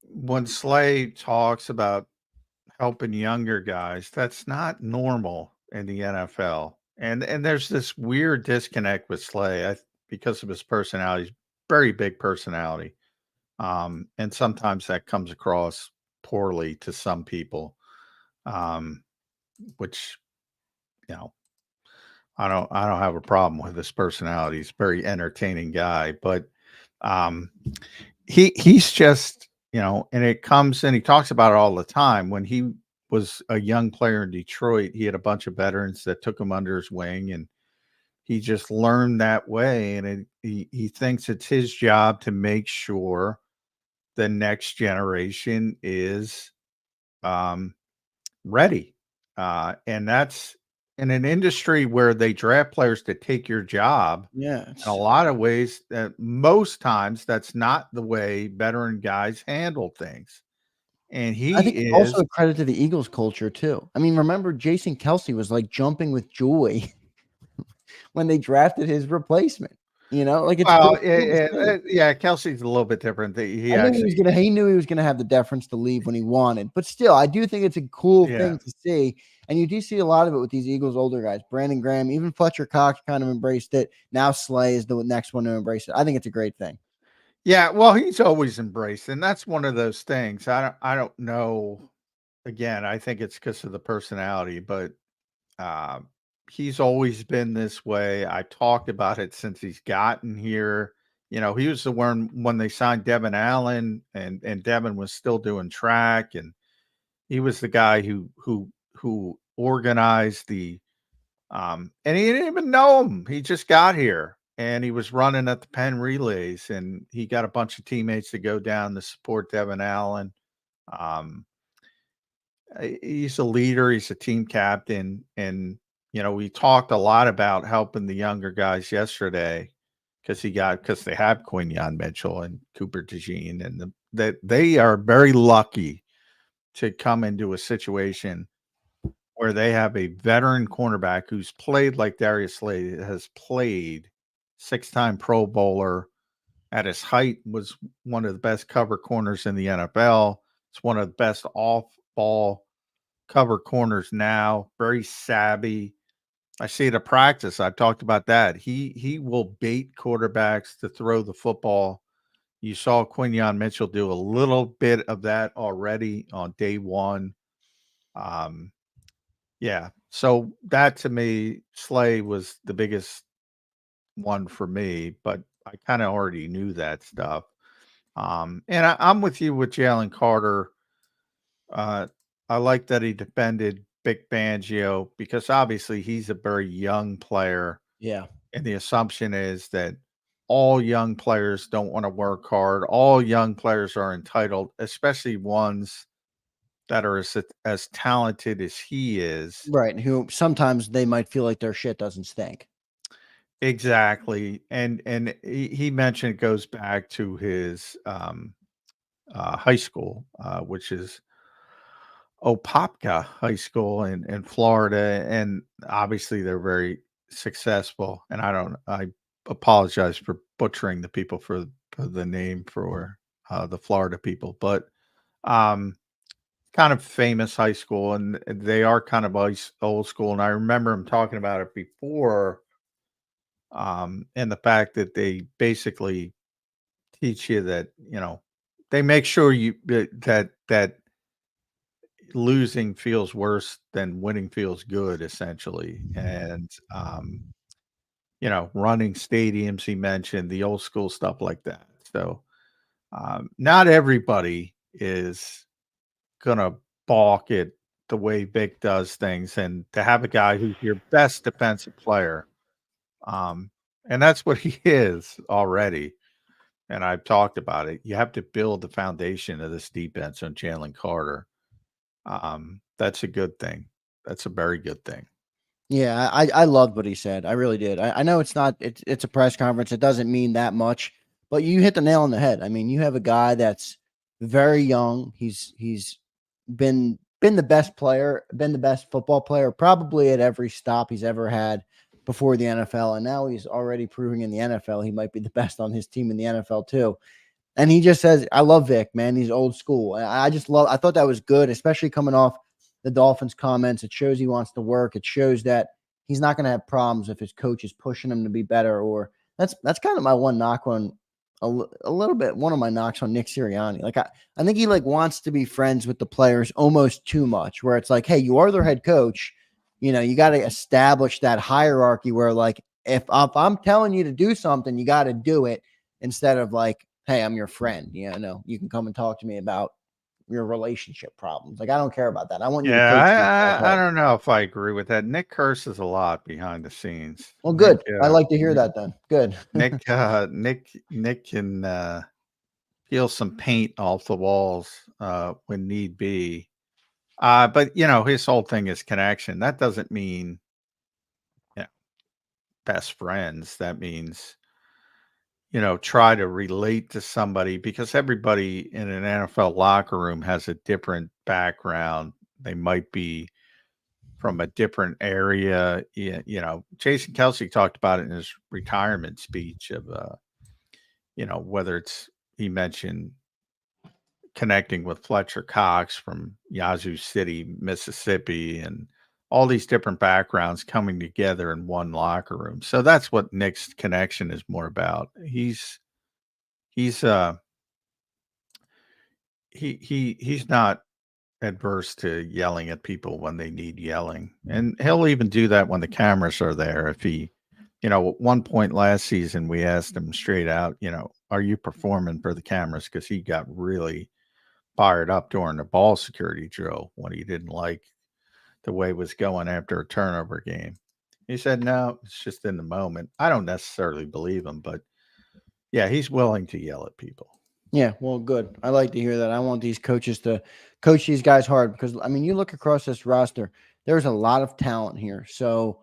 Speaker 3: when Slay talks about helping younger guys, that's not normal in the NFL. And there's this weird disconnect with Slay because of his personality. He's very big personality. And sometimes that comes across poorly to some people, which, I don't have a problem with his personality. He's a very entertaining guy, but he's just, and it comes, and he talks about it all the time. When he was a young player in Detroit, he had a bunch of veterans that took him under his wing, and He just learned that way, and he thinks it's his job to make sure the next generation is ready. And that's in an industry where they draft players to take your job.
Speaker 2: Yeah.
Speaker 3: In a lot of ways, most times, that's not the way veteran guys handle things. And
Speaker 2: I
Speaker 3: he
Speaker 2: think it's also
Speaker 3: is,
Speaker 2: a credit to the Eagles culture too. I mean, remember Jason Kelsey was like jumping with joy when they drafted his replacement. Like it's
Speaker 3: well,
Speaker 2: cool to see.
Speaker 3: yeah, Kelsey's a little bit different. He
Speaker 2: I knew
Speaker 3: actually,
Speaker 2: he knew he was gonna have the deference to leave when he wanted, but still, I do think it's a cool
Speaker 3: yeah.
Speaker 2: thing to see. And you do see a lot of it with these Eagles older guys. Brandon Graham, even Fletcher Cox kind of embraced it. Now Slay is the next one to embrace it. I think it's a great thing.
Speaker 3: Yeah, well, he's always embraced, and that's one of those things. I don't know. Again, I think it's because of the personality, but uh, he's always been this way. I talked about it since he's gotten here. He was the one when they signed Devin Allen, and Devin was still doing track, and he was the guy who organized the and he didn't even know him. He just got here and he was running at the Penn relays, and he got a bunch of teammates to go down to support Devin Allen. Um, he's a leader. He's a team captain. And, we talked a lot about helping the younger guys yesterday because they have Quinyon Mitchell and Cooper DeJean, and that they are very lucky to come into a situation where they have a veteran cornerback who's played like Darius Slay has played, 6-time Pro Bowler. At his height, was one of the best cover corners in the NFL. It's one of the best off-ball cover corners now. Very savvy. I see it at practice. I've talked about that. He will bait quarterbacks to throw the football. You saw Quinyon Mitchell do a little bit of that already on day one. Yeah. So that to me, Slay was the biggest one for me, but I kind of already knew that stuff. And I'm with you with Jalen Carter. I like that he defended Vic Fangio because obviously he's a very young player.
Speaker 2: Yeah.
Speaker 3: And the assumption is that all young players don't want to work hard. All young players are entitled, especially ones that are as talented as he is.
Speaker 2: Right. Who sometimes they might feel like their shit doesn't stink.
Speaker 3: Exactly. And he mentioned it goes back to his high school, which is Opopka High School in Florida. And obviously they're very successful. And I apologize for butchering the people for the name for the Florida people, but kind of famous high school, and they are kind of old school. And I remember him talking about it before, and the fact that they basically teach you that, they make sure that losing feels worse than winning feels good, essentially. And, running stadiums, he mentioned the old school stuff like that. So, not everybody is going to balk at the way Vic does things, and to have a guy who's your best defensive player, and that's what he is already. And I've talked about it. You have to build the foundation of this defense on Jalen Carter. That's a good thing. That's a very good thing.
Speaker 2: Yeah, I loved what he said. I really did. I know it's a press conference. It doesn't mean that much, but you hit the nail on the head. I mean, you have a guy that's very young. He's been the best player, been the best football player probably at every stop he's ever had before the NFL. And now he's already proving in the NFL he might be the best on his team in the NFL too. And he just says, I love Vic, man. He's old school. I thought that was good, especially coming off the Dolphins comments. It shows he wants to work. It shows that he's not going to have problems if his coach is pushing him to be better. Or that's kind of my one knock on a little bit. One of my knocks on Nick Sirianni. Like I think he wants to be friends with the players almost too much, where it's like, hey, you are their head coach. You got to establish that hierarchy where if I'm telling you to do something, you got to do it, instead of hey, I'm your friend. You can come and talk to me about your relationship problems. Like, I don't care about that. I want you to
Speaker 3: Yeah,
Speaker 2: coach these guys
Speaker 3: I
Speaker 2: hard.
Speaker 3: don't know if I agree with that. Nick curses a lot behind the scenes.
Speaker 2: Well,
Speaker 3: Nick,
Speaker 2: good. I like to hear that then. Good.
Speaker 3: Nick can peel some paint off the walls when need be. But his whole thing is connection. That doesn't mean best friends. That means try to relate to somebody, because everybody in an NFL locker room has a different background. They might be from a different area. Jason Kelsey talked about it in his retirement speech of, whether he mentioned connecting with Fletcher Cox from Yazoo City, Mississippi, and all these different backgrounds coming together in one locker room. So that's what Nick's connection is more about. He's he's not adverse to yelling at people when they need yelling, and he'll even do that when the cameras are there. If he, at one point last season, we asked him straight out, are you performing for the cameras? Because he got really fired up during the ball security drill when he didn't like the way it was going after a turnover game. He said, no, it's just in the moment. I don't necessarily believe him, but yeah, he's willing to yell at people.
Speaker 2: Yeah, well, good. I like to hear that. I want these coaches to coach these guys hard, because, I mean, you look across this roster, there's a lot of talent here. So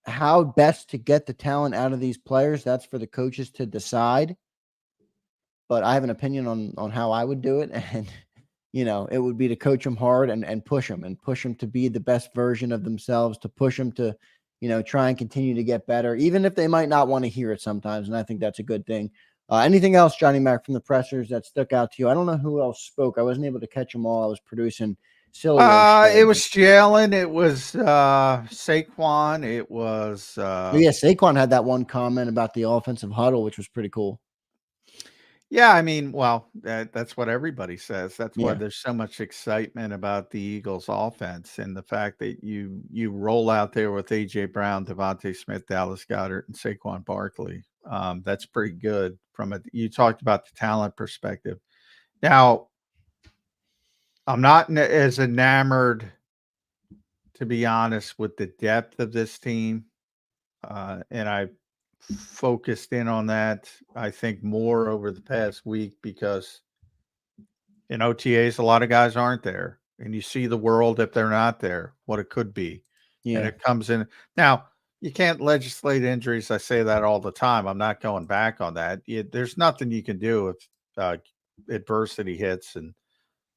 Speaker 2: how best to get the talent out of these players, that's for the coaches to decide. But I have an opinion on how I would do it. And, it would be to coach them hard and push them to be the best version of themselves, to push them to, try and continue to get better, even if they might not want to hear it sometimes. And I think that's a good thing. Anything else, Johnny Mac, from the pressers that stuck out to you? I don't know who else spoke. I wasn't able to catch them all. I was producing silly.
Speaker 3: It was Jalen. It was Saquon. It was.
Speaker 2: Saquon had that one comment about the offensive huddle, which was pretty cool.
Speaker 3: Yeah, I mean, well, that's what everybody says. That's why there's so much excitement about the Eagles offense, and the fact that you roll out there with A.J. Brown, Devontae Smith, Dallas Goedert, and Saquon Barkley. That's pretty good you talked about the talent perspective. Now, I'm not as enamored, to be honest, with the depth of this team. And I focused in on that, I think, more over the past week, because in OTAs, a lot of guys aren't there. And you see the world, if they're not there, what it could be.
Speaker 2: Yeah.
Speaker 3: And it comes in. Now, you can't legislate injuries. I say that all the time. I'm not going back on that. There's nothing you can do if adversity hits and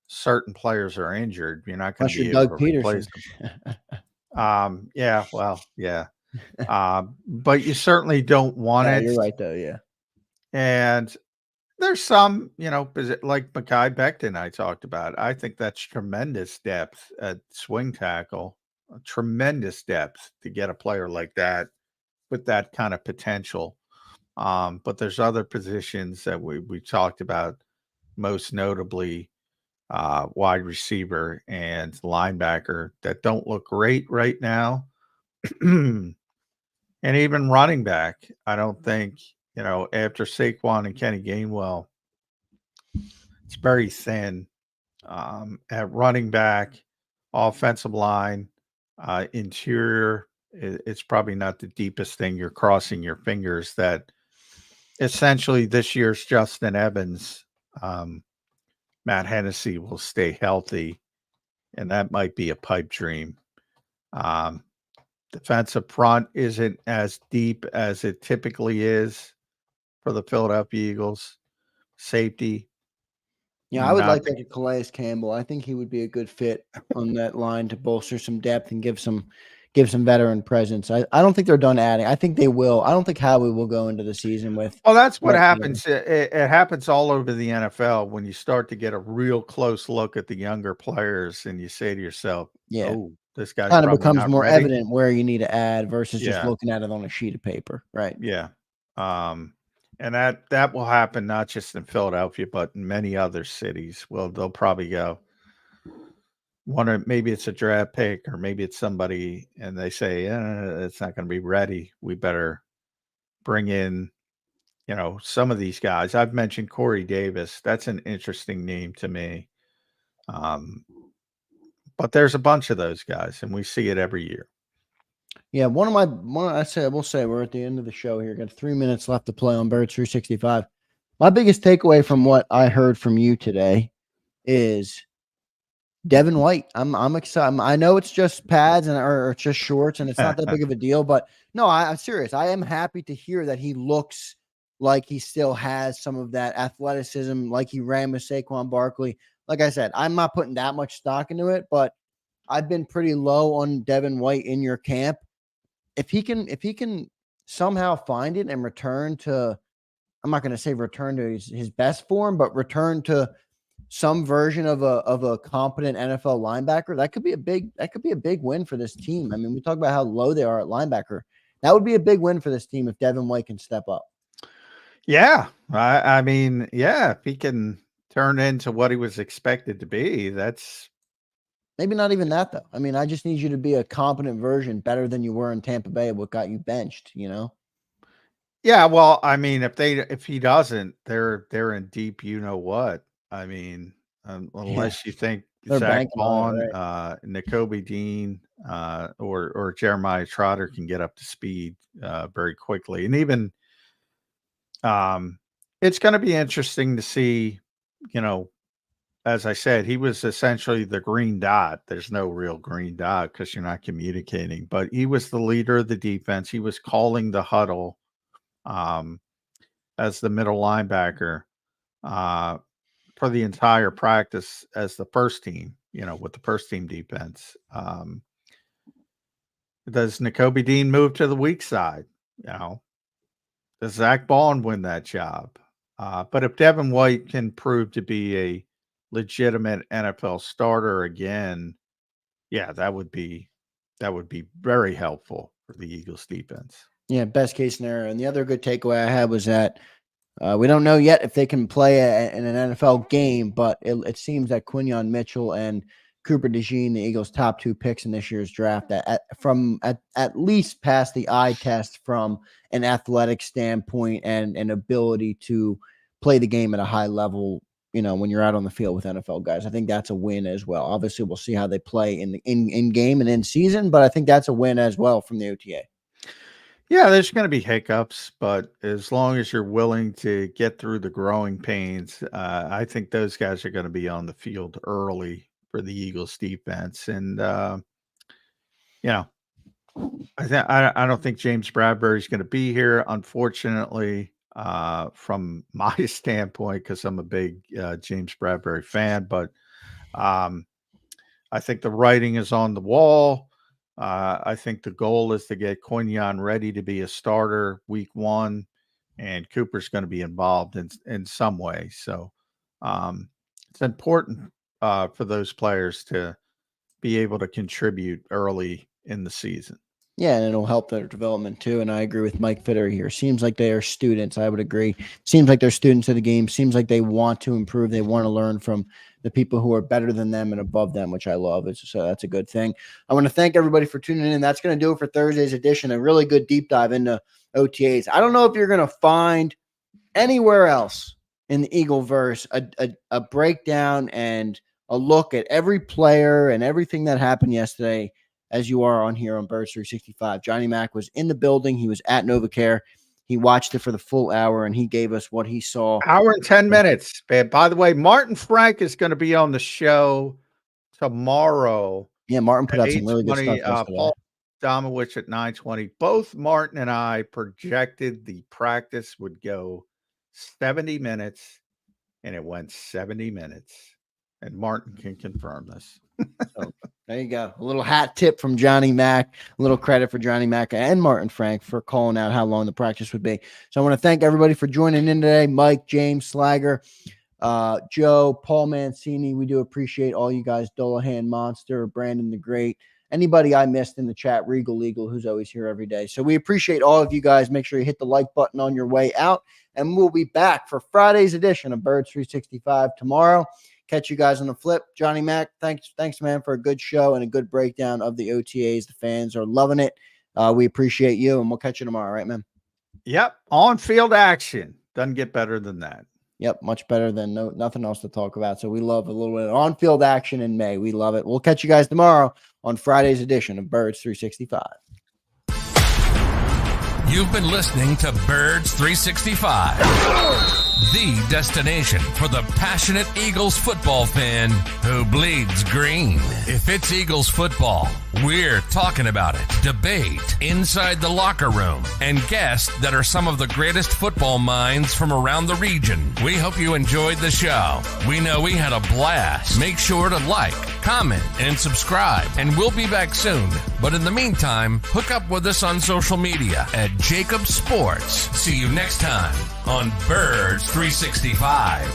Speaker 3: certain players are injured. You're not going to be able to replace them. Yeah, well, yeah. But you certainly don't want it.
Speaker 2: You're right, though. Yeah.
Speaker 3: And there's some, like Mekhi Becton I talked about. I think that's tremendous depth at swing tackle. Tremendous depth to get a player like that with that kind of potential. But there's other positions that we talked about, most notably wide receiver and linebacker, that don't look great right now. And even running back, I don't think, after Saquon and Kenny Gainwell, it's very thin at running back, offensive line, interior. It's probably not the deepest thing. You're crossing your fingers that essentially this year's Justin Evans, Matt Hennessy will stay healthy, and that might be a pipe dream. Defensive front isn't as deep as it typically is for the Philadelphia Eagles. Safety.
Speaker 2: Yeah, I would like a Calais Campbell. I think he would be a good fit on that line to bolster some depth and give some veteran presence. I don't think they're done adding. I think they will. I don't think Howie will go into the season with.
Speaker 3: Well, that's what happens. It happens all over the NFL when you start to get a real close look at the younger players, and you say to yourself, "Oh, this guy's
Speaker 2: kind of becomes
Speaker 3: not
Speaker 2: more
Speaker 3: ready."
Speaker 2: evident where you need to add versus just looking at it on a sheet of paper, right?
Speaker 3: Yeah. And that will happen not just in Philadelphia, but in many other cities. Well, they'll probably go, maybe it's a draft pick, or maybe it's somebody, and they say, it's not going to be ready. We better bring in, some of these guys. I've mentioned Corey Davis. That's an interesting name to me. But there's a bunch of those guys, and we see it every year.
Speaker 2: Yeah, we'll say we're at the end of the show here. Got 3 minutes left to play on Birds 365. My biggest takeaway from what I heard from you today is Devin White. I'm excited. I know it's just pads or it's just shorts, and it's not that big of a deal. But no, I'm serious. I am happy to hear that he looks like he still has some of that athleticism, like he ran with Saquon Barkley. Like I said, I'm not putting that much stock into it, but I've been pretty low on Devin White in your camp. If he can somehow find it and return to, I'm not going to say return to his best form, but return to some version of a competent NFL linebacker, that could be a big win for this team. I mean, we talk about how low they are at linebacker. That would be a big win for this team if Devin White can step up.
Speaker 3: Yeah. I mean, yeah, if he can turn into what he was expected to be, that's
Speaker 2: maybe not even that though. I mean, I just need you to be a competent version, better than you were in Tampa Bay, what got you benched, you know?
Speaker 3: Yeah, well, I mean, if he doesn't, they're in deep, you know what? I mean, unless you think
Speaker 2: They're
Speaker 3: Zach
Speaker 2: banking on
Speaker 3: Vaughn,
Speaker 2: it, right?
Speaker 3: Nakobe Dean, or Jeremiah Trotter can get up to speed very quickly, and even it's going to be interesting to see. You know, as I said, he was essentially the green dot. There's no real green dot because you're not communicating, but he was the leader of the defense. He was calling the huddle as the middle linebacker for the entire practice as the first team, you know, with the first team defense. Does Nakobe Dean move to the weak side? You know, does Zach Vaughn win that job? But if Devin White can prove to be a legitimate NFL starter again, yeah, that would be very helpful for the Eagles defense.
Speaker 2: Yeah, best case scenario. And the other good takeaway I had was that we don't know yet if they can play in an NFL game, but it seems that Quinyon Mitchell and Cooper DeJean, the Eagles' top 2 picks in this year's draft, at least pass the eye test from an athletic standpoint and an ability to play the game at a high level. You know, when you're out on the field with NFL guys, I think that's a win as well. Obviously, we'll see how they play in game and in season, but I think that's a win as well from the OTA.
Speaker 3: Yeah, there's going to be hiccups, but as long as you're willing to get through the growing pains, I think those guys are going to be on the field early for the Eagles defense. And, you know, I don't think James Bradbury is going to be here, unfortunately, from my standpoint, because I'm a big James Bradbury fan. But I think the writing is on the wall. I think the goal is to get Quinyon ready to be a starter week 1, and Cooper's going to be involved in some way. So it's important for those players to be able to contribute early in the season.
Speaker 2: Yeah, and it'll help their development too. And I agree with Mike Fitter here. Seems like they are students. I would agree. Seems like they're students of the game. Seems like they want to improve. They want to learn from the people who are better than them and above them, which I love. So that's a good thing. I want to thank everybody for tuning in. That's going to do it for Thursday's edition. A really good deep dive into OTAs. I don't know if you're going to find anywhere else in the Eagleverse a breakdown and a look at every player and everything that happened yesterday as you are on here on Birds 365. Johnny Mac was in the building. He was at NovaCare. He watched it for the full hour, and he gave us what he saw.
Speaker 3: Hour and 10 minutes. By the way, Martin Frank is going to be on the show tomorrow.
Speaker 2: Yeah, Martin put out some really good stuff yesterday.
Speaker 3: Paul Domowich at 9:20. Both Martin and I projected the practice would go 70 minutes, and it went 70 minutes. And Martin can confirm this.
Speaker 2: So there you go. A little hat tip from Johnny Mac. A little credit for Johnny Mac and Martin Frank for calling out how long the practice would be. So I want to thank everybody for joining in today. Mike, James, Slager, Joe, Paul Mancini. We do appreciate all you guys. Dolahan Monster, Brandon the Great. Anybody I missed in the chat, Regal Eagle, who's always here every day. So we appreciate all of you guys. Make sure you hit the like button on your way out. And we'll be back for Friday's edition of Birds 365 tomorrow. Catch you guys on the flip. Johnny Mac, thanks, man, for a good show and a good breakdown of the OTAs. The fans are loving it. We appreciate you, and we'll catch you tomorrow, right, man?
Speaker 3: Yep, on-field action. Doesn't get better than that.
Speaker 2: Yep, much better than nothing else to talk about. So we love a little bit of on-field action in May. We love it. We'll catch you guys tomorrow on Friday's edition of Birds 365.
Speaker 13: You've been listening to Birds 365, the destination for the passionate Eagles football fan who bleeds green. If it's Eagles football, we're talking about it. Debate inside the locker room and guests that are some of the greatest football minds from around the region. We hope you enjoyed the show. We know we had a blast. Make sure to like, comment, and subscribe, and we'll be back soon. But in the meantime, hook up with us on social media at JAKIB Sports. See you next time on Birds 365.